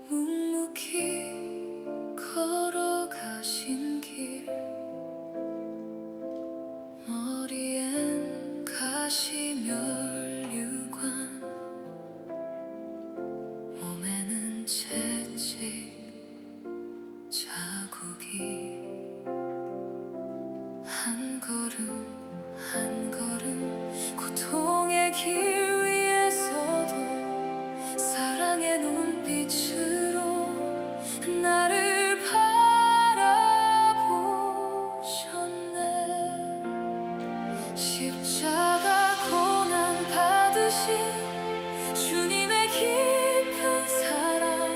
묵묵히 걸어가신 길 머리엔 가시면류관 몸에는 채찍 자국이 한 걸음 한 걸음 고통의 길 위에서도 사랑의 눈빛으로 나를 바라보셨네. 십자가 고난 받으신 주님의 깊은 사랑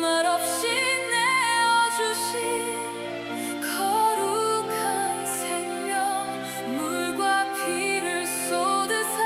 말없이 내어주신 거룩한 생명 물과 피를 쏟으사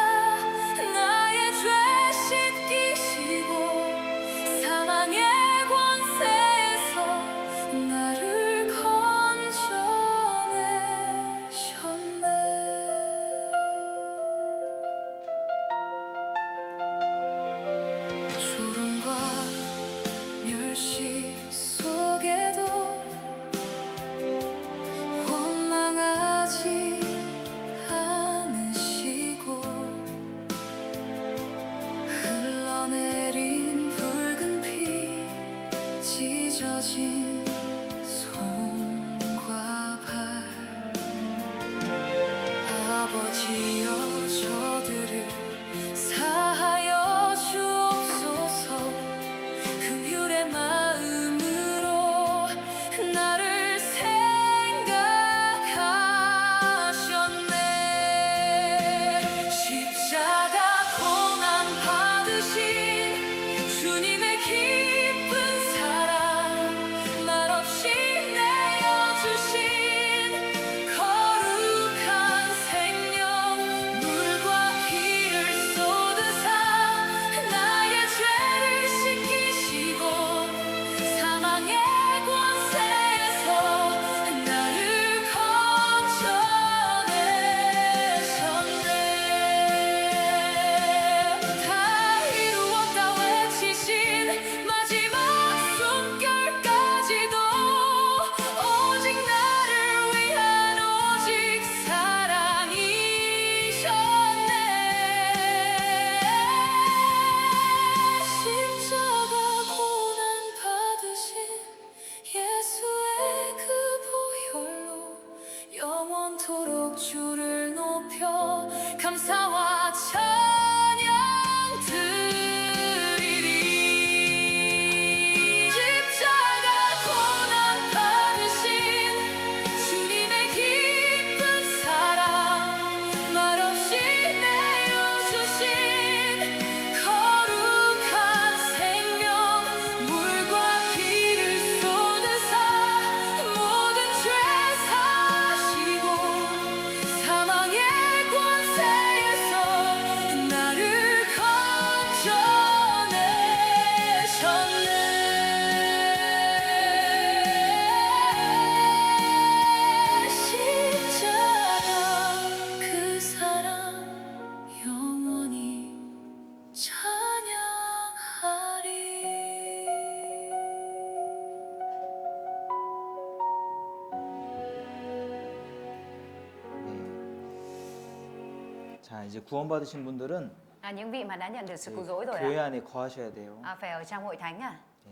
자, 이제 구원받으신 분들은 Những vị mà đã nhận được sự cứu rỗi rồi 교회 ạ, 안에 거하셔야 돼요. phải ở trong hội thánh à? 예,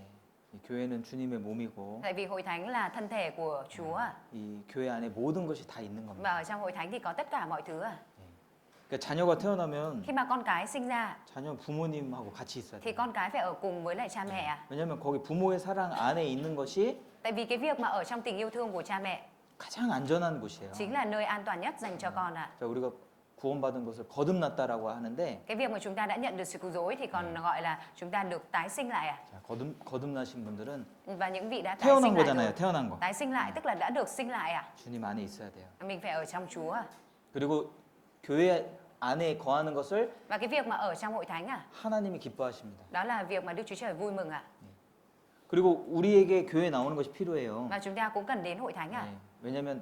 이 교회는 주님의 몸이고 Tại vì hội thánh là thân thể của Chúa à? 이 교회 안에 모든 것이 다 있는 Và 겁니다. ở trong hội thánh thì có tất cả mọi thứ à? 그러니까 자녀가 태어나면 Khi mà con cái sinh ra 자녀 부모님하고 같이 있어야 thì 돼요. con cái phải ở cùng với lại cha mẹ à? 왜냐면 거기 부모의 사랑 안에 있는 것이 Tại vì cái việc mà ở trong tình yêu thương của cha mẹ 가장 안전한 곳이에요. chính là nơi an toàn nhất dành cho con ạ. 자, 우리가 구원받은 것을 거듭났다라고 하는데 Cái việc mà chúng ta đã nhận được sự cứu rỗi thì còn gọi là chúng ta được tái sinh lại à? 자, 거듭나신 분들은 Và những vị đã tái 태어난 sinh lại 거잖아요. rồi. 태어난 거. Tái sinh lại tức là đã được sinh lại à? 주님 안에 있어야 돼요. Mình phải ở trong Chúa à? 그리고 교회 안에 거하는 것을 Và cái việc mà ở trong hội thánh à? 하나님이 기뻐하십니다. Đó là việc mà Đức Chúa Trời vui mừng à? 그리고 우리에게 교회 나오는 것이 필요해요. Và chúng ta cũng cần đến hội thánh à? 네, 왜냐하면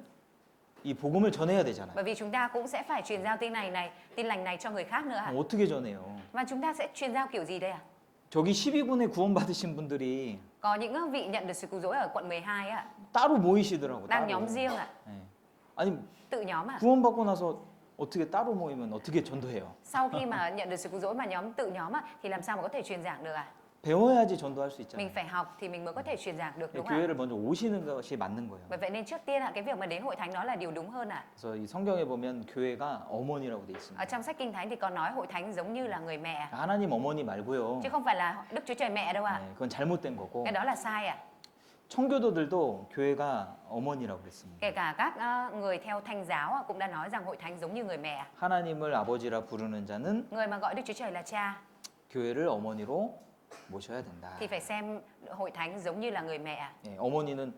이 복음을 전해야 되잖아요. Bởi vì chúng ta cũng sẽ phải truyền giao tin lành này cho người khác nữa à? 어떻게 전해요? Và chúng ta sẽ truyền giao kiểu gì đây à? 저기 12군에 구원받으신 분들이 Có những vị nhận được sự cứu rỗi ở quận 12 ạ, 따로 모이시더라고. đang 따로. nhóm riêng ạ, 네. 아니 tự nhóm ạ. 구원받고 나서 어떻게 따로 모이면 어떻게 전도해요? Sau khi mà nhận được sự cứu rỗi mà tự nhóm ạ, thì làm sao mà có thể truyền giảng được ạ? 배워야지 전도할 수 Mình 있잖아요. phải học thì mình mới có thể truyền giảng được đúng không ạ? 교회를 먼저 오시는 것이 맞는 거예요. Bởi vậy nên trước tiên ạ, cái việc mà đến hội thánh đó là điều đúng hơn ạ. 그래서 이 성경에 보면 교회가 어머니라고 돼 Ở 있습니다. trong sách Kinh Thánh thì có nói hội thánh giống như là người mẹ, 하나님 어머니 말고요. chứ không phải là Đức Chúa Trời mẹ đâu ạ. 네, 그건 잘못된 거고. Cái đó là sai ạ. 청교도들도 교회가 어머니라고 그랬습니다. Kể cả các người theo Thanh giáo ạ, cũng đã nói rằng hội thánh giống như người mẹ. 하나님을 아버지라 부르는 자는 Người mà gọi Đức Chúa Trời là cha 교회를 어머니로 모셔야 된다. thì phải xem hội thánh giống như là người mẹ ạ. 예, 어머니는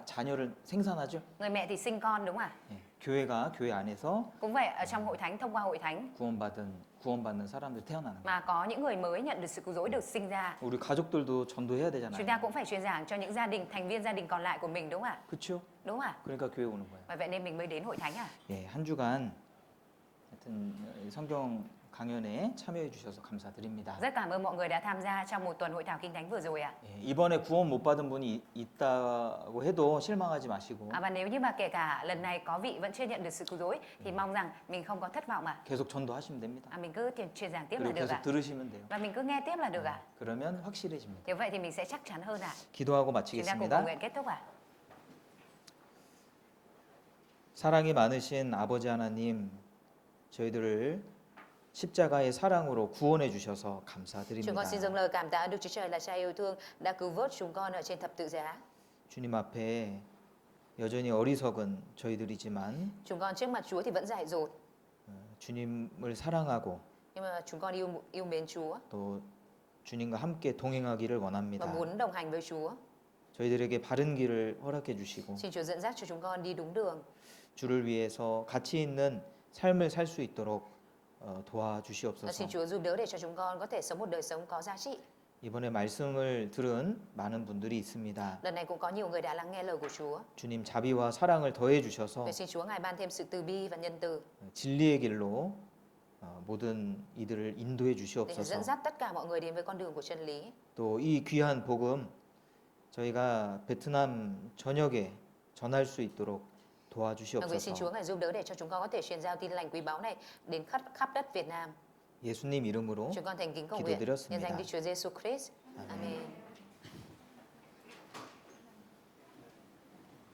자녀를 생산하죠. Người mẹ thì sinh con đúng không ạ? 예, 교회가 교회 안에서 Cũng vậy, ở trong hội thánh, thông qua hội thánh 구원받는 사람들 태어나는 거예요. mà có những người mới nhận được sự cứu rỗi được sinh ra. 우리 가족들도 전도해야 Chúng ta 되잖아요. cũng phải truyền giảng cho những thành viên gia đình còn lại của mình đúng không ạ? 그렇죠? Đúng không ạ? 그러니까 교회 오는 거예요. Bởi vậy nên mình mới đến hội thánh à? 예, 한 주간 하여튼 성경 강연에 참여해 주셔서 감사드립니다. Rất cảm ơn mọi người đã tham gia trong một tuần hội thảo kinh thánh vừa rồi ạ. 예, 이번에 구원 못 받은 분이 있다고 해도 실망하지 마시고 Và nếu như mà kể cả lần này có vị vẫn chưa nhận được sự cứu rỗi thì mong rằng mình không có thất vọng ạ. 계속 전도하시면 됩니다. Mình cứ truyền giảng tiếp là 그리고 được 계속 ạ. 들으시면 돼요. Và mình cứ nghe tiếp là được ạ. 그러면 확실해집니다. Nếu vậy thì mình sẽ chắc chắn hơn ạ. 기도하고 Chúng ta cùng 마치겠습니다. cầu nguyện kết thúc ạ. 사랑이 많으신 아버지 하나님, 저희들을 십자가의 사랑으로 구원해 주셔서 Chúng 감사드립니다. con xin dâng lời cảm tạ Đức Chúa Trời là Cha yêu thương đã cứu vớt chúng con ở trên thập tự giá. 주님 앞에 여전히 어리석은 저희들이지만 Chúng con trước mặt Chúa thì vẫn dại dột, 주님을 사랑하고 nhưng mà chúng con yêu mến Chúa 또 주님과 함께 동행하기를 và 원합니다. muốn đồng hành với Chúa. 저희들에게 바른 길을 허락해 주시고 Xin Chúa dẫn dắt cho chúng con đi đúng đường 주를 위해서 가치 있는 삶을 살 수 있도록 và 도와주시옵소서. xin Chúa giúp đỡ để cho chúng con có thể sống một đời sống có giá trị. 이번에 말씀을 들은 많은 분들이 있습니다. Lần này cũng có nhiều người đã lắng nghe lời của Chúa. 주님 자비와 사랑을 더해 주셔서 Vậy xin Chúa Ngài ban thêm sự từ bi và nhân từ 진리의 길로 모든 이들을 인도해 để 주시옵소서. dẫn dắt tất cả mọi người đến với con đường của chân lý. 또 이 귀한 복음 저희가 베트남 전역에 전할 수 있도록 Và vậy xin Chúa 도와주시옵소서. Ngài giúp đỡ để cho chúng con có thể truyền giao tin lành quý báu này đến khắp đất Việt Nam. 예수님 이름으로 Chúng con thành kính cầu nguyện nhân 기도드렸습니다. danh Đức Chúa Giêsu Christ. Amen.